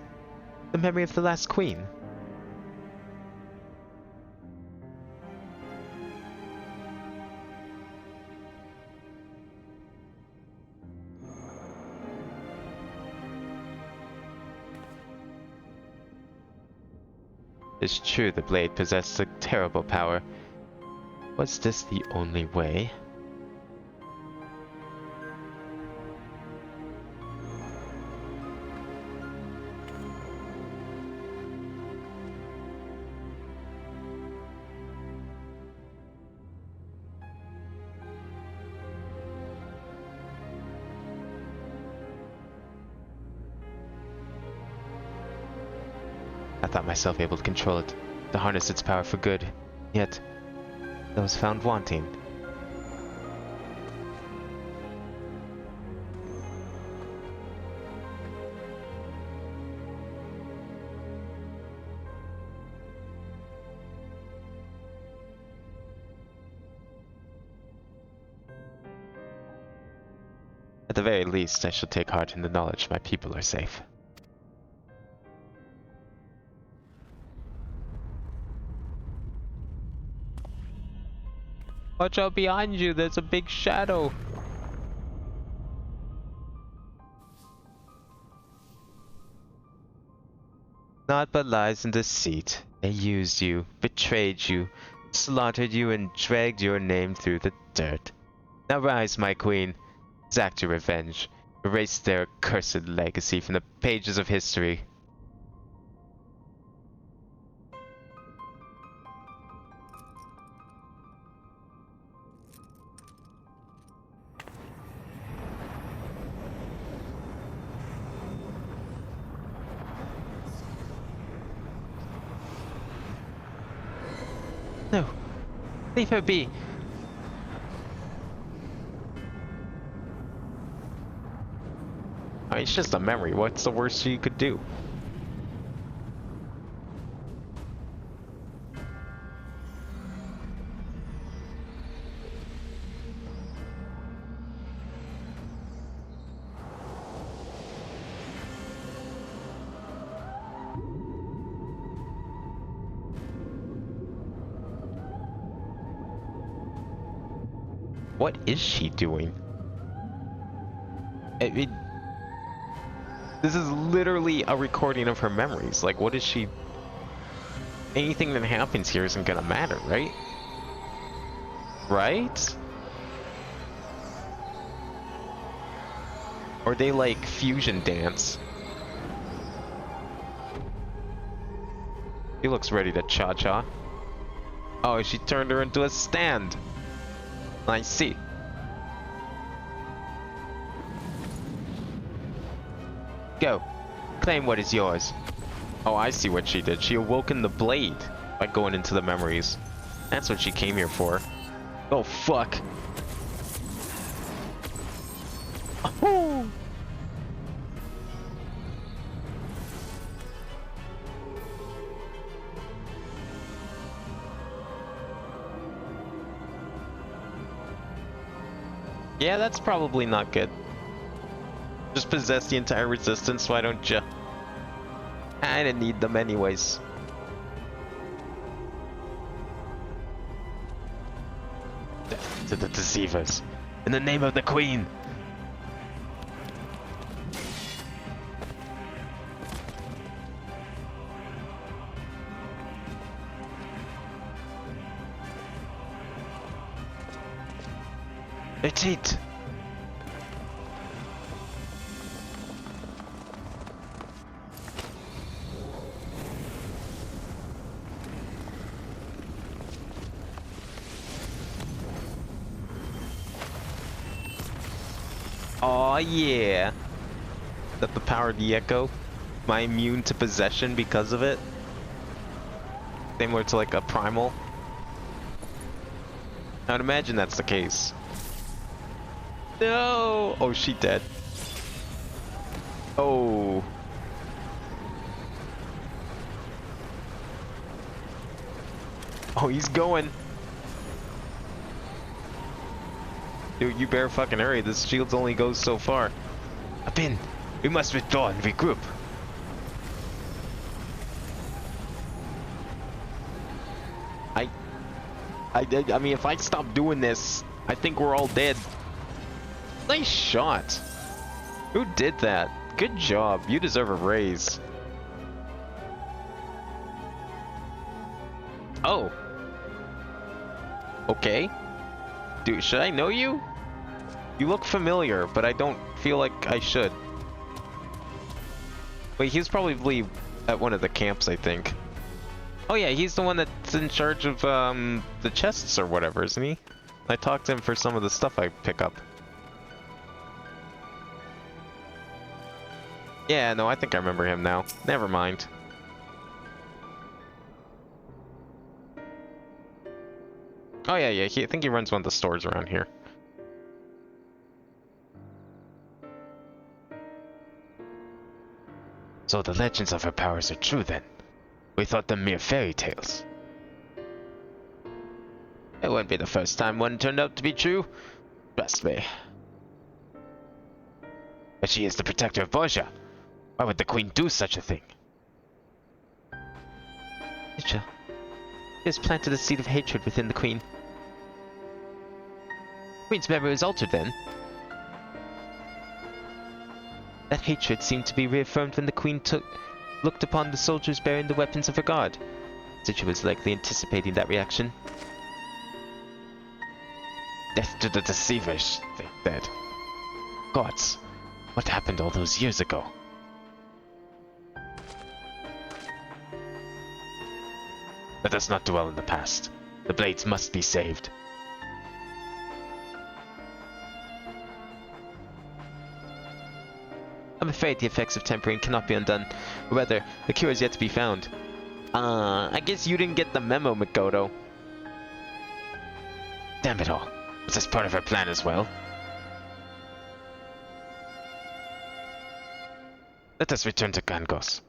the memory of the last queen? It's true the blade possessed a terrible power. Was this the only way? I thought myself able to control it, to harness its power for good, yet I was found wanting. At the very least, I shall take heart in the knowledge my people are safe. Watch out behind you, there's a big shadow. Naught but lies and deceit. They used you, betrayed you, slaughtered you, and dragged your name through the dirt. Now rise, my queen. Exact your revenge. Erase their accursed legacy from the pages of history. No, leave her be. I mean, it's just a memory. What's the worst she could do? What is she doing? I mean, this is literally a recording of her memories. Like, what is she... Anything that happens here isn't gonna matter, right? Right? Or they like fusion dance. He looks ready to cha-cha. Oh, she turned her into a stand. I see. Go. Claim what is yours. Oh, I see what she did. She awoken the blade by going into the memories. That's what she came here for. Oh, fuck. Oh. Yeah, that's probably not good. Just possess the entire resistance, why don't you? I didn't need them anyways. Death to the deceivers. In the name of the Queen! Retreat! Oh yeah. Is that the power of the echo? Am I immune to possession because of it? Similar to like a primal? I would imagine that's the case. No! Oh, she dead. Oh. Oh, he's going. Dude, you better fucking hurry. This shield only goes so far. Abin, we must withdraw and regroup. I mean, if I stop doing this, I think we're all dead. Nice shot. Who did that? Good job. You deserve a raise. Oh. Okay. Dude, should I know you? You look familiar, but I don't feel like I should. Wait, he's probably at one of the camps, I think. Oh yeah, he's the one that's in charge of the chests or whatever, isn't he? I talked to him for some of the stuff I pick up. Yeah, no, I think I remember him now. Never mind. Oh yeah, I think he runs one of the stores around here. So the legends of her powers are true then? We thought them mere fairy tales. It wouldn't be the first time one turned out to be true. Trust me. But she is the protector of Borgia. Why would the Queen do such a thing? Mitchell, he has planted a seed of hatred within the Queen. The Queen's memory was altered then. That hatred seemed to be reaffirmed when the Queen looked upon the soldiers bearing the weapons of her guard. Stitcher was likely anticipating that reaction. Death to the deceivers, they said. Gods, what happened all those years ago? Let us not dwell in the past. The blades must be saved. I'm afraid the effects of tempering cannot be undone. Or rather, the cure is yet to be found. I guess you didn't get the memo, Makoto. Damn it all. Was this part of her plan as well? Let us return to Gangos.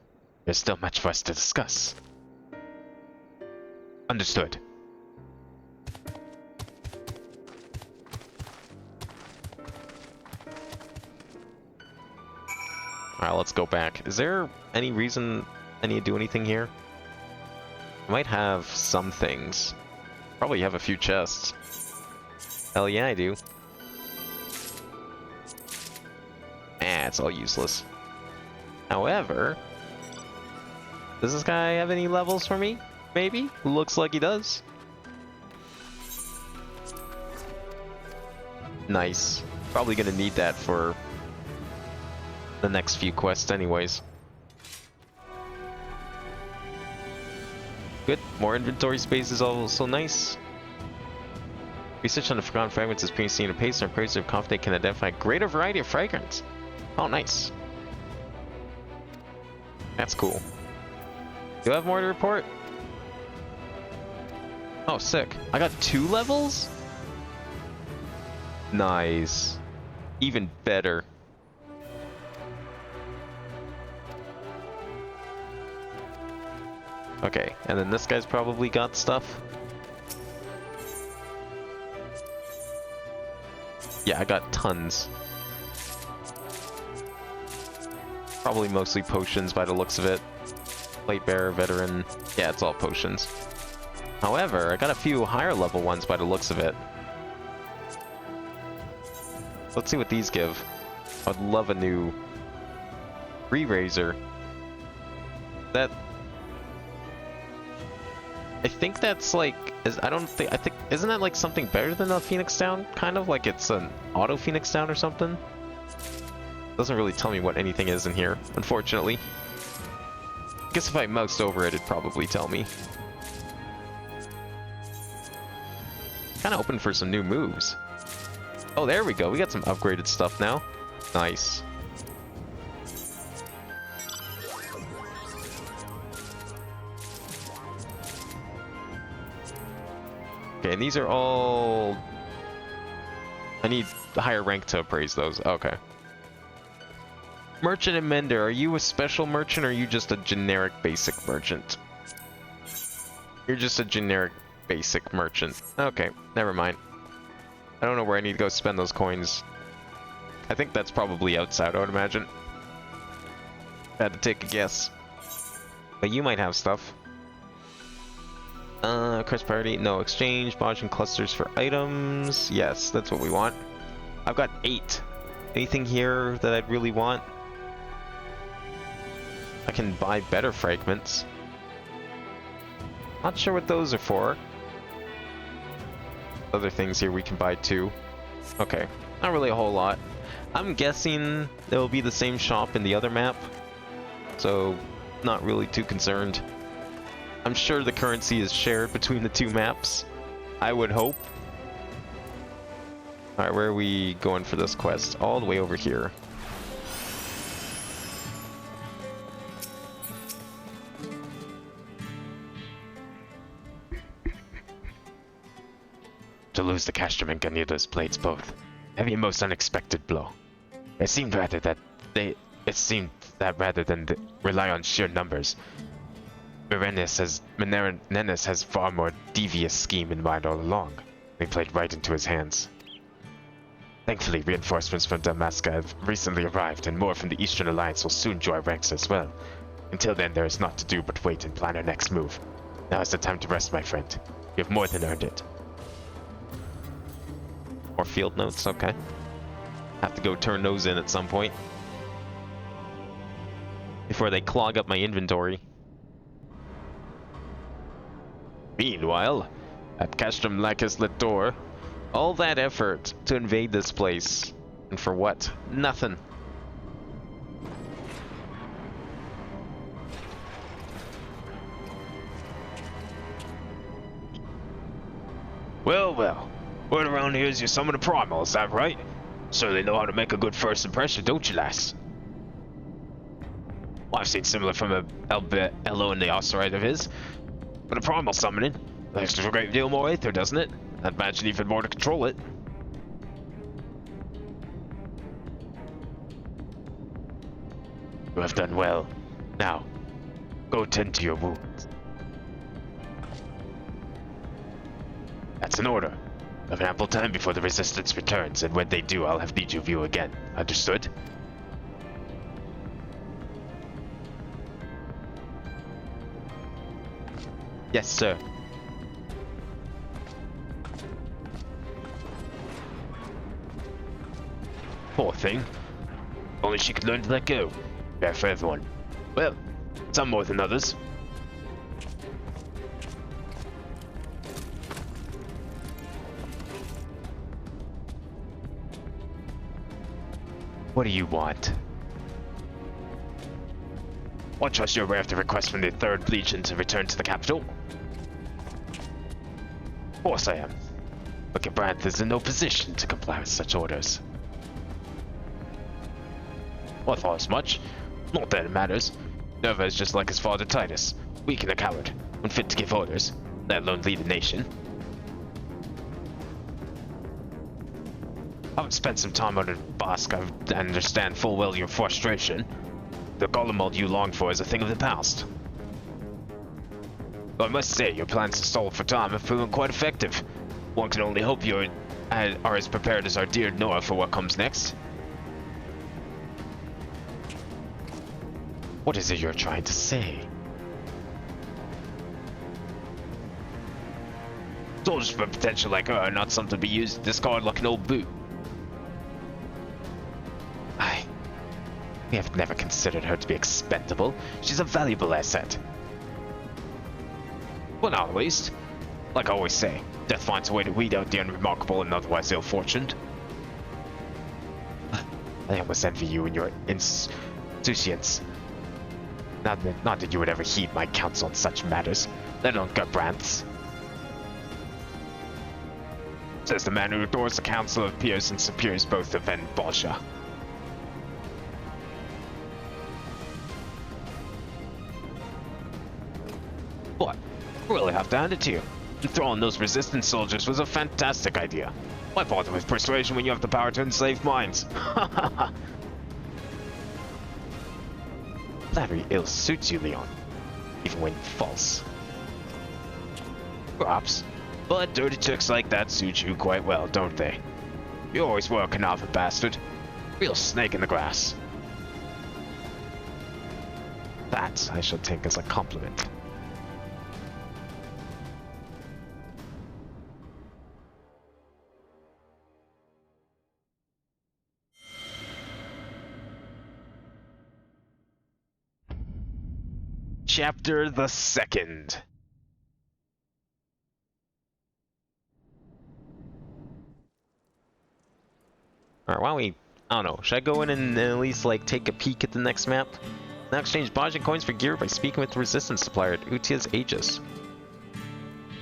There's still much for us to discuss. Understood. Alright, let's go back. Is there any reason I need to do anything here? I might have some things. Probably have a few chests. Hell yeah, I do. It's all useless. However, does this guy have any levels for me? Maybe? Looks like he does. Nice. Probably gonna need that for the next few quests anyways. Good. More inventory space is also nice. Research on the forgotten fragments is previously in a pace and appraisers are confident can identify a greater variety of fragrance. Oh, nice. That's cool. Do I have more to report? Oh, sick. I got 2 levels? Nice. Even better. Okay, and then this guy's probably got stuff. Yeah, I got tons. Probably mostly potions by the looks of it. Plate bearer, veteran. Yeah, it's all potions. However, I got a few higher level ones by the looks of it. Let's see what these give. I'd love a new re-razor. That... I think that's like... I think... Isn't that like something better than a Phoenix Down? Kind of like it's an auto Phoenix Down or something? Doesn't really tell me what anything is in here, unfortunately. I guess if I moused over it, it'd probably tell me. Kinda open for some new moves. Oh, there we go. We got some upgraded stuff now. Nice. Okay, and these are all... I need a higher rank to appraise those. Okay. Merchant and Mender, are you a special merchant or are you just a generic basic merchant? You're just a generic basic merchant. Okay, never mind. I don't know where I need to go spend those coins. I think that's probably outside, I would imagine. Had to take a guess. But you might have stuff. Crest priority, no. Exchange, Bajin clusters for items. Yes, that's what we want. I've got 8. Anything here that I'd really want? I can buy better fragments. Not sure what those are for. Other things here we can buy too. Okay, not really a whole lot. I'm guessing it will be the same shop in the other map, so not really too concerned. I'm sure the currency is shared between the 2 maps. I would hope. Alright, where are we going for this quest? All the way over here. To lose the Castrum and Ganuda's blades both. Heavy and most unexpected blow. It seemed rather than rely on sheer numbers, Menendez has far more devious scheme in mind all along. They played right into his hands. Thankfully, reinforcements from Damascus have recently arrived, and more from the Eastern Alliance will soon join ranks as well. Until then, there is naught to do but wait and plan our next move. Now is the time to rest, my friend. You have more than earned it. More field notes, okay. Have to go turn those in at some point. Before they clog up my inventory. Meanwhile, at Castrum Lacus Litor, all that effort to invade this place. And for what? Nothing. Well, well. Word around here is you summon a primal, is that right? Certainly know how to make a good first impression, don't you, lass? Well, I've seen similar from a Ello and the Osterite of his. But a primal summoning, there's a great deal more aether, doesn't it? I'd imagine even more to control it. You have done well. Now, go tend to your wounds. That's an order. I have ample time before the resistance returns, and when they do, I'll have need your view again. Understood? Yes, sir. Poor thing. Only she could learn to let go. Fair for everyone. Well, some more than others. What do you want? I trust you're aware of the request from the 3rd Legion to return to the capital. Of course I am. But Gabranth is in no position to comply with such orders. Well, I thought as much. Not that it matters. Nerva is just like his father Titus. Weak and a coward. Unfit to give orders, let alone lead a nation. I've spent some time under Bosk. I understand full well your frustration. The Golemald you long for is a thing of the past. But I must say, your plans to stall for time have proven quite effective. One can only hope you are as prepared as our dear Nora for what comes next. What is it you're trying to say? Soldiers with potential like her are not something to be used to discard like an old boot. We have never considered her to be expendable. She's a valuable asset. Well, not at least. Like I always say, death finds a way to weed out the unremarkable and otherwise ill-fortuned. I almost envy you and your insouciance. Not that you would ever heed my counsel on such matters, let alone Gabranth's. Says the man who adores the council of peers and superiors both of En Bolsha. have to hand it to you. Throwing those resistance soldiers was a fantastic idea. Why bother with persuasion when you have the power to enslave minds? Flattery ill suits you, Leon, even when false. Perhaps, but dirty tricks like that suit you quite well, don't they? You always were a conniving bastard. Real snake in the grass. That I shall take as a compliment. Chapter the Second. Alright, why don't we... I don't know. Should I go in and at least, like, take a peek at the next map? Now exchange Bajin coins for gear by speaking with the resistance supplier at Utia's Aegis.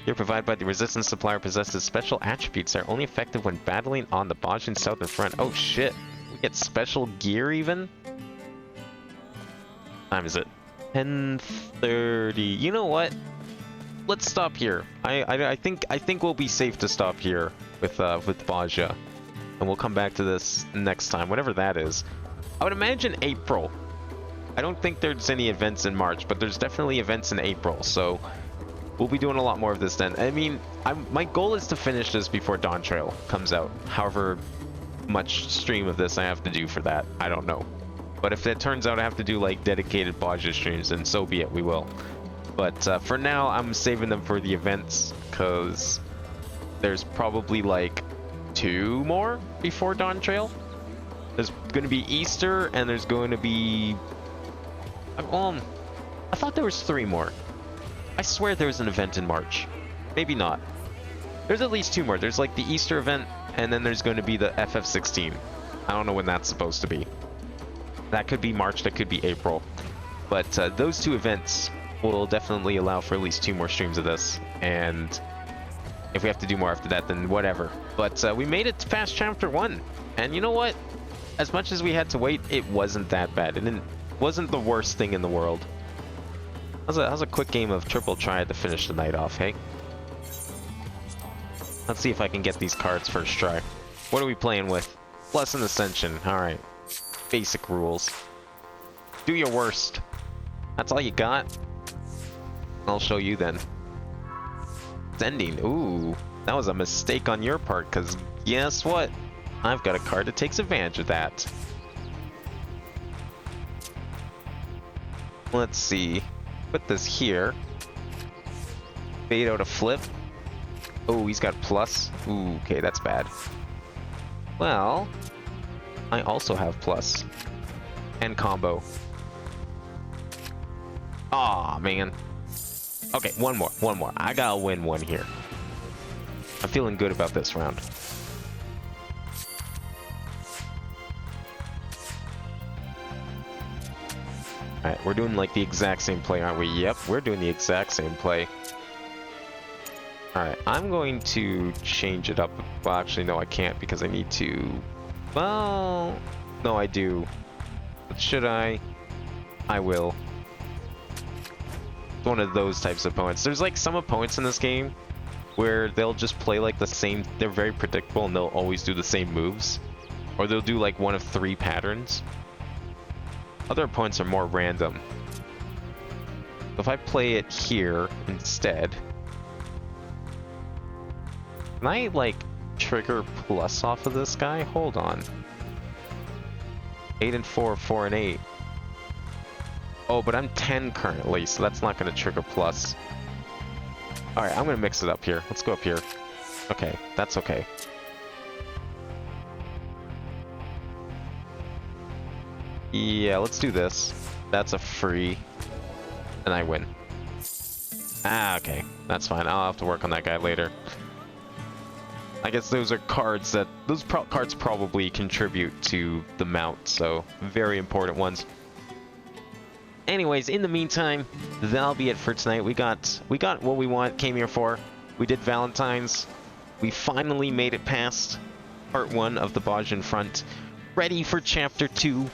Gear provided by the resistance supplier possesses special attributes that are only effective when battling on the Bajin southern front. Oh shit! We get special gear even? What time is it? 10:30. You know what? Let's stop here. I think we'll be safe to stop here with Baja. And we'll come back to this next time, whatever that is. I would imagine April. I don't think there's any events in March, but there's definitely events in April, so we'll be doing a lot more of this then. I mean, my goal is to finish this before Dawn Trail comes out. However much stream of this I have to do for that, I don't know. But if it turns out I have to do like dedicated Baja streams, then so be it, we will. But for now, I'm saving them for the events, because there's probably like 2 more before Dawn Trail. There's going to be Easter, and there's going to be... I thought there was 3 more. I swear there was an event in March. Maybe not. There's at least 2 more. There's like the Easter event, and then there's going to be the FF16. I don't know when that's supposed to be. That could be March, that could be April. But those 2 events will definitely allow for at least 2 more streams of this, and if we have to do more after that, then whatever. But we made it past Chapter 1, and you know what? As much as we had to wait, it wasn't that bad. It wasn't the worst thing in the world. How's a quick game of Triple Triad to finish the night off, hey? Let's see if I can get these cards first try. What are we playing with? Blessing Ascension, alright. Basic rules. Do your worst. That's all you got? I'll show you then. Sending. Ooh, that was a mistake on your part, because guess what? I've got a card that takes advantage of that. Let's see. Put this here. Fade out a flip. Oh, he's got plus. Ooh, okay, that's bad. Well, I also have plus. And combo. Aw, man. Okay, one more. I gotta win one here. I'm feeling good about this round. Alright, we're doing like the exact same play, aren't we? Yep, we're doing the exact same play. Alright, I'm going to change it up. Well, actually, no, I can't because I need to... Well... No, I do. But should I? I will. One of those types of opponents. There's like some opponents in this game where they'll just play like the same, they're very predictable and they'll always do the same moves, or they'll do like one of 3 patterns. Other opponents are more random. So if I play it here instead, can I like trigger plus off of this guy? Hold on. 8 and 4, 4 and 8. Oh, but I'm 10 currently, so that's not going to trigger plus. Alright, I'm going to mix it up here. Let's go up here. Okay, that's okay. Yeah, let's do this. That's a free. And I win. Ah, okay. That's fine. I'll have to work on that guy later. I guess those are cards that... Those cards probably contribute to the mount, so very important ones. Anyways, in the meantime, that'll be it for tonight. We got what we came here for. We did Valentine's. We finally made it past part 1 of the Bajan front. Ready for chapter 2.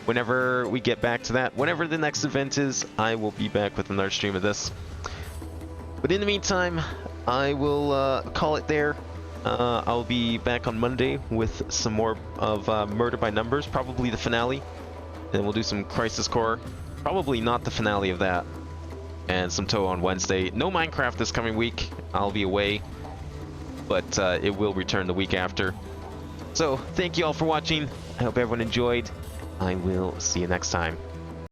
Whenever we get back to that, whenever the next event is, I will be back with another stream of this. But in the meantime, I will call it there. I'll be back on Monday with some more of Murder by Numbers, probably the finale. Then we'll do some Crisis Core. Probably not the finale of that. And some Toe on Wednesday. No Minecraft this coming week. I'll be away. But it will return the week after. So, thank you all for watching. I hope everyone enjoyed. I will see you next time.